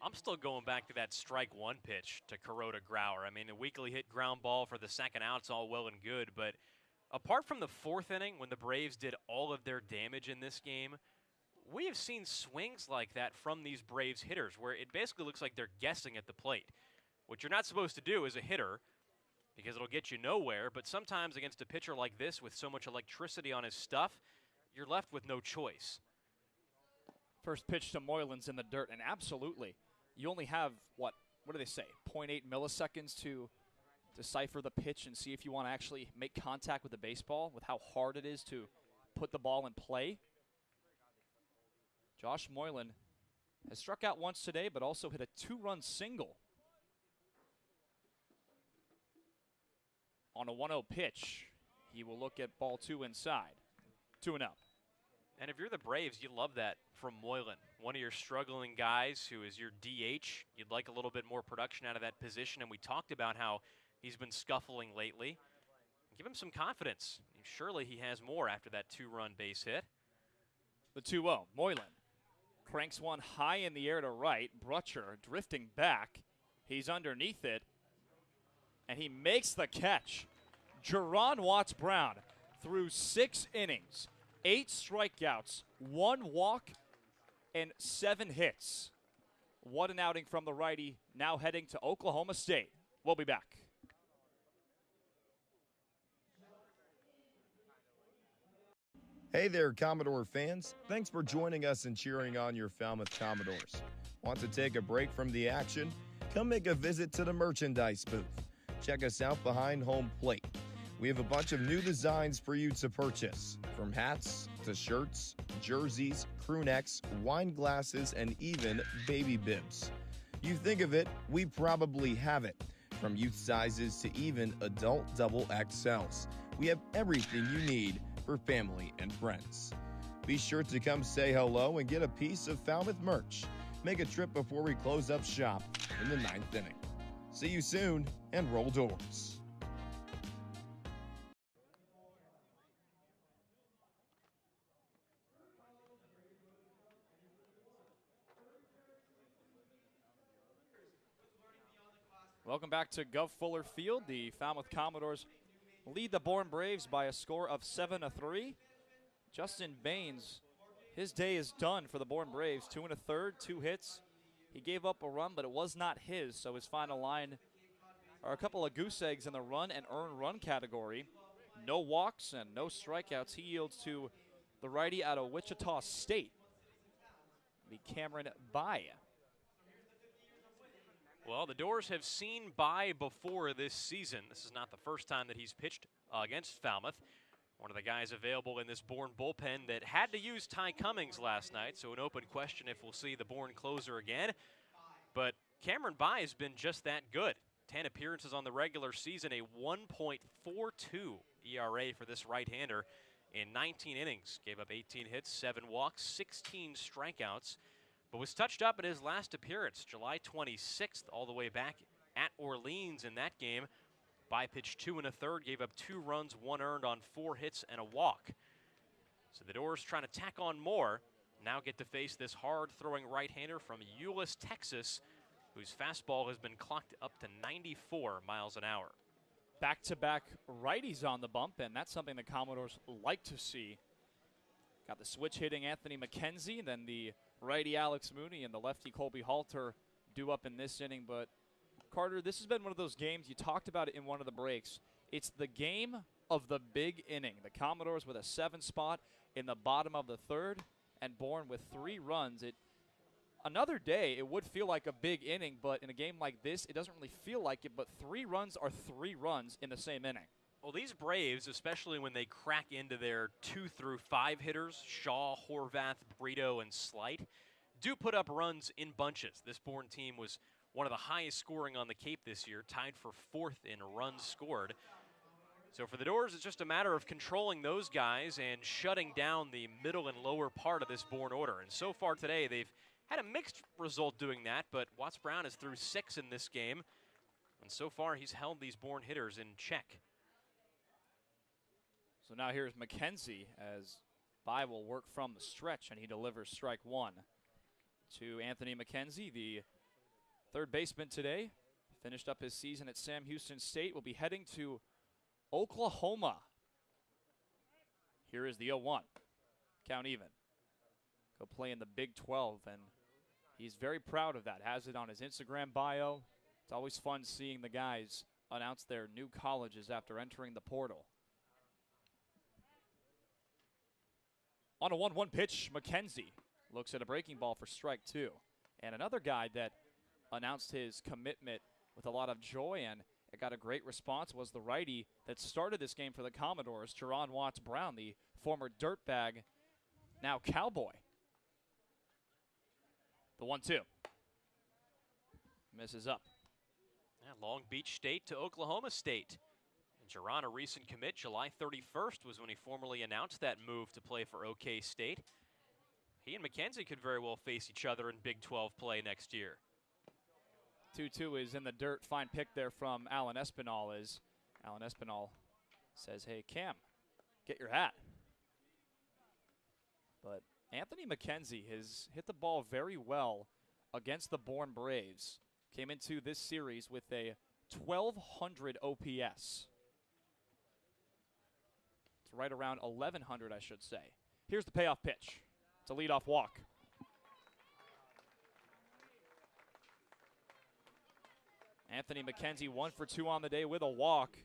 I'm still going back to that strike 1 pitch to Kuroda Grauer. I mean, a weakly hit ground ball for the second out, it's all well and good, but apart from the 4th inning when the Braves did all of their damage in this game, we have seen swings like that from these Braves hitters where it basically looks like they're guessing at the plate. What you're not supposed to do as a hitter, because it'll get you nowhere, but sometimes against a pitcher like this with so much electricity on his stuff, you're left with no choice. First pitch to Moylan's in the dirt, and absolutely, you only have, what do they say, 0.8 milliseconds to decipher the pitch and see if you want to actually make contact with the baseball, with how hard it is to put the ball in play. Josh Moylan has struck out once today, but also hit a 2-run single on a 1-0 pitch. He will look at ball 2 inside. 2-0. And if you're the Braves, you love that from Moylan. One of your struggling guys who is your DH. You'd like a little bit more production out of that position, and we talked about how he's been scuffling lately. Give him some confidence. Surely he has more after that 2-run base hit. The 2-0. Moylan cranks one high in the air to right. Brutcher drifting back. He's underneath it, and he makes the catch. Juaron Wattts Brown through 6 innings, 8 strikeouts, 1 walk, and 7 hits. What an outing from the righty, now heading to Oklahoma State. We'll be back. Hey there, Commodore fans. Thanks for joining us and cheering on your Falmouth Commodores. Want to take a break from the action? Come make a visit to the merchandise booth. Check us out behind home plate. We have a bunch of new designs for you to purchase, from hats to shirts, jerseys, crew necks, wine glasses, and even baby bibs. You think of it, we probably have it. From youth sizes to even adult double XLs. We have everything you need for family and friends. Be sure to come say hello and get a piece of Falmouth merch. Make a trip before we close up shop in the 9th inning. See you soon, and roll Dores. Welcome back to Guv Fuller Field. The Falmouth Commodores lead the Bourne Braves by a score of 7-3. Justin Baines, his day is done for the Bourne Braves. 2 1/3, 2 hits. He gave up a run, but it was not his, so his final line are a couple of goose eggs in the run and earned run category. No walks and no strikeouts. He yields to the righty out of Wichita State, the Cameron By. Well, the Dores have seen By before this season. This is not the first time that he's pitched against Falmouth. One of the guys available in this Bourne bullpen that had to use Ty Cummings last night, so an open question if we'll see the Bourne closer again. But Cameron By has been just that good. 10 appearances on the regular season, a 1.42 ERA for this right-hander in 19 innings. Gave up 18 hits, 7 walks, 16 strikeouts, but was touched up in his last appearance, July 26th, all the way back at Orleans in that game. By pitched 2 1/3, gave up 2 runs, 1 earned on 4 hits and a walk. So the Dores trying to tack on more. Now get to face this hard-throwing right-hander from Euless, Texas, whose fastball has been clocked up to 94 miles an hour. Back-to-back righties on the bump, and that's something the Commodores like to see. Got the switch hitting Anthony McKenzie, then the righty Alex Mooney and the lefty Colby Halter due up in this inning. But Carter, this has been one of those games, you talked about it in one of the breaks. It's the game of the big inning. The Commodores with a 7 spot in the bottom of the 3rd, and Bourne with 3 runs. Another day, it would feel like a big inning, but in a game like this, it doesn't really feel like it, but 3 runs are 3 runs in the same inning. Well, these Braves, especially when they crack into their 2 through 5 hitters, Shaw, Horvath, Brito, and Slight, do put up runs in bunches. This Bourne team was one of the highest scoring on the Cape this year, tied for 4th in runs scored. So for the Dores, it's just a matter of controlling those guys and shutting down the middle and lower part of this Bourne order. And so far today, they've had a mixed result doing that, but Wattts Brown is through 6 in this game. And so far, he's held these Bourne hitters in check. So now here's McKenzie as By will work from the stretch, and he delivers strike 1 to Anthony McKenzie, the 3rd baseman today. Finished up his season at Sam Houston State. Will be heading to Oklahoma Here is the 0-1. Count even. Go play in the Big 12, and he's very proud of that. Has it on his Instagram bio. It's always fun seeing the guys announce their new colleges after entering the portal. On a 1-1 pitch, McKenzie looks at a breaking ball for strike 2. And another guy that announced his commitment with a lot of joy and it got a great response was the righty that started this game for the Commodores, Juaron Wattts Brown, the former dirtbag, now Cowboy. The 1-2. Misses up. Yeah, Long Beach State to Oklahoma State. And Juaron, a recent commit, July 31st was when he formally announced that move to play for OK State. He and McKenzie could very well face each other in Big 12 play next year. 2-2 is in the dirt. Fine pick there from Alan Espinal. As Alan Espinal says, hey, Cam, get your hat. But Anthony McKenzie has hit the ball very well against the Bourne Braves. Came into this series with a 1,200 OPS. It's right around 1,100, I should say. Here's the payoff pitch. It's a leadoff walk. Anthony McKenzie 1 for 2 on the day with a walk.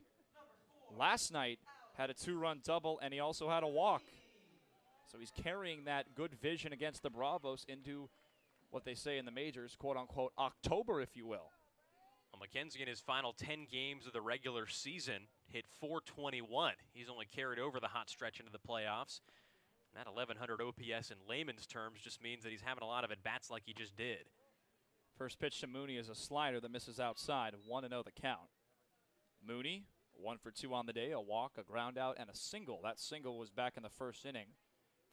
Last night had a 2-run double, and he also had a walk. So he's carrying that good vision against the Bravos into what they say in the majors, quote-unquote, October, if you will. Well, McKenzie in his final 10 games of the regular season hit .421. He's only carried over the hot stretch into the playoffs. And that 1,100 OPS in layman's terms just means that he's having a lot of at-bats like he just did. First pitch to Mooney is a slider that misses outside. 1-0 the count. Mooney, 1 for 2 on the day, a walk, a ground out, and a single. That single was back in the first inning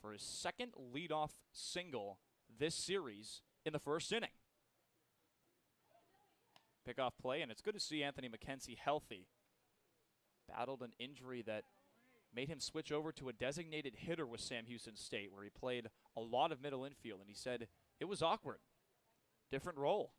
for his second leadoff single this series in the first inning. Pickoff play, and it's good to see Anthony McKenzie healthy. Battled an injury that made him switch over to a designated hitter with Sam Houston State, where he played a lot of middle infield, and he said it was awkward. Different role.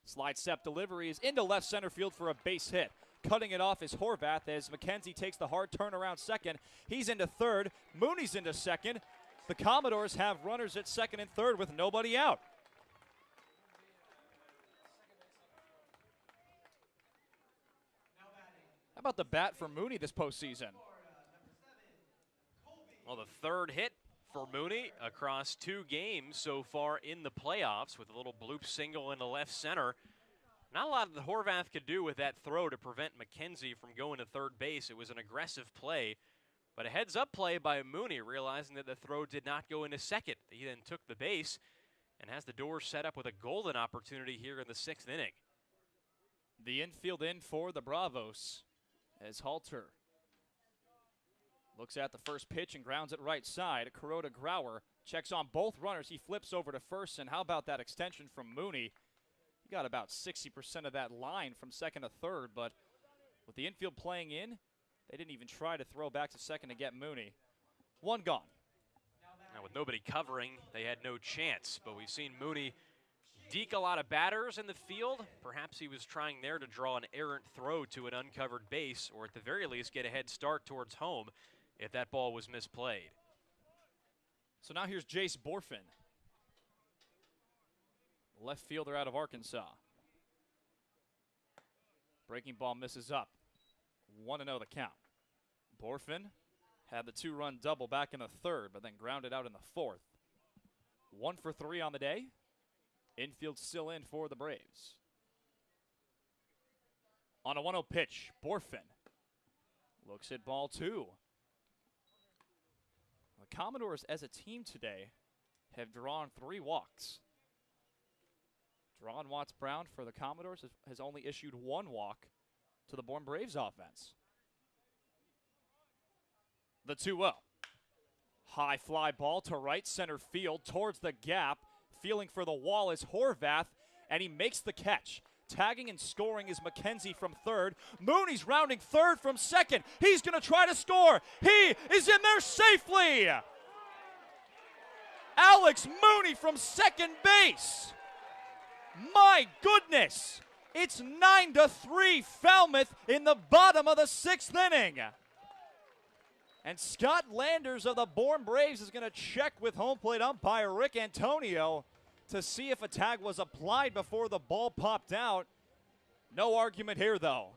Slide step delivery is into left center field for a base hit. Cutting it off is Horvath as McKenzie takes the hard turnaround second. He's into third. Mooney's into second. The Commodores have runners at second and third with nobody out. How about the bat for Mooney this postseason? Well, the third hit for Mooney across 2 games so far in the playoffs with a little bloop single into left center. Not a lot that Horvath could do with that throw to prevent McKenzie from going to third base. It was an aggressive play, but a heads-up play by Mooney, realizing that the throw did not go into second. He then took the base and has the Dores set up with a golden opportunity here in the 6th inning. The infield in for the Bravos as Halter looks at the first pitch and grounds it right side. Kuroda Grauer checks on both runners. He flips over to first, and how about that extension from Mooney? He got about 60% of that line from second to third, but with the infield playing in, they didn't even try to throw back to second to get Mooney. 1 gone. Now with nobody covering, they had no chance, but we've seen Mooney deke a lot of batters in the field. Perhaps he was trying there to draw an errant throw to an uncovered base, or at the very least get a head start towards home if that ball was misplayed. So now here's Jace Borfin, left fielder out of Arkansas. Breaking ball misses up. 1-0 the count. Borfin had the 2-run double back in the third, but then grounded out in the fourth. 1 for 3 on the day. Infield still in for the Braves. On a 1-0 pitch, Borfin looks at ball 2. The Commodores as a team today have drawn 3 walks. Juaron Wattts Brown for the Commodores has only issued 1 walk to the Bourne Braves offense. The 2-0. High fly ball to right center field towards the gap. Feeling for the wall is Horvath, and he makes the catch. Tagging and scoring is McKenzie from third. Mooney's rounding third from second. He's going to try to score. He is in there safely. Alex Mooney from second base. My goodness. It's 9-3 Falmouth in the bottom of the 6th inning. And Scott Landers of the Bourne Braves is going to check with home plate umpire Rick Antonio to see if a tag was applied before the ball popped out. No argument here, though.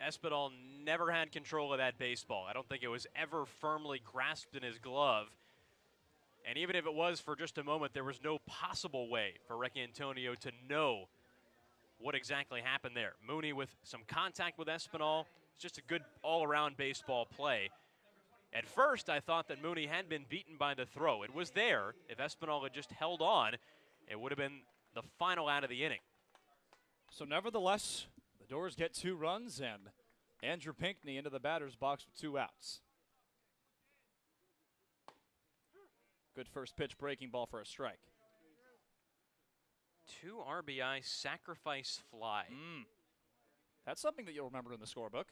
Espinal never had control of that baseball. I don't think it was ever firmly grasped in his glove. And even if it was for just a moment, there was no possible way for Rick Antonio to know what exactly happened there. Mooney with some contact with Espinal. It's just a good all-around baseball play. At first, I thought that Mooney had been beaten by the throw. It was there. If Espinal had just held on, it would have been the final out of the inning. So nevertheless, the Dores get 2 runs, and Andrew Pinckney into the batter's box with 2 outs. Good first pitch breaking ball for a strike. 2 RBI sacrifice fly. That's something that you'll remember in the scorebook.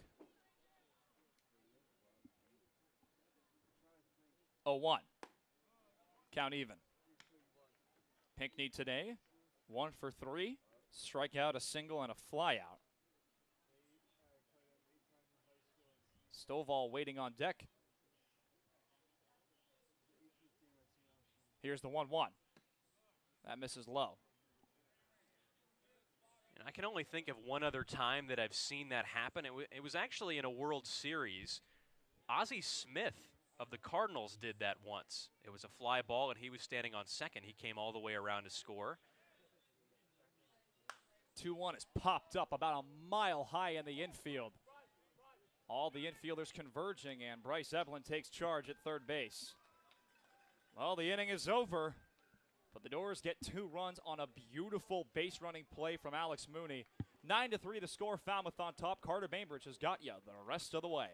0-1. Count even. Pinckney today, 1 for 3. Strikeout, a single, and a flyout. Stovall waiting on deck. Here's the 1-1. That misses low. And I can only think of one other time that I've seen that happen. It was actually in a World Series. Ozzie Smith of the Cardinals did that once. It was a fly ball, and he was standing on second. He came all the way around to score. 2-1 is popped up about a mile high in the infield. All the infielders converging, and Bryce Evelyn takes charge at third base. Well, the inning is over, but the Dores get 2 runs on a beautiful base-running play from Alex Mooney. 9-3 the score, Falmouth on top. Carter Bainbridge has got you the rest of the way.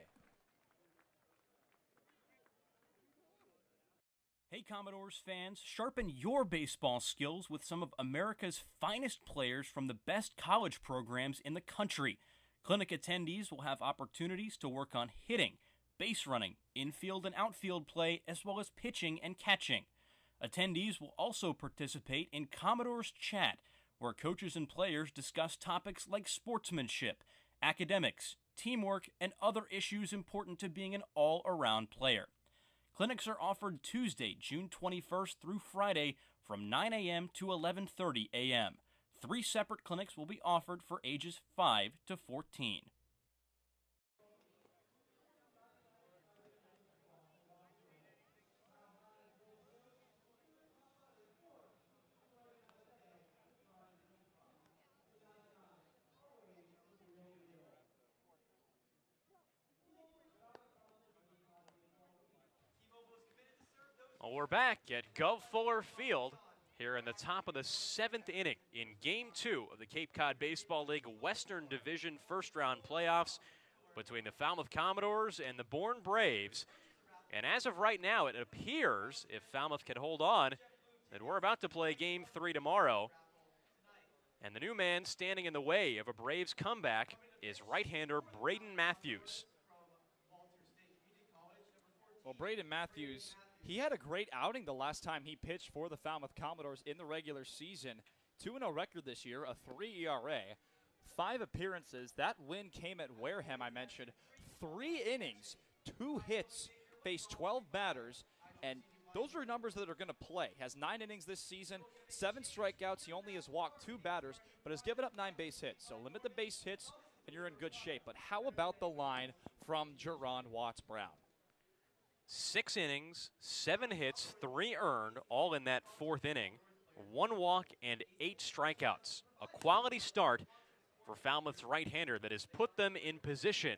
Hey Commodores fans, sharpen your baseball skills with some of America's finest players from the best college programs in the country. Clinic attendees will have opportunities to work on hitting, base running, infield and outfield play, as well as pitching and catching. Attendees will also participate in Commodores Chat, where coaches and players discuss topics like sportsmanship, academics, teamwork, and other issues important to being an all-around player. Clinics are offered Tuesday, June 21st through Friday from 9 a.m. to 11:30 a.m. 3 separate clinics will be offered for ages 5 to 14. Well, we're back at Guv Fuller Field here in the top of the 7th inning in Game 2 of the Cape Cod Baseball League Western Division first-round playoffs between the Falmouth Commodores and the Bourne Braves. And as of right now, it appears, if Falmouth can hold on, that we're about to play Game 3 tomorrow. And the new man standing in the way of a Braves comeback is right-hander Braden Matthews. Well, Braden Matthews, he had a great outing the last time he pitched for the Falmouth Commodores in the regular season. 2-0 record this year, a 3 ERA, 5 appearances. That win came at Wareham, I mentioned. 3 innings, 2 hits, faced 12 batters, and those are numbers that are going to play. Has 9 innings this season, 7 strikeouts. He only has walked 2 batters, but has given up 9 base hits. So limit the base hits, and you're in good shape. But how about the line from Juaron Wattts Brown? 6 innings, 7 hits, 3 earned, all in that 4th inning. 1 walk and 8 strikeouts. A quality start for Falmouth's right-hander that has put them in position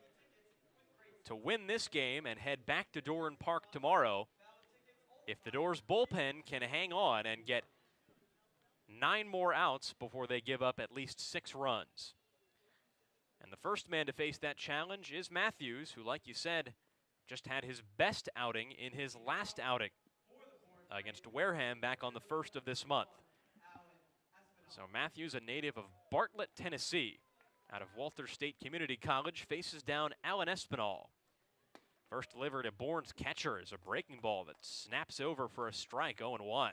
to win this game and head back to Doran Park tomorrow. If the Dores bullpen can hang on and get 9 more outs before they give up at least 6 runs. And the first man to face that challenge is Matthews, who, like you said, just had his best outing in his last outing against Wareham back on the 1st of this month. So Matthews, a native of Bartlett, Tennessee, out of Walter State Community College, faces down Alan Espinal. First delivered to Bourne's catcher is a breaking ball that snaps over for a strike, 0-1.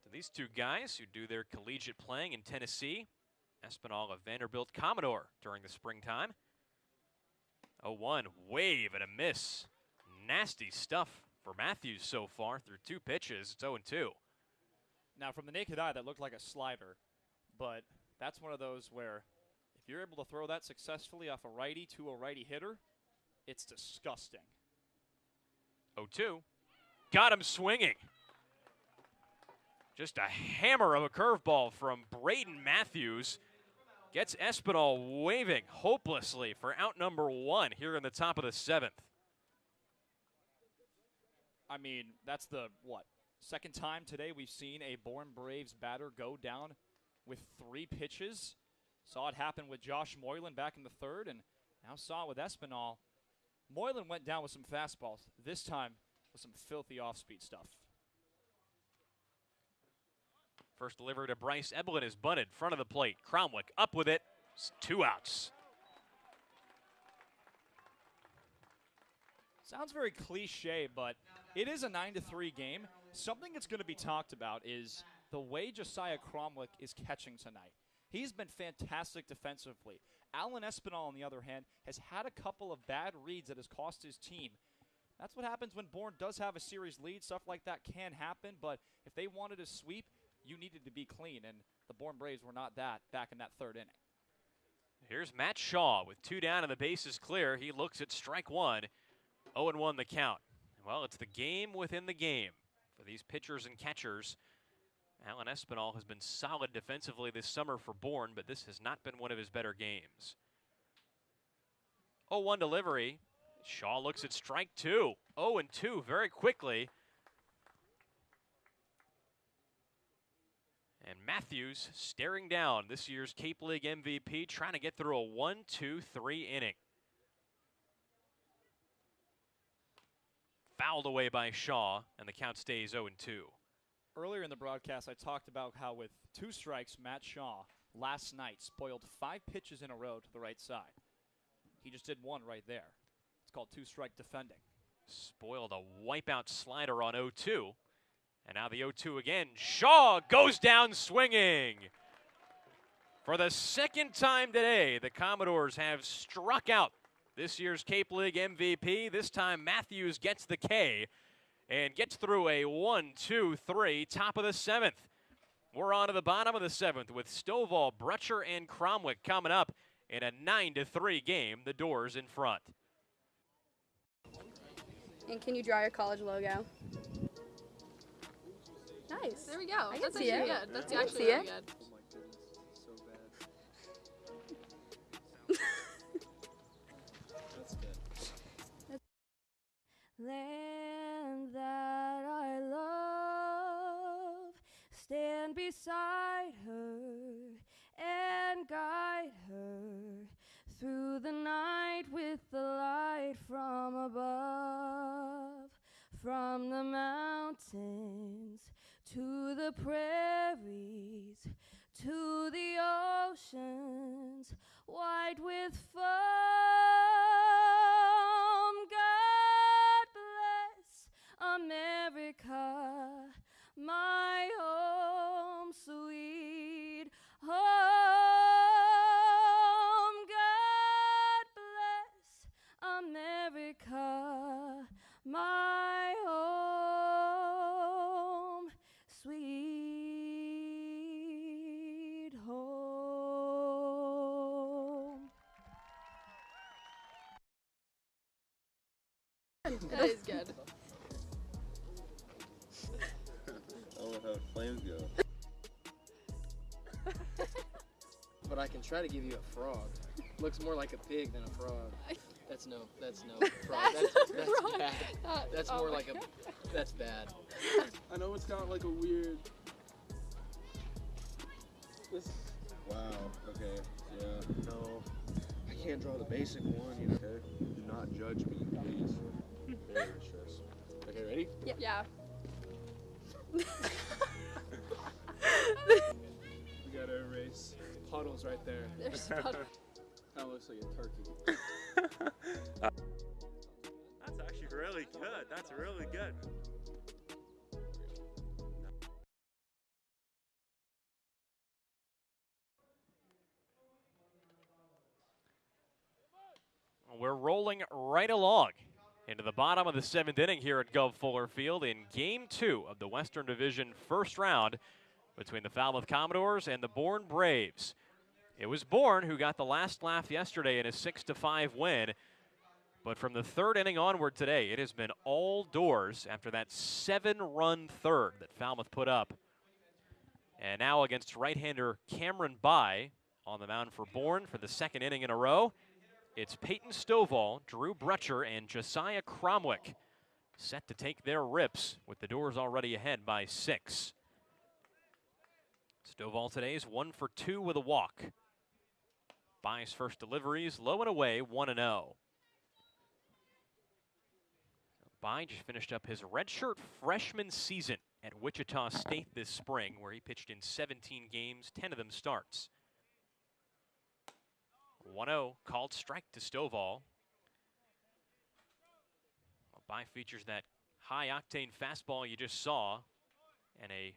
To these two guys who do their collegiate playing in Tennessee, Espinal, a Vanderbilt Commodore during the springtime. 0-1, wave and a miss. Nasty stuff for Matthews so far through 2 pitches. It's 0-2. Now, from the naked eye, that looked like a slider, but that's one of those where if you're able to throw that successfully off a righty to a righty hitter, it's disgusting. 0-2. Got him swinging. Just a hammer of a curveball from Braden Matthews. Gets Espinal waving hopelessly for out number 1 here in the top of the 7th. I mean, that's the, second time today we've seen a Bourne Braves batter go down with 3 pitches. Saw it happen with Josh Moylan back in the 3rd, and now saw it with Espinal. Moylan went down with some fastballs, this time with some filthy off-speed stuff. First delivery to Bryce Eblin is bunted, front of the plate. Cromwick up with it. It's 2 outs. Sounds very cliche, but it is a 9-3 game. Something that's going to be talked about is the way Josiah Cromwick is catching tonight. He's been fantastic defensively. Alan Espinal, on the other hand, has had a couple of bad reads that has cost his team. That's what happens when Bourne does have a series lead. Stuff like that can happen, but if they wanted to sweep, you needed to be clean, and the Bourne Braves were not that back in that 3rd inning. Here's Matt Shaw with 2 down and the bases clear. He looks at strike 1. 0-1 the count. Well, it's the game within the game for these pitchers and catchers. Alan Espinal has been solid defensively this summer for Bourne, but this has not been one of his better games. 0-1 delivery. Shaw looks at strike 2. 0-2 very quickly. And Matthews staring down this year's Cape League MVP, trying to get through a 1-2-3 inning. Fouled away by Shaw, and the count stays 0-2. Earlier in the broadcast, I talked about how with 2 strikes, Matt Shaw last night spoiled 5 pitches in a row to the right side. He just did 1 right there. It's called 2-strike defending. Spoiled a wipeout slider on 0-2. And now the 0-2 again. Shaw goes down swinging. For the 2nd time today, the Commodores have struck out this year's Cape League MVP. This time Matthews gets the K and gets through a 1-2-3, top of the 7th. We're on to the bottom of the 7th with Stovall, Brutcher, and Cromwick coming up in a 9-3 game. The Dores in front. And can you draw your college logo? Nice. There we go. I That's can see actually it. good. That's I can actually see really it. good. That's good. Land that I love, stand beside her and guide her through the night with the light from above, from the mountains to the prairies, to the oceans white with foam. God bless America, my home sweet home. God bless America, my home sweet home. That is good. I love how flames go. But I can try to give you a frog. Looks more like a pig than a frog. That's no frog. That's wrong. bad. That's Oh more my like God. that's bad. I know it's got like a weird. Wow, okay, yeah, no. I can't draw the basic one, you know, okay? Do not judge me, please. Very stressed. Okay, ready? Yep. Yeah. We gotta erase puddles right there. There's puddles. That looks like a turkey. That's actually really good. That's really good. We're rolling right along into the bottom of the 7th inning here at Guv Fuller Field in Game 2 of the Western Division first round between the Falmouth Commodores and the Bourne Braves. It was Bourne who got the last laugh yesterday in a 6-5 win, but from the 3rd inning onward today, it has been all Dores after that 7-run third that Falmouth put up. And now against right-hander Cameron By on the mound for Bourne for the 2nd inning in a row. It's Peyton Stovall, Drew Brutcher, and Josiah Cromwick set to take their rips with the Dores already ahead by 6. Stovall today's 1 for 2 with a walk. By's first deliveries low and away, 1-0. By just finished up his redshirt freshman season at Wichita State this spring, where he pitched in 17 games, 10 of them starts. 1-0, called strike to Stovall. By features that high-octane fastball you just saw and a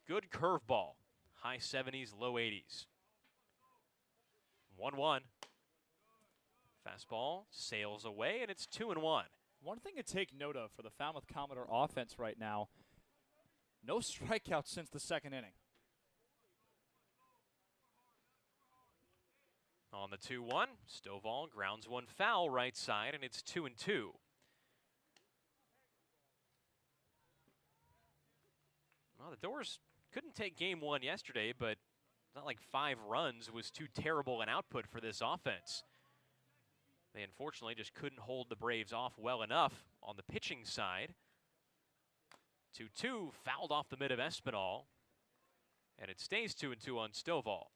good curveball, high 70s, low 80s. 1-1. Fastball sails away, and it's 2-1. One thing to take note of for the Falmouth Commodore offense right now, no strikeouts since the 2nd inning. On the 2-1, Stovall grounds one foul right side, and it's 2-2. Well, the Dores couldn't take game 1 yesterday, but it's not like 5 runs was too terrible an output for this offense. They unfortunately just couldn't hold the Braves off well enough on the pitching side. 2-2, fouled off the mid of Espinal, and it stays 2-2 on Stovall.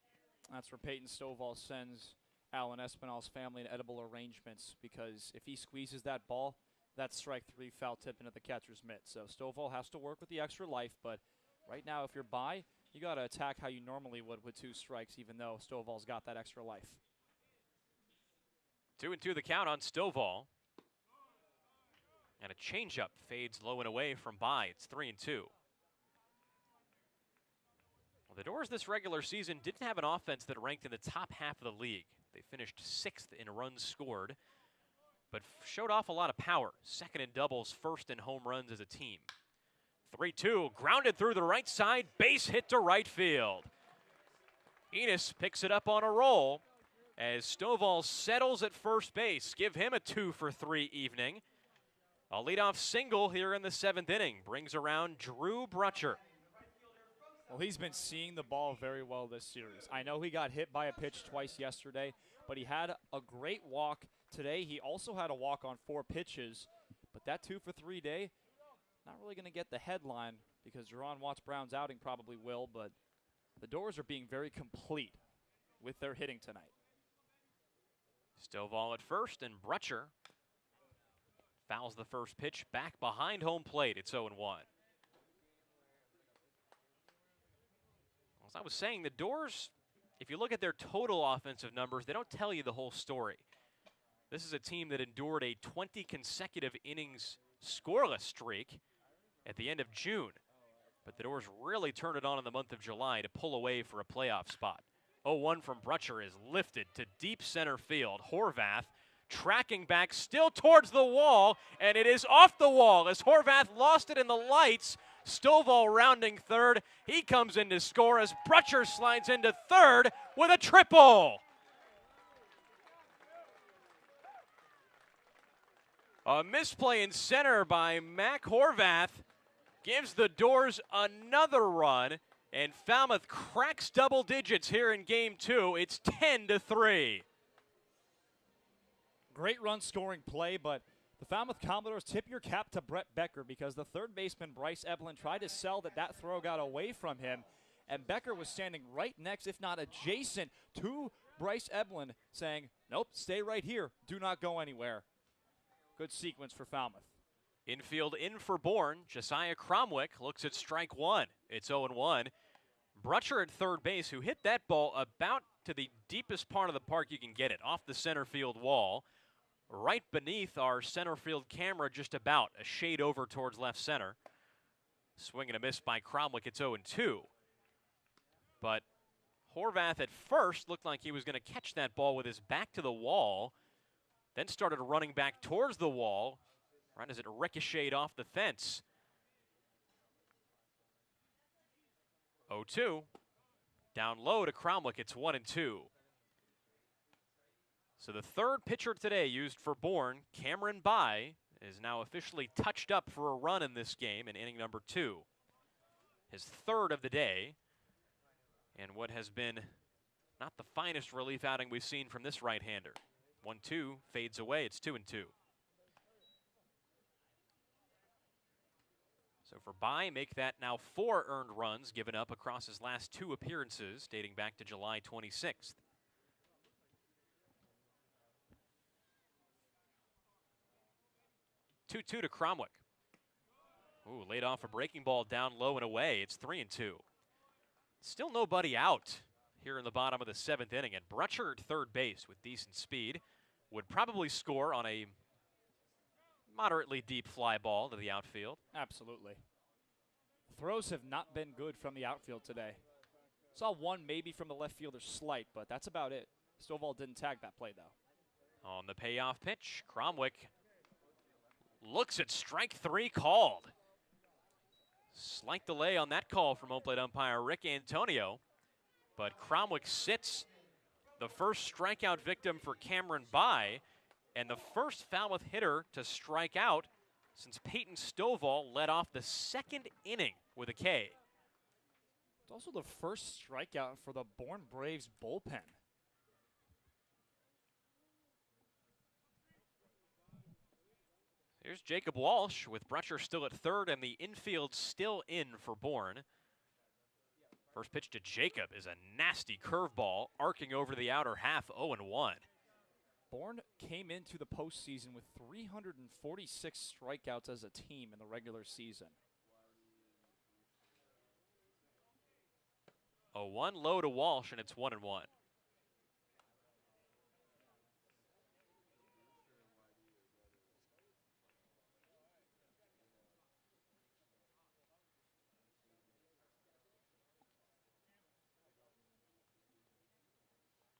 That's where Peyton Stovall sends Alan Espinal's family in edible arrangements, because if he squeezes that ball, that's strike 3, foul tip into the catcher's mitt. So Stovall has to work with the extra life, but right now if you're By, you got to attack how you normally would with 2 strikes, even though Stovall's got that extra life. 2-2 the count on Stovall. And a changeup fades low and away from By. It's 3-2. Well, the Dores this regular season didn't have an offense that ranked in the top half of the league. They finished 6th in runs scored, but showed off a lot of power. 2nd in doubles, 1st in home runs as a team. 3-2, grounded through the right side, base hit to right field. Enos picks it up on a roll as Stovall settles at first base. Give him a 2 for 3 evening. A leadoff single here in the 7th inning brings around Drew Brutcher. Well, he's been seeing the ball very well this series. I know he got hit by a pitch twice yesterday, but he had a great walk today. He also had a walk on 4 pitches, but that 2 for 3 day, not really going to get the headline because Juaron Wattts Brown's outing probably will, but the Dores are being very complete with their hitting tonight. Stovall at first, and Brutcher fouls the first pitch back behind home plate. It's 0-1. As I was saying, the Dores, if you look at their total offensive numbers, they don't tell you the whole story. This is a team that endured a 20 consecutive innings scoreless streak at the end of June. But the Dores really turned it on in the month of July to pull away for a playoff spot. 0-1 from Brutcher is lifted to deep center field. Horvath tracking back still towards the wall, and it is off the wall as Horvath lost it in the lights. Stovall rounding third. He comes in to score as Brutcher slides into third with a triple. A misplay in center by Mac Horvath gives the Dores another run, and Falmouth cracks double digits here in Game 2. It's 10-3. Great run scoring play, but the Falmouth Commodores, tip your cap to Brett Becker, because the third baseman, Bryce Eblin, tried to sell that throw got away from him, and Becker was standing right next, if not adjacent, to Bryce Eblin, saying, nope, stay right here. Do not go anywhere. Good sequence for Falmouth. Infield in for Bourne. Josiah Cromwick looks at strike 1. It's 0-1. Brutcher at third base, who hit that ball about to the deepest part of the park you can get it, off the center field wall. Right beneath our center field camera, just about a shade over towards left center. Swing and a miss by Cromwick. It's 0-2. But Horvath at first looked like he was going to catch that ball with his back to the wall. then started running back towards the wall right as it ricocheted off the fence. 0-2. Down low to Cromwell. It's 1-2. So the third pitcher today used for Bourne, Cameron Bai, is now officially touched up for a run in this game in inning number 2. His third of the day. And what has been not the finest relief outing we've seen from this right-hander. 1-2 fades away. It's 2-2. So for Bai, make that now 4 earned runs given up across his last 2 appearances dating back to July 26th. Two to Cromwell. Ooh, laid off a breaking ball down low and away. It's 3-2. Still nobody out here in the bottom of the 7th inning. And Brutcher at third base with decent speed would probably score on a moderately deep fly ball to the outfield. Absolutely. Throws have not been good from the outfield today. Saw one maybe from the left fielder slight, but that's about it. Stovall didn't tag that play, though. On the payoff pitch, Cromwell looks at strike 3 called. Slight delay on that call from home plate umpire Rick Antonio, but Cromwell sits the first strikeout victim for Cameron Bai, and the first Falmouth hitter to strike out since Peyton Stovall led off the 2nd inning with a K. It's also the first strikeout for the Bourne Braves bullpen. Here's Jacob Walsh with Brutcher still at third and the infield still in for Bourne. First pitch to Jacob is a nasty curveball arcing over the outer half, 0-1. Bourne came into the postseason with 346 strikeouts as a team in the regular season. 0-1 low to Walsh, and it's 1-1.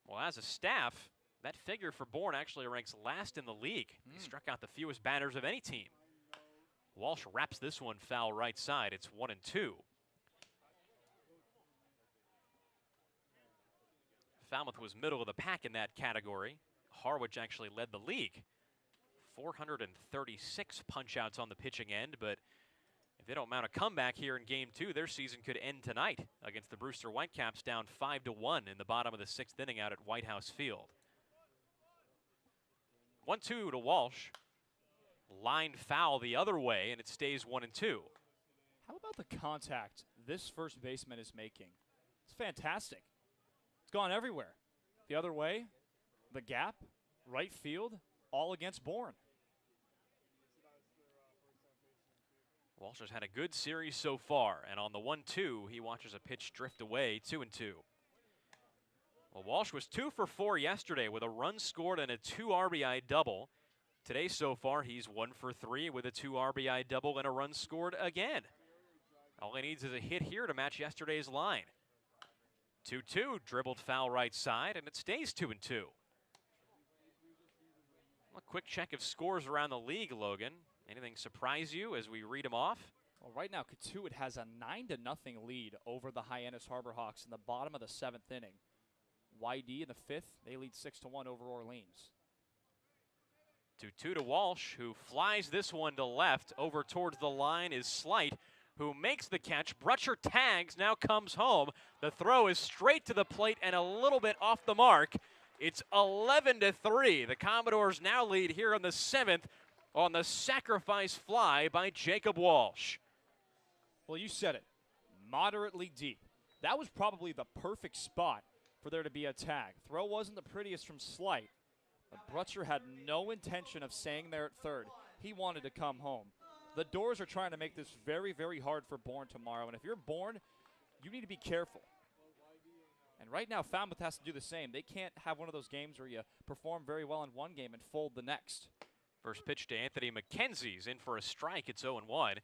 Well, as a staff, that figure for Bourne actually ranks last in the league. He struck out the fewest batters of any team. Walsh wraps this one foul right side. It's 1-2. Falmouth was middle of the pack in that category. Harwich actually led the league. 436 punch-outs on the pitching end, but if they don't mount a comeback here in Game 2, their season could end tonight against the Brewster Whitecaps, down 5-1 in the bottom of the 6th inning out at White House Field. 1-2 to Walsh. Line foul the other way, and it stays 1-2. How about the contact this first baseman is making? It's fantastic. It's gone everywhere. The other way, the gap, right field, all against Bourne. Walsh has had a good series so far, and on the 1-2, he watches a pitch drift away, 2-2. Well, Walsh was 2 for 4 yesterday with a run scored and a 2 RBI double. Today so far, he's 1 for 3 with a 2 RBI double and a run scored again. All he needs is a hit here to match yesterday's line. 2-2, dribbled foul right side, and it stays 2-2. A quick check of scores around the league, Logan. Anything surprise you as we read them off? Well, right now, Katuitt has a 9-0 lead over the Hyannis Harbor Hawks in the bottom of the 7th inning. YD in the 5th, they lead 6-1 over Orleans. 2-2 to Walsh, who flies this one to left. Over towards the line is Slight, who makes the catch. Brutcher tags, now comes home. The throw is straight to the plate and a little bit off the mark. It's 11-3. The Commodores now lead here in the 7th on the sacrifice fly by Jacob Walsh. Well, you said it. Moderately deep. That was probably the perfect spot for there to be a tag. Throw wasn't the prettiest from Slight, but Brutcher had no intention of staying there at third. He wanted to come home. The Dores are trying to make this very, very hard for Bourne tomorrow, and if you're Bourne, you need to be careful. And right now, Falmouth has to do the same. They can't have one of those games where you perform very well in one game and fold the next. First pitch to Anthony McKenzie's in for a strike. It's 0-1.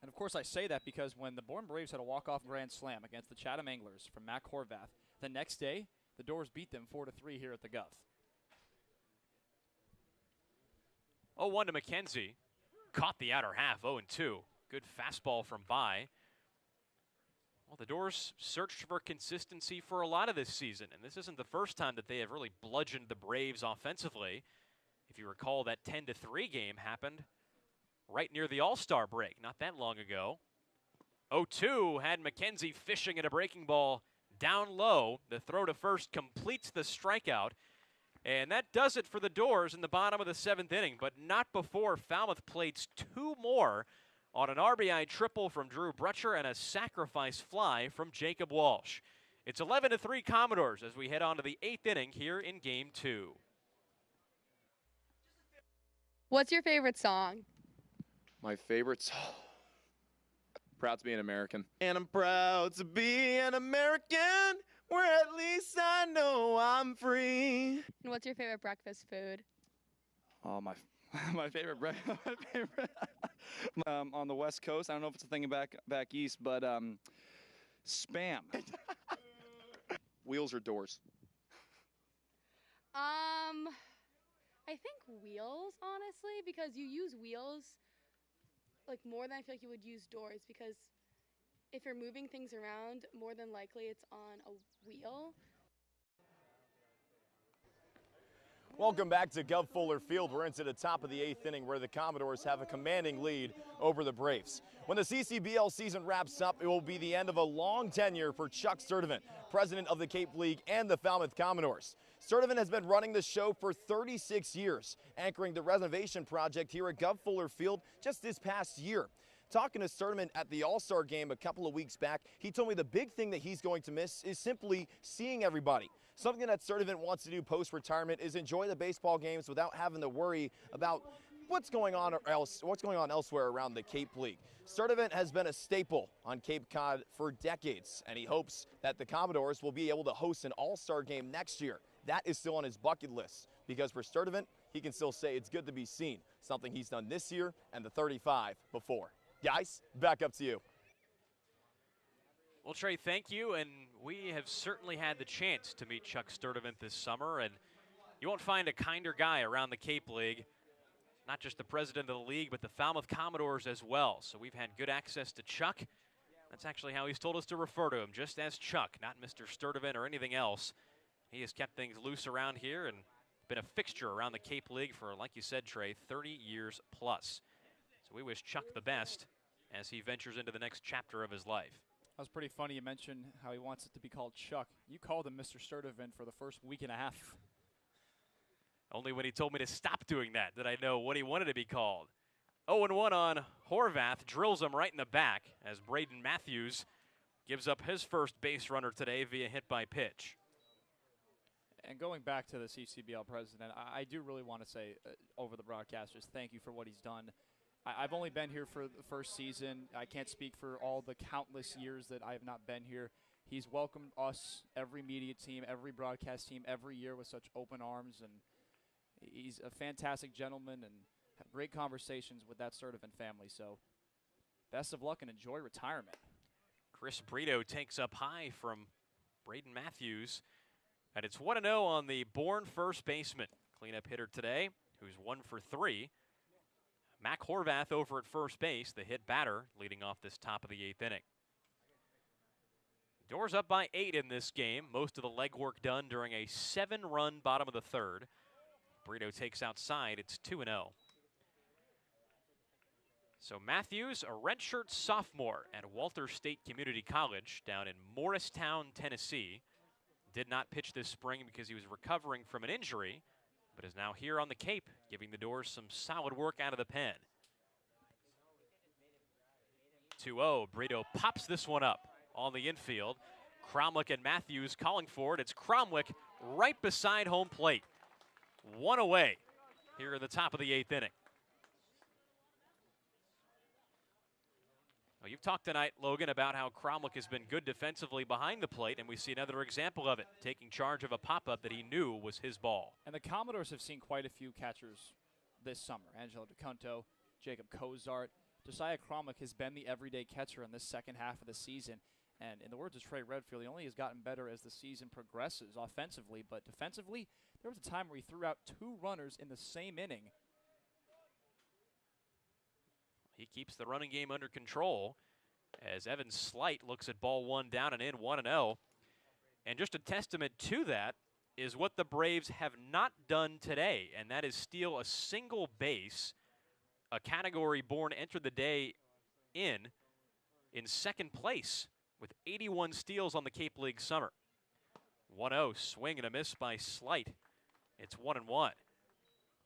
And of course I say that because when the Bourne Braves had a walk-off grand slam against the Chatham Anglers from Mac Horvath, the next day, the Dores beat them 4-3 here at the Guv. 0-1 to McKenzie. Caught the outer half, 0-2. Good fastball from By. Well, the Dores searched for consistency for a lot of this season, and this isn't the first time that they have really bludgeoned the Braves offensively. If you recall, that 10-3 game happened right near the All-Star break, not that long ago. 0-2 had McKenzie fishing at a breaking ball down low. The throw to first completes the strikeout. And that does it for the Dores in the bottom of the 7th inning, but not before Falmouth plates 2 more on an RBI triple from Drew Brutcher and a sacrifice fly from Jacob Walsh. It's 11-3 Commodores as we head on to the 8th inning here in Game 2. What's your favorite song? My favorite song. Proud to be an American. And I'm proud to be an American, where at least I know I'm free. And what's your favorite breakfast food? Oh, my favorite breakfast on the West Coast. I don't know if it's a thing back east, but Spam. Wheels or Doors? I think wheels, honestly, because you use wheels like more than I feel like you would use doors, because if you're moving things around, more than likely it's on a wheel. Welcome back to Guv Fuller Field. We're into the top of the 8th inning where the Commodores have a commanding lead over the Braves. When the CCBL season wraps up, it will be the end of a long tenure for Chuck Sturtevant, president of the Cape League and the Falmouth Commodores. Sturtevant has been running the show for 36 years, anchoring the renovation project here at Guv Fuller Field just this past year. Talking to Sturtevant at the All-Star game a couple of weeks back, he told me the big thing that he's going to miss is simply seeing everybody. Something that Sturtevant wants to do post-retirement is enjoy the baseball games without having to worry about what's going on elsewhere around the Cape League. Sturtevant has been a staple on Cape Cod for decades, and he hopes that the Commodores will be able to host an All-Star game next year. That is still on his bucket list, because for Sturtevant, he can still say it's good to be seen, something he's done this year and the 35 before. Guys, back up to you. Well, Trey, thank you, and we have certainly had the chance to meet Chuck Sturtevant this summer, and you won't find a kinder guy around the Cape League. Not just the president of the league, but the Falmouth Commodores as well. So we've had good access to Chuck. That's actually how he's told us to refer to him, just as Chuck, not Mr. Sturtevant or anything else. He has kept things loose around here and been a fixture around the Cape League for, like you said, Trey, 30 years plus. So we wish Chuck the best as he ventures into the next chapter of his life. That was pretty funny. You mentioned how he wants it to be called Chuck. You called him Mr. Sturtevant for the first week and a half. Only when he told me to stop doing that did I know what he wanted to be called. 0-1 on Horvath, drills him right in the back as Braden Matthews gives up his first base runner today via hit by pitch. And going back to the CCBL president, I do really want to say over the broadcast, just thank you for what he's done. I've only been here for the first season. I can't speak for all the countless years that I have not been here. He's welcomed us, every media team, every broadcast team, every year with such open arms, and he's a fantastic gentleman and have great conversations with that Sturtevant family. So best of luck and enjoy retirement. Chris Brito takes up high from Braden Matthews. And it's 1-0 on the Bourne first baseman. Cleanup hitter today, who's 1 for 3. Mac Horvath over at first base, the hit batter, leading off this top of the 8th inning. Dores up by 8 in this game. Most of the legwork done during a 7-run bottom of the 3rd. Brito takes outside. It's 2-0. So Matthews, a redshirt sophomore at Walter State Community College down in Morristown, Tennessee. Did not pitch this spring because he was recovering from an injury, but is now here on the Cape, giving the Dores some solid work out of the pen. 2-0, Brito pops this one up on the infield. Cromwell and Matthews calling for it. It's Cromwell right beside home plate. 1 away here in the top of the 8th inning. Well, you've talked tonight, Logan, about how Cromwell has been good defensively behind the plate, and we see another example of it, taking charge of a pop-up that he knew was his ball. And the Commodores have seen quite a few catchers this summer. Angelo DeCunto, Jacob Cozart. Josiah Cromwell has been the everyday catcher in this second half of the season. And in the words of Trey Redfield, he only has gotten better as the season progresses offensively. But defensively, there was a time where he threw out 2 runners in the same inning He keeps the running game under control as Evan Slight looks at ball one down and in, 1-0. And just a testament to that is what the Braves have not done today, and that is steal a single base, a category Bourne entered the day in second place with 81 steals on the Cape League summer. 1-0, swing and a miss by Slight. It's 1-1.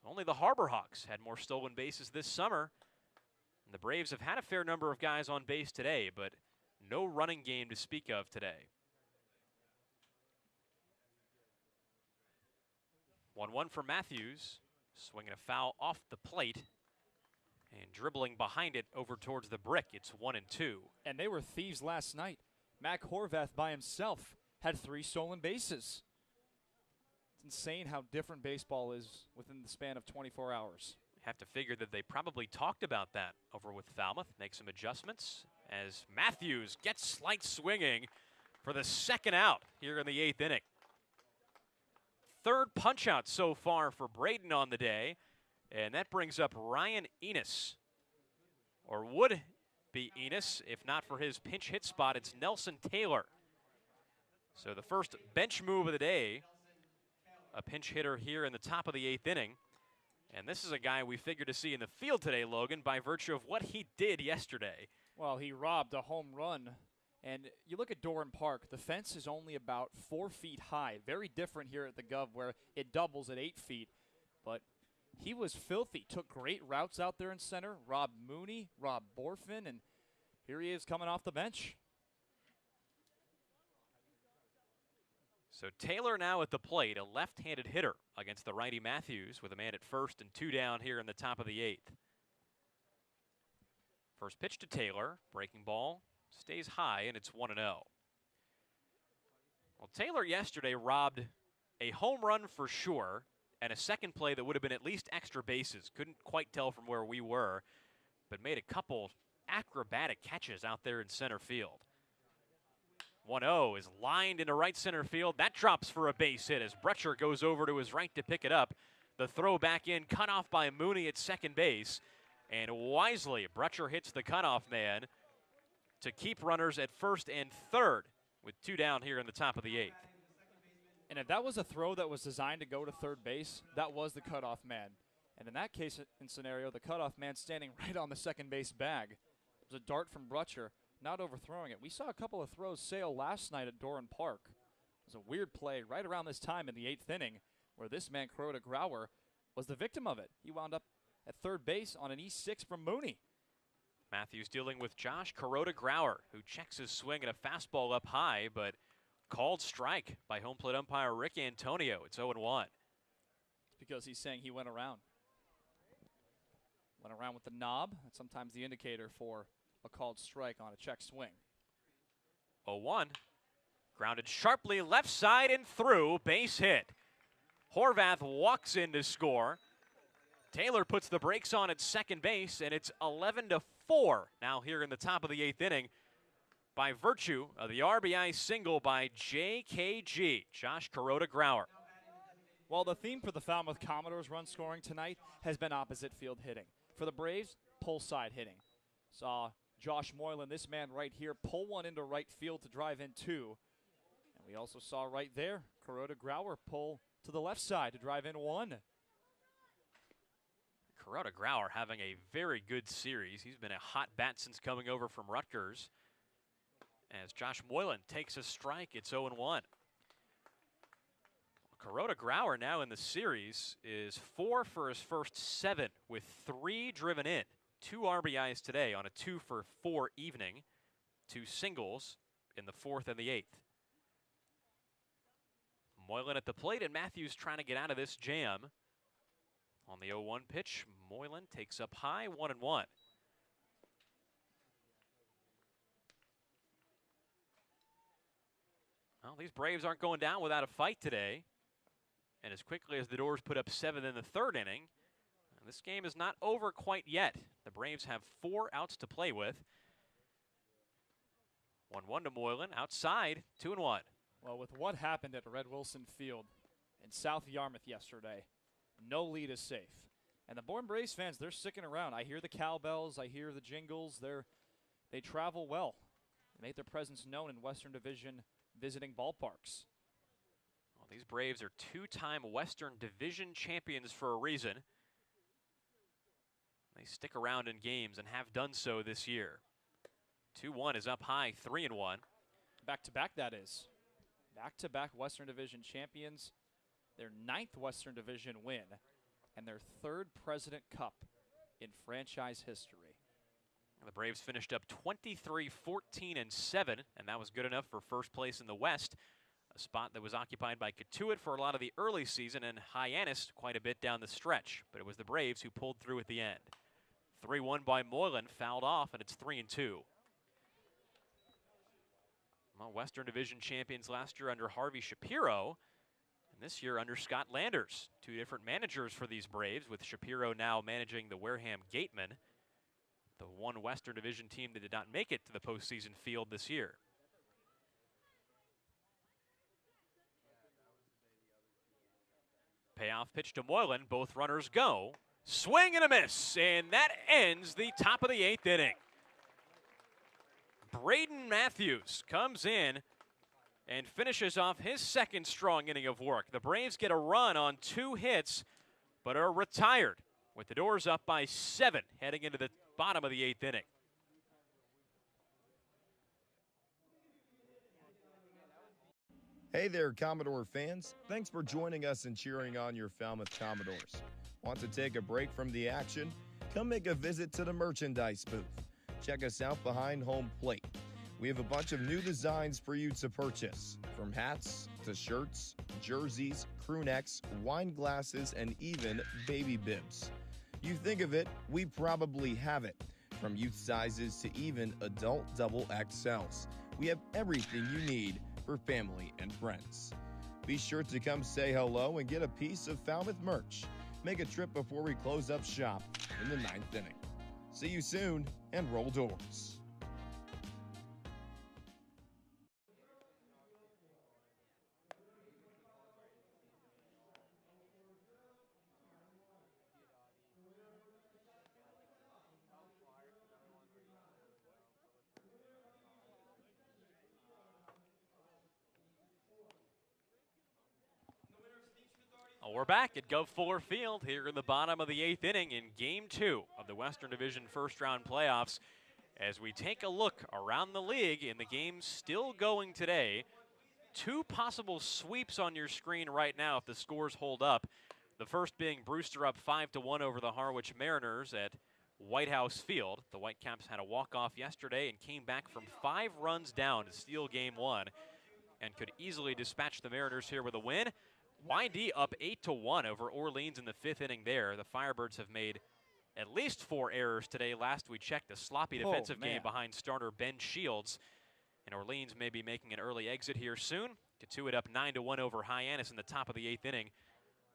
Only the Harbor Hawks had more stolen bases this summer. And the Braves have had a fair number of guys on base today, but no running game to speak of today. 1-1 for Matthews, swinging a foul off the plate and dribbling behind it over towards the brick. It's 1-2. And they were thieves last night. Mac Horvath by himself had 3 stolen bases. It's insane how different baseball is within the span of 24 hours. Have to figure that they probably talked about that over with Falmouth. Make some adjustments as Matthews gets Slight swinging for the second out here in the 8th inning. Third punch out so far for Braden on the day, and that brings up Ryan Enos, or would be Enos if not for his pinch hit spot. It's Nelson Taylor. So the first bench move of the day, a pinch hitter here in the top of the 8th inning. And this is a guy we figured to see in the field today, Logan, by virtue of what he did yesterday. Well, he robbed a home run. And you look at Doran Park, the fence is only about 4 feet high. Very different here at the Guv where it doubles at 8 feet. But he was filthy, took great routes out there in center, robbed Mooney, robbed Borfin, and here he is coming off the bench. So Taylor now at the plate, a left-handed hitter against the righty Matthews with a man at first and 2 down here in the top of the 8th. First pitch to Taylor, breaking ball, stays high, and it's 1-0. Well, Taylor yesterday robbed a home run for sure and a second play that would have been at least extra bases. Couldn't quite tell from where we were, but made a couple acrobatic catches out there in center field. 1-0 is lined into right center field. That drops for a base hit as Brecher goes over to his right to pick it up. The throw back in, cut off by Mooney at second base. And wisely, Brecher hits the cutoff man to keep runners at first and third with 2 down here in the top of the 8th. And if that was a throw that was designed to go to third base, that was the cutoff man. And in that case, in scenario, the cutoff man standing right on the second base bag. It was a dart from Brecher, not overthrowing it. We saw a couple of throws sail last night at Doran Park. It was a weird play right around this time in the 8th inning where this man, Kuroda Grauer, was the victim of it. He wound up at third base on an E6 from Mooney. Matthews dealing with Josh Kuroda Grauer, who checks his swing at a fastball up high, but called strike by home plate umpire Rick Antonio. It's 0-1. It's because he's saying he went around. Went around with the knob. That's sometimes the indicator for a called strike on a check swing. 0-1. Grounded sharply left side and through. Base hit. Horvath walks in to score. Taylor puts the brakes on at second base, and it's 11-4 now here in the top of the 8th inning by virtue of the RBI single by JKG, Josh Kuroda Grauer. Well, the theme for the Falmouth Commodores run scoring tonight has been opposite field hitting. For the Braves, pull side hitting. Saw Josh Moylan, this man right here, pull one into right field to drive in 2. And we also saw right there, Kuroda Grauer pull to the left side to drive in 1. Kuroda Grauer having a very good series. He's been a hot bat since coming over from Rutgers. As Josh Moylan takes a strike, it's 0-1. Kuroda Grauer now in the series is 4 for his first 7 with 3 driven in. 2 RBIs today on a 2-for-4 evening. 2 singles in the 4th and the 8th. Moylan at the plate, and Matthews trying to get out of this jam. On the 0-1 pitch, Moylan takes up high, 1-1. Well, these Braves aren't going down without a fight today. And as quickly as the Dores put up 7 in the 3rd inning, this game is not over quite yet. The Braves have 4 outs to play with. 1-1 to Moylan, outside, 2-1. Well, with what happened at Red Wilson Field in South Yarmouth yesterday, no lead is safe. And the Bourne Braves fans, they're sticking around. I hear the cowbells. I hear the jingles. They travel well. They make their presence known in Western Division visiting ballparks. Well, these Braves are two-time Western Division champions for a reason. They stick around in games and have done so this year. 2-1 is up high, 3-1. Back-to-back, that is. Back-to-back Western Division champions. Their 9th Western Division win and their 3rd President Cup in franchise history. The Braves finished up 23-14-7, and that was good enough for first place in the West, a spot that was occupied by Cotuit for a lot of the early season and Hyannis quite a bit down the stretch. But it was the Braves who pulled through at the end. 3-1 by Moylan, fouled off, and it's 3-2. Well, Western Division champions last year under Harvey Shapiro, and this year under Scott Landers. Two different managers for these Braves, with Shapiro now managing the Wareham Gatemen, the one Western Division team that did not make it to the postseason field this year. Payoff pitch to Moylan. Both runners go. Swing and a miss, and that ends the top of the 8th inning. Braden Matthews comes in and finishes off his 2nd strong inning of work. The Braves get a run on 2 hits, but are retired with the Dores up by 7 heading into the bottom of the 8th inning. Hey there, Commodore fans. Thanks for joining us and cheering on your Falmouth Commodores. Want to take a break from the action? Come make a visit to the merchandise booth. Check us out behind home plate. We have a bunch of new designs for you to purchase, from hats to shirts, jerseys, crew necks, wine glasses, and even baby bibs. You think of it, we probably have it. From youth sizes to even adult double XLs. We have everything you need for family and friends. Be sure to come say hello and get a piece of Falmouth merch. Make a trip before we close up shop in the 9th inning. See you soon, and roll Dores. We're back at Guv Fuller Field here in the bottom of the 8th inning in Game 2 of the Western Division first-round playoffs as we take a look around the league in the games still going today. 2 possible sweeps on your screen right now if the scores hold up. The first being Brewster up 5-1 over the Harwich Mariners at White House Field. The Whitecaps had a walk-off yesterday and came back from 5 runs down to steal Game 1 and could easily dispatch the Mariners here with a win. YD up 8-1 over Orleans in the 5th inning there. The Firebirds have made at least 4 errors today. Last we checked, a sloppy defensive game behind starter Ben Shields. And Orleans may be making an early exit here soon. Cotuit up 9-1 over Hyannis in the top of the 8th inning.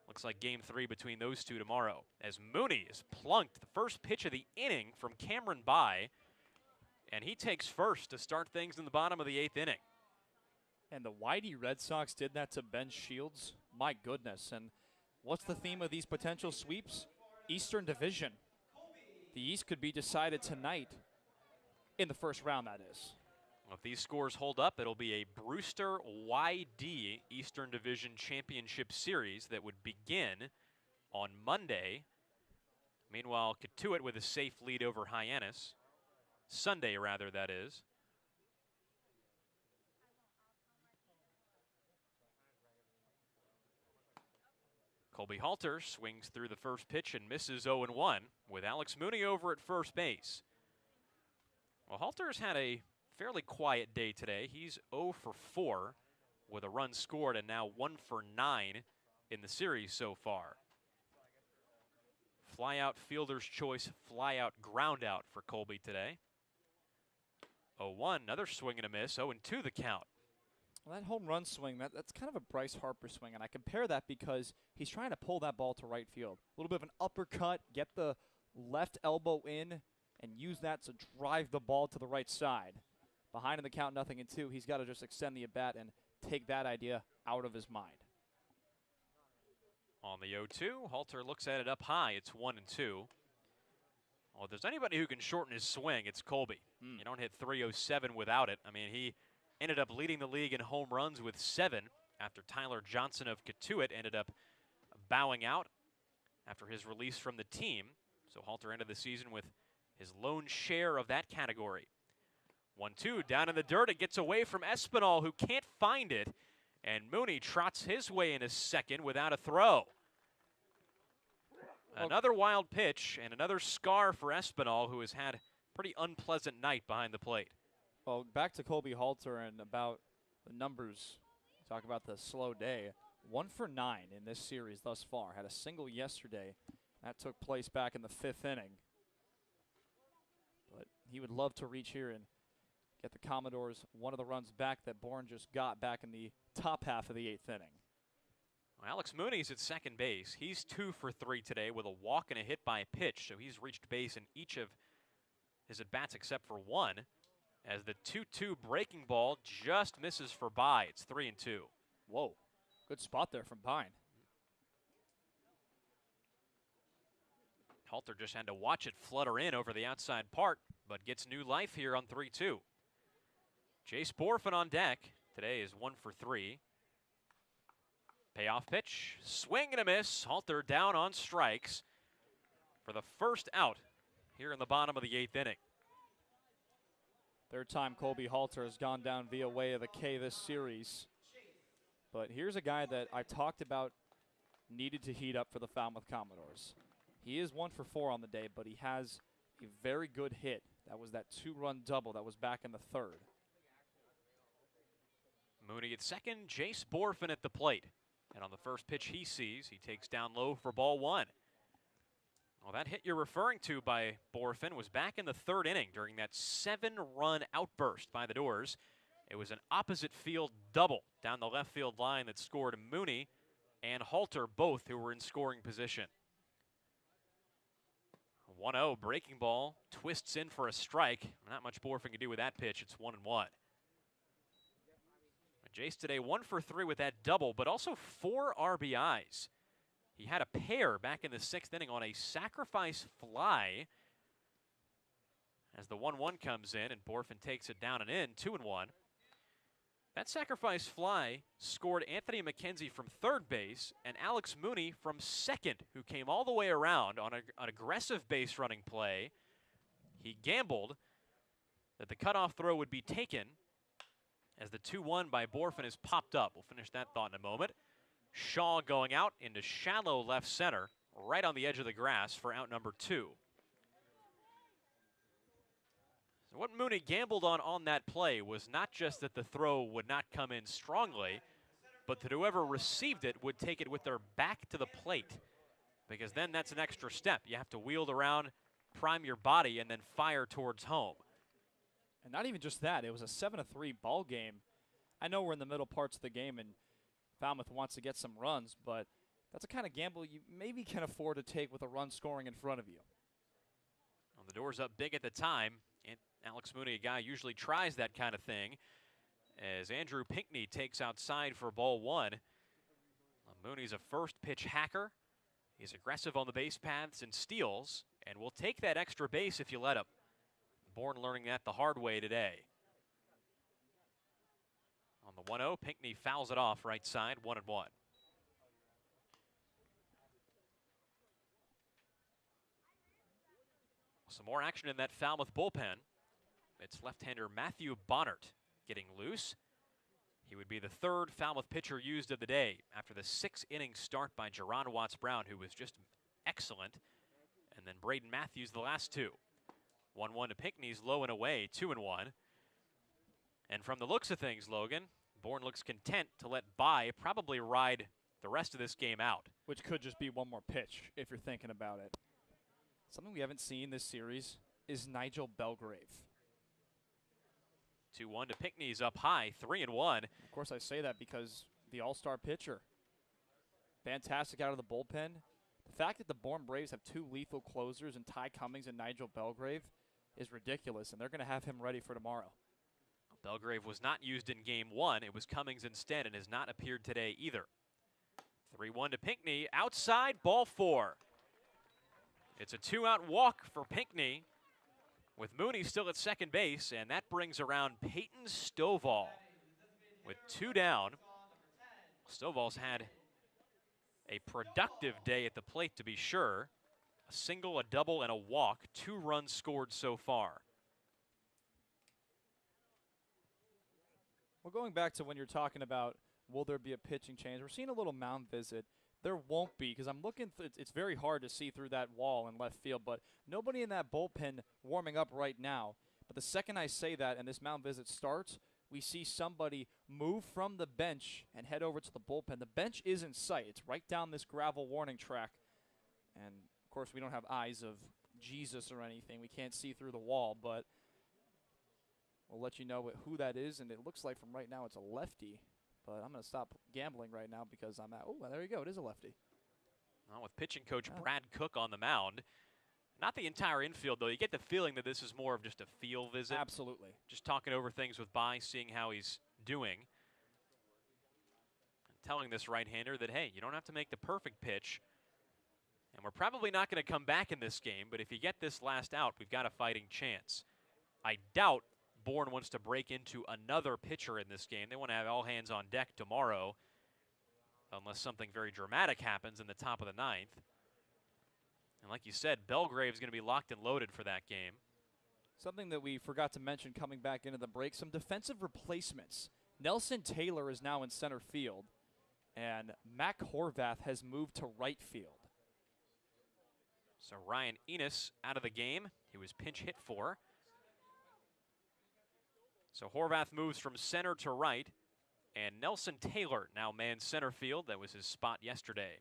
Looks like Game 3 between those two tomorrow. As Mooney is plunked the first pitch of the inning from Cameron By. And he takes first to start things in the bottom of the 8th inning. And the Whitey Red Sox did that to Ben Shields. My goodness. And what's the theme of these potential sweeps? Eastern Division. The East could be decided tonight in the first round, that is. Well, if these scores hold up, it'll be a Brewster YD Eastern Division Championship Series that would begin on Monday. Meanwhile, Cotuit with a safe lead over Hyannis. Sunday, rather, that is. Colby Halter swings through the first pitch and misses 0-1 with Alex Mooney over at first base. Well, Halter's had a fairly quiet day today. He's 0 for 4 with a run scored and now 1 for 9 in the series so far. Fly out, fielder's choice, fly out, ground out for Colby today. 0-1, another swing and a miss, 0-2 the count. Well, that home run swing, that's kind of a Bryce Harper swing, and I compare that because he's trying to pull that ball to right field. A little bit of an uppercut, get the left elbow in, and use that to drive the ball to the right side. Behind in the count, 0-2. He's got to just extend the at-bat and take that idea out of his mind. On the 0-2, Halter looks at it up high. It's 1-2. Well, if there's anybody who can shorten his swing, it's Colby. You don't hit 307 without it. I mean, he ended up leading the league in home runs with 7 after Tyler Johnson of Katuitt ended up bowing out after his release from the team. So Halter ended the season with his lone share of that category. 1-2 down in the dirt. It gets away from Espinal, who can't find it. And Mooney trots his way in a second without a throw. Another wild pitch and another scar for Espinal, who has had a pretty unpleasant night behind the plate. Well, back to Colby Halter and about the numbers. Talk about the slow day. 1 for 9 in this series thus far. Had a single yesterday. That took place back in the 5th inning. But he would love to reach here and get the Commodores one of the runs back that Bourne just got back in the top half of the 8th inning. Well, Alex Mooney's at second base. He's 2 for 3 today with a walk and a hit by a pitch. So he's reached base in each of his at-bats except for one. As the 2-2 breaking ball just misses for By. It's 3-2. Whoa, good spot there from Bine. Halter just had to watch it flutter in over the outside part, but gets new life here on 3-2. Jace Borfin on deck. Today is 1 for 3. Payoff pitch, swing and a miss. Halter down on strikes for the first out here in the bottom of the 8th inning. Third time Colby Halter has gone down via way of the K this series. But here's a guy that I talked about needed to heat up for the Falmouth Commodores. He is 1 for 4 on the day, but he has a very good hit. That was that 2-run double that was back in the 3rd. Mooney at second, Jace Borfin at the plate. And on the first pitch he sees, he takes down low for ball 1. Well, that hit you're referring to by Borfin was back in the 3rd inning during that 7-run outburst by the Dores. It was an opposite field double down the left field line that scored Mooney and Halter, both who were in scoring position. 1-0 breaking ball, twists in for a strike. Not much Borfin can do with that pitch. It's 1-1. Jace today 1 for 3 with that double, but also 4 RBIs. He had a pair back in the 6th inning on a sacrifice fly. As the 1-1 comes in and Borfin takes it down and in, 2-1. That sacrifice fly scored Anthony McKenzie from 3rd base and Alex Mooney from 2nd, who came all the way around on an aggressive base running play. He gambled that the cutoff throw would be taken as the 2-1 by Borfin is popped up. We'll finish that thought in a moment. Shaw going out into shallow left center, right on the edge of the grass for out number 2. So what Mooney gambled on that play was not just that the throw would not come in strongly, but that whoever received it would take it with their back to the plate, because then that's an extra step. You have to wield around, prime your body, and then fire towards home. And not even just that, it was a 7-3 ball game. I know we're in the middle parts of the game and Falmouth wants to get some runs, but that's a kind of gamble you maybe can afford to take with a run scoring in front of you. Well, the Doors up big at the time, and Alex Mooney, a guy usually tries that kind of thing, as Andrew Pinckney takes outside for ball 1. Mooney's a first pitch hacker. He's aggressive on the base paths and steals, and will take that extra base if you let him. Bourne learning that the hard way today. On the 1-0, Pinckney fouls it off right side, 1-1. Some more action in that Falmouth bullpen. It's left-hander Matthew Bonnert getting loose. He would be the 3rd Falmouth pitcher used of the day after the 6-inning start by Juaron Wattts Brown, who was just excellent. And then Braden Matthews the last 2. 1-1 to Pinckney's low and away, 2-1. And from the looks of things, Logan, Bourne looks content to let By probably ride the rest of this game out. Which could just be one more pitch if you're thinking about it. Something we haven't seen this series is Nigel Belgrave. 2-1 to Pinckney's up high, 3-1. Of course I say that because the all-star pitcher. Fantastic out of the bullpen. The fact that the Bourne Braves have 2 lethal closers in Ty Cummings and Nigel Belgrave is ridiculous, and they're going to have him ready for tomorrow. Belgrave was not used in game 1. It was Cummings instead and has not appeared today either. 3-1 to Pinckney. Outside, ball 4. It's a 2-out walk for Pinckney with Mooney still at second base, and that brings around Peyton Stovall with 2 down. Stovall's had a productive day at the plate, to be sure. A single, a double, and a walk. 2 runs scored so far. Well, going back to when you're talking about will there be a pitching change, we're seeing a little mound visit. There won't be, because I'm looking, it's very hard to see through that wall in left field, but nobody in that bullpen warming up right now. But the second I say that and this mound visit starts, we see somebody move from the bench and head over to the bullpen. The bench is in sight. It's right down this gravel warning track. And, of course, we don't have eyes of Jesus or anything. We can't see through the wall, but we'll let you know who that is. And it looks like from right now it's a lefty. But I'm going to stop gambling right now because I'm at, oh, there you go. It is a lefty. Well, with pitching coach Brad Cook on the mound. Not the entire infield, though. You get the feeling that this is more of just a feel visit. Absolutely. Just talking over things with Bai, seeing how he's doing. And telling this right-hander that, hey, you don't have to make the perfect pitch. And we're probably not going to come back in this game, but if you get this last out, we've got a fighting chance. I doubt Bourne wants to break into another pitcher in this game. They want to have all hands on deck tomorrow, unless something very dramatic happens in the top of the 9th. And like you said, Belgrave's going to be locked and loaded for that game. Something that we forgot to mention coming back into the break, some defensive replacements. Nelson Taylor is now in center field, and Mac Horvath has moved to right field. So Ryan Enos out of the game. He was pinch hit for. So Horvath moves from center to right, and Nelson Taylor now mans center field. That was his spot yesterday.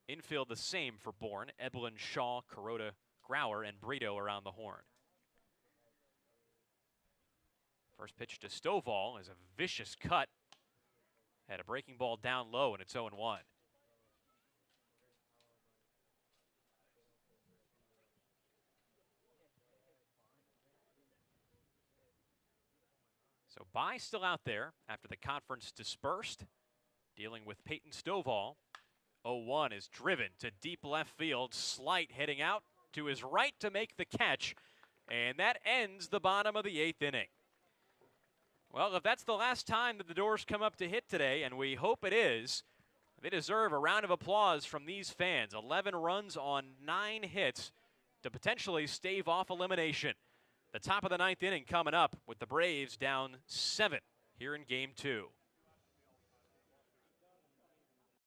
Infield the same for Bourne. Eblin, Shaw, Kuroda, Grauer, and Brito around the horn. First pitch to Stovall is a vicious cut. Had a breaking ball down low, and it's 0-1. So Bai still out there after the conference dispersed, dealing with Peyton Stovall. 0-1 is driven to deep left field. Slight heading out to his right to make the catch. And that ends the bottom of the 8th inning. Well, if that's the last time that the Dores come up to hit today, and we hope it is, they deserve a round of applause from these fans. 11 runs on 9 hits to potentially stave off elimination. The top of the 9th inning coming up with the Braves down 7 here in Game 2.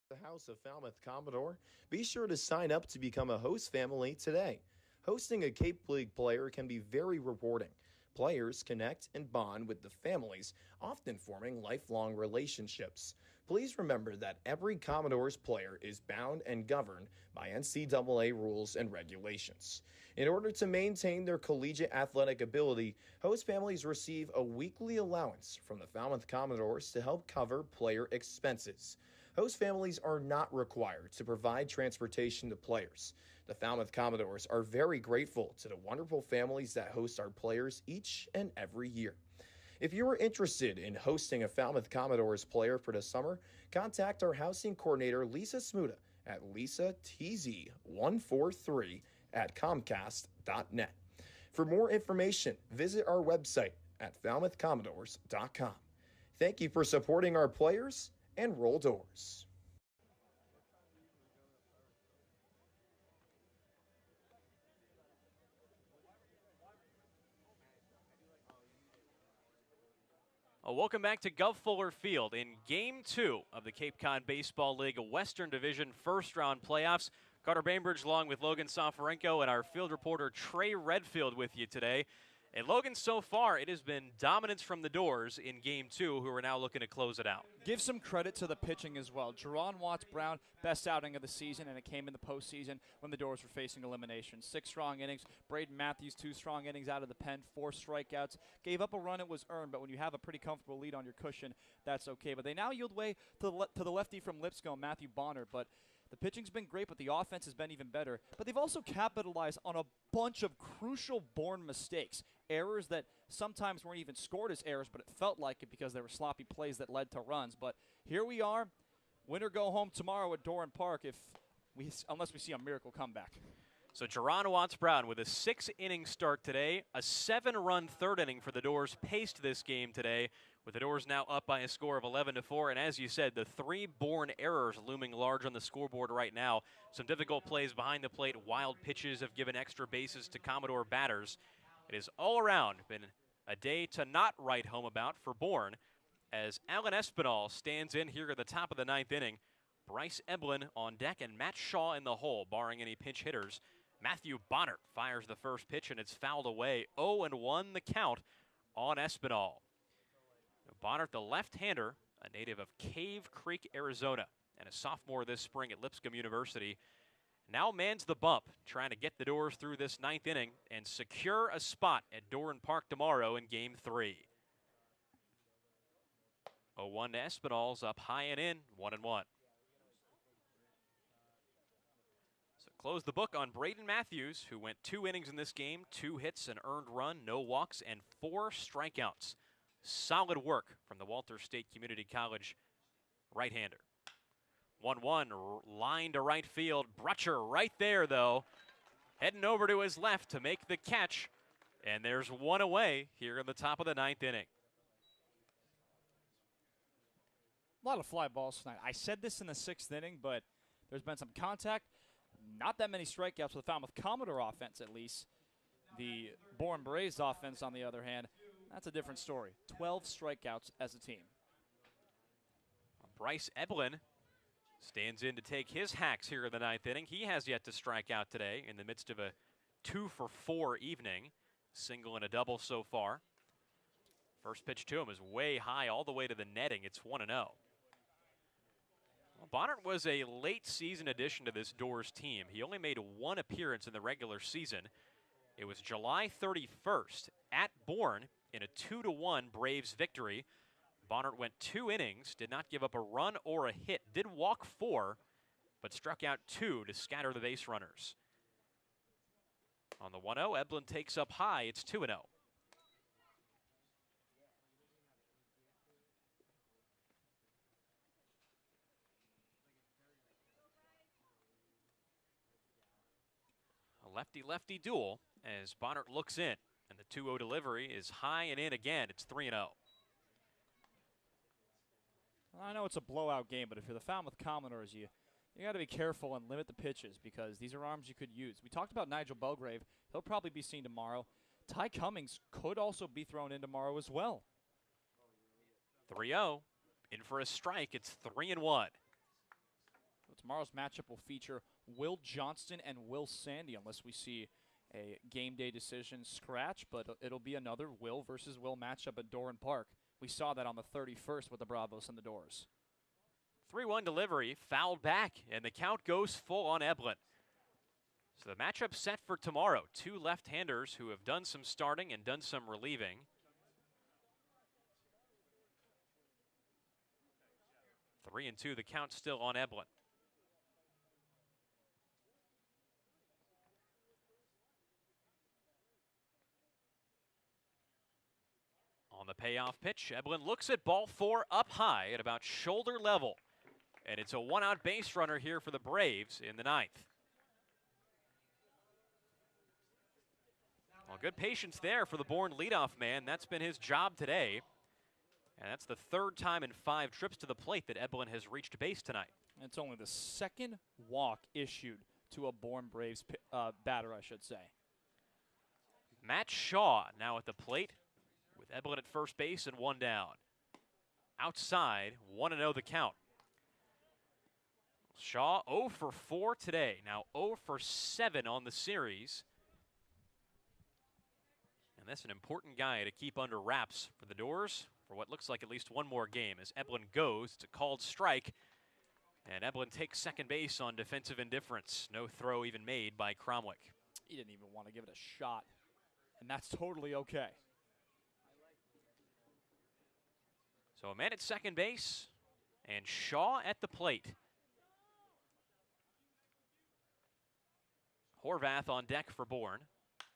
The House of Falmouth Commodore, be sure to sign up to become a host family today. Hosting a Cape League player can be very rewarding. Players connect and bond with the families, often forming lifelong relationships. Please remember that every Commodores player is bound and governed by NCAA rules and regulations. In order to maintain their collegiate athletic ability, host families receive a weekly allowance from the Falmouth Commodores to help cover player expenses. Host families are not required to provide transportation to players. The Falmouth Commodores are very grateful to the wonderful families that host our players each and every year. If you are interested in hosting a Falmouth Commodores player for the summer, contact our housing coordinator, Lisa Smuda, at lisatz143@comcast.net. For more information, visit our website at falmouthcommodores.com. Thank you for supporting our players, and roll Dores. Welcome back to Guv Fuller Field in Game 2 of the Cape Cod Baseball League Western Division first-round playoffs. Carter Bainbridge along with Logan Soforenko and our field reporter Trey Redfield with you today. And Logan, so far, it has been dominance from the Dores in Game 2, who are now looking to close it out. Give some credit to the pitching as well. Juaron Wattts Brown, best outing of the season, and it came in the postseason when the Dores were facing elimination. 6 strong innings. Braden Matthews, 2 strong innings out of the pen, 4 strikeouts. Gave up a run, it was earned, but when you have a pretty comfortable lead on your cushion, that's okay. But they now yield way to the lefty from Lipscomb, Matthew Bonner, but the pitching's been great, but the offense has been even better. But they've also capitalized on a bunch of crucial Bourne mistakes. Errors that sometimes weren't even scored as errors, but it felt like it because there were sloppy plays that led to runs. But here we are. win or go home tomorrow at Doran Park unless we see a miracle comeback. So Juaron Wattts Brown with a 6-inning start today. A 7-run third inning for the Dores paced this game today, with the Dores now up by a score of 11-4. And as you said, the 3 Bourne errors looming large on the scoreboard right now. Some difficult plays behind the plate. Wild pitches have given extra bases to Commodore batters. It has all around been a day to not write home about for Bourne, as Alan Espinal stands in here at the top of the 9th inning. Bryce Eblin on deck and Matt Shaw in the hole, barring any pinch hitters. Matthew Bonnert fires the first pitch, and it's fouled away. 0-1 the count on Espinal. Bonnert, the left-hander, a native of Cave Creek, Arizona, and a sophomore this spring at Lipscomb University, now mans the bump, trying to get the Dores through this 9th inning and secure a spot at Doran Park tomorrow in Game 3. 0-1 to Espinal's up high and in, 1-1. Close the book on Braden Matthews, who went 2 innings in this game, 2 hits, an earned run, no walks, and 4 strikeouts. Solid work from the Walters State Community College right-hander. 1-1, line to right field. Brutcher right there, though, heading over to his left to make the catch. And there's one away here in the top of the 9th inning. A lot of fly balls tonight. I said this in the 6th inning, but there's been some contact. Not that many strikeouts for the Falmouth Commodore offense, at least. The Bourne Braves offense, on the other hand, that's a different story. 12 strikeouts as a team. Bryce Eblin stands in to take his hacks here in the 9th inning. He has yet to strike out today in the midst of a 2-for-4 evening. Single and a double so far. First pitch to him is way high, all the way to the netting. It's 1-0. Bonnert was a late season addition to this Dores team. He only made 1 appearance in the regular season. It was July 31st at Bourne in a 2-1 Braves victory. Bonnert went 2 innings, did not give up a run or a hit, did walk 4, but struck out 2 to scatter the base runners. On the 1-0, Eblin takes up high. It's 2-0. Lefty-lefty duel as Bonnert looks in, and the 2-0 delivery is high and in again. It's 3-0. Well, I know it's a blowout game, but if you're the Falmouth Commodores, you got to be careful and limit the pitches because these are arms you could use. We talked about Nigel Belgrave. He'll probably be seen tomorrow. Ty Cummings could also be thrown in tomorrow as well. 3-0. In for a strike. It's 3-1. So tomorrow's matchup will feature Will Johnston and Will Sandy, unless we see a game day decision scratch, but it'll be another Will versus Will matchup at Doran Park. We saw that on the 31st with the Bravos and the Dores. 3-1 delivery, fouled back, and the count goes full on Eblin. So the matchup set for tomorrow. 2 left-handers who have done some starting and done some relieving. Three and 2, the count still on Eblin. On the payoff pitch, Eblin looks at ball 4 up high at about shoulder level. And it's a 1-out base runner here for the Braves in the 9th. Well, good patience there for the Bourne leadoff man. That's been his job today. And that's the 3rd time in 5 trips to the plate that Eblin has reached base tonight. It's only the 2nd walk issued to a Bourne Braves batter, I should say. Matt Shaw now at the plate with Eblin at first base and 1 down. Outside, 1-0 the count. Shaw 0 for 4 today. Now 0 for 7 on the series. And that's an important guy to keep under wraps for the Dores for what looks like at least one more game as Eblin goes. It's a called strike. And Eblin takes second base on defensive indifference. No throw even made by Cromwick. He didn't even want to give it a shot. And that's totally okay. So a man at second base and Shaw at the plate. Horvath on deck for Bourne.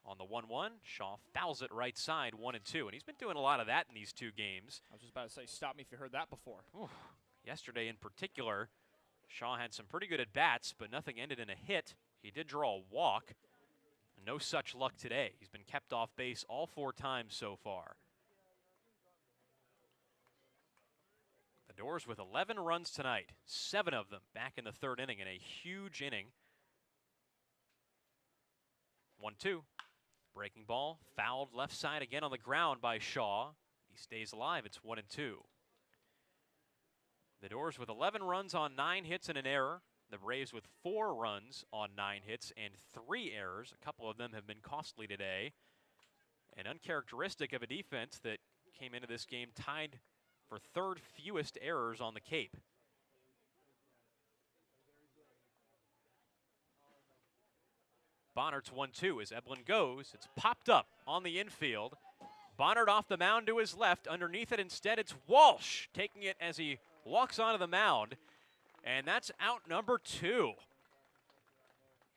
On the 1-1, Shaw fouls it right side, 1-2. And he's been doing a lot of that in these 2 games. I was just about to say, stop me if you heard that before. Ooh, Yesterday in particular, Shaw had some pretty good at-bats, but nothing ended in a hit. He did draw a walk. No such luck today. He's been kept off base all 4 times so far. The Dores with 11 runs tonight, 7 of them back in the 3rd inning in a huge inning. 1-2. Breaking ball, fouled left side again on the ground by Shaw. He stays alive. It's 1-2. The Dores with 11 runs on 9 hits and an error. The Braves with 4 runs on 9 hits and 3 errors. A couple of them have been costly today. And uncharacteristic of a defense that came into this game tied for 3rd fewest errors on the Cape. Bonnert's 1-2 as Eblin goes. It's popped up on the infield. Bonnert off the mound to his left. Underneath it instead, it's Walsh taking it as he walks onto the mound. And that's out number 2.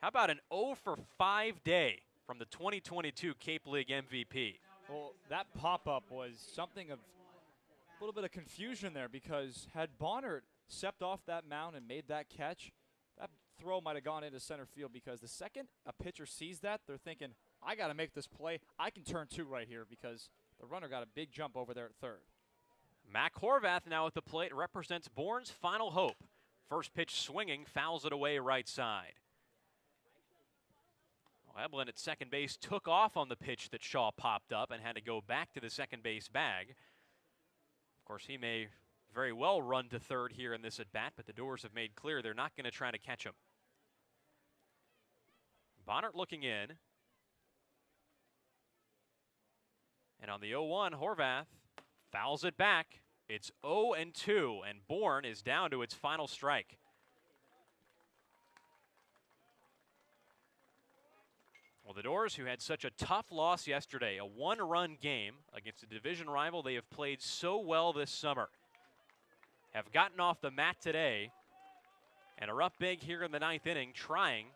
How about an 0 for 5 day from the 2022 Cape League MVP? Well, that pop-up was something of a little bit of confusion there, because had Bonnert stepped off that mound and made that catch, that throw might have gone into center field, because the second a pitcher sees that, they're thinking, I got to make this play. I can turn 2 right here, because the runner got a big jump over there at 3rd. Mac Horvath now at the plate represents Bourne's final hope. First pitch swinging, fouls it away right side. Well, Eblin at second base took off on the pitch that Shaw popped up and had to go back to the second base bag. Of course, he may very well run to 3rd here in this at-bat, but the Dores have made clear they're not going to try to catch him. Bonnert looking in. And on the 0-1, Horvath fouls it back. It's 0-2, and Bourne is down to its final strike. Well, the Dores, who had such a tough loss yesterday, a 1-run game against a division rival they have played so well this summer, have gotten off the mat today and are up big here in the 9th inning, trying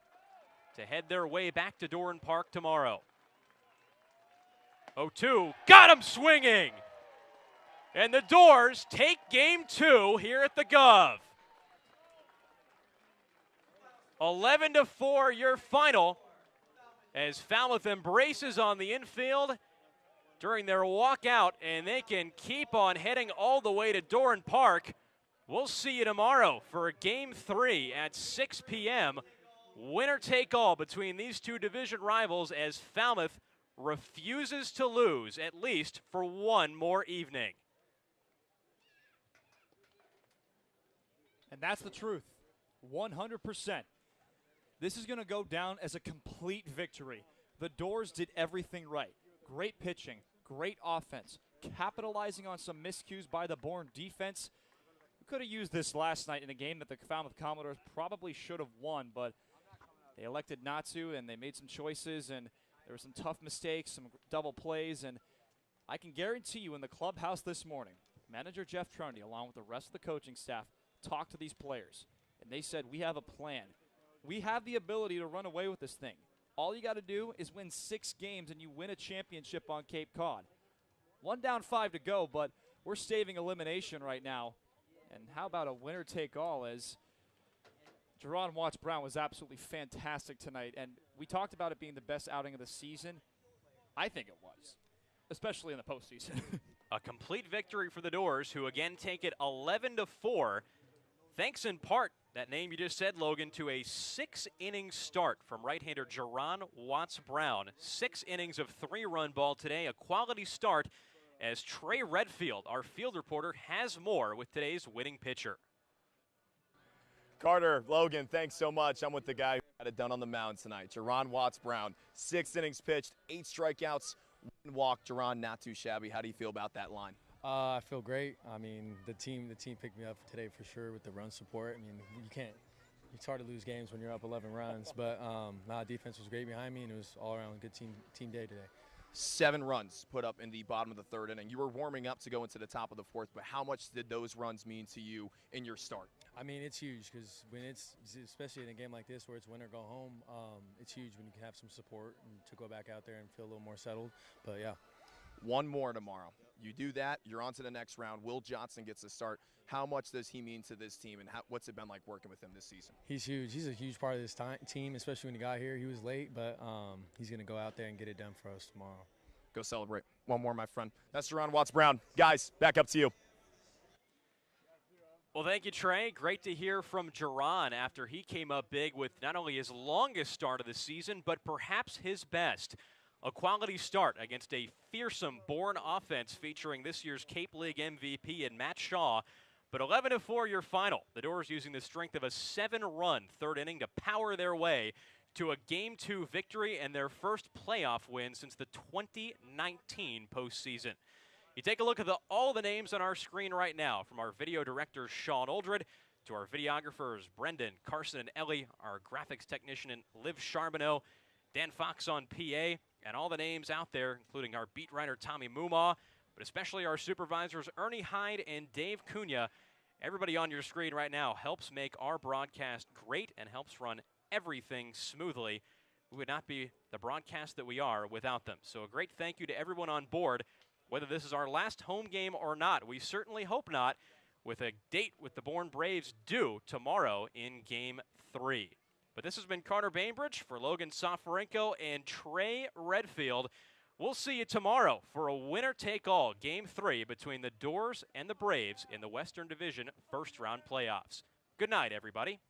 to head their way back to Doran Park tomorrow. 0-2, got him swinging! And the Dores take game 2 here at the Guv. 11-4 your final, as Falmouth embraces on the infield during their walkout, and they can keep on heading all the way to Doran Park. We'll see you tomorrow for game 3 at 6 p.m. Winner take all between these two division rivals, as Falmouth refuses to lose at least for one more evening. And that's the truth, 100%. This is going to go down as a complete victory. The Dores did everything right. Great pitching, great offense, capitalizing on some miscues by the Bourne defense. We could have used this last night in a game that the Falmouth Commodores probably should have won, but they elected not to, and they made some choices, and there were some tough mistakes, some double plays, and I can guarantee you in the clubhouse this morning, manager Jeff Trundy, along with the rest of the coaching staff, talked to these players, and they said, we have a plan. We have the ability to run away with this thing. All you got to do is win 6 games and you win a championship on Cape Cod. 1 down, 5 to go, but we're staving elimination right now. And how about a winner take all, as Juaron Wattts Brown was absolutely fantastic tonight. And we talked about it being the best outing of the season. I think it was, especially in the postseason. A complete victory for the Dores, who again take it 11-4. Thanks in part, that name you just said, Logan, to a 6-inning start from right-hander Juaron Wattts Brown. 6 innings of 3-run ball today, a quality start, as Trey Redfield, our field reporter, has more with today's winning pitcher. Carter, Logan, thanks so much. I'm with the guy who got it done on the mound tonight, Juaron Wattts Brown. 6 innings pitched, 8 strikeouts, 1 walk. Juaron, not too shabby. How do you feel about that line? I feel great. I mean, the team picked me up today for sure with the run support. I mean, it's hard to lose games when you're up 11 runs, but defense was great behind me, and it was all around a good team day today. 7 runs put up in the bottom of the 3rd inning. You were warming up to go into the top of the 4th, but how much did those runs mean to you in your start? I mean, it's huge, because when especially in a game like this where it's win or go home, it's huge when you can have some support and to go back out there and feel a little more settled. But yeah. one more tomorrow. You do that, you're on to the next round. Will Johnson gets a start. How much does he mean to this team, and what's it been like working with him this season? He's huge. He's a huge part of this team, especially when he got here. He was late, but he's going to go out there and get it done for us tomorrow. Go celebrate. One more, my friend. That's Juaron Wattts Brown. Guys, back up to you. Well, thank you, Trey. Great to hear from Juaron after he came up big with not only his longest start of the season, but perhaps his best. A quality start against a fearsome Bourne offense featuring this year's Cape League MVP and Matt Shaw. But 11-4 your final. The Dores using the strength of a 7-run third inning to power their way to a Game 2 victory and their first playoff win since the 2019 postseason. You take a look at all the names on our screen right now, from our video director, Sean Oldred, to our videographers, Brendan, Carson, and Ellie, our graphics technician, and Liv Charbonneau, Dan Fox on PA, and all the names out there, including our beat writer, Tommy Mumaw, but especially our supervisors, Ernie Hyde and Dave Cunha. Everybody on your screen right now helps make our broadcast great and helps run everything smoothly. We would not be the broadcast that we are without them. So a great thank you to everyone on board. Whether this is our last home game or not, we certainly hope not, with a date with the Bourne Braves due tomorrow in Game 3. But this has been Carter Bainbridge for Logan Soforenko and Trey Redfield. We'll see you tomorrow for a winner-take-all Game 3 between the Dores and the Braves in the Western Division first-round playoffs. Good night, everybody.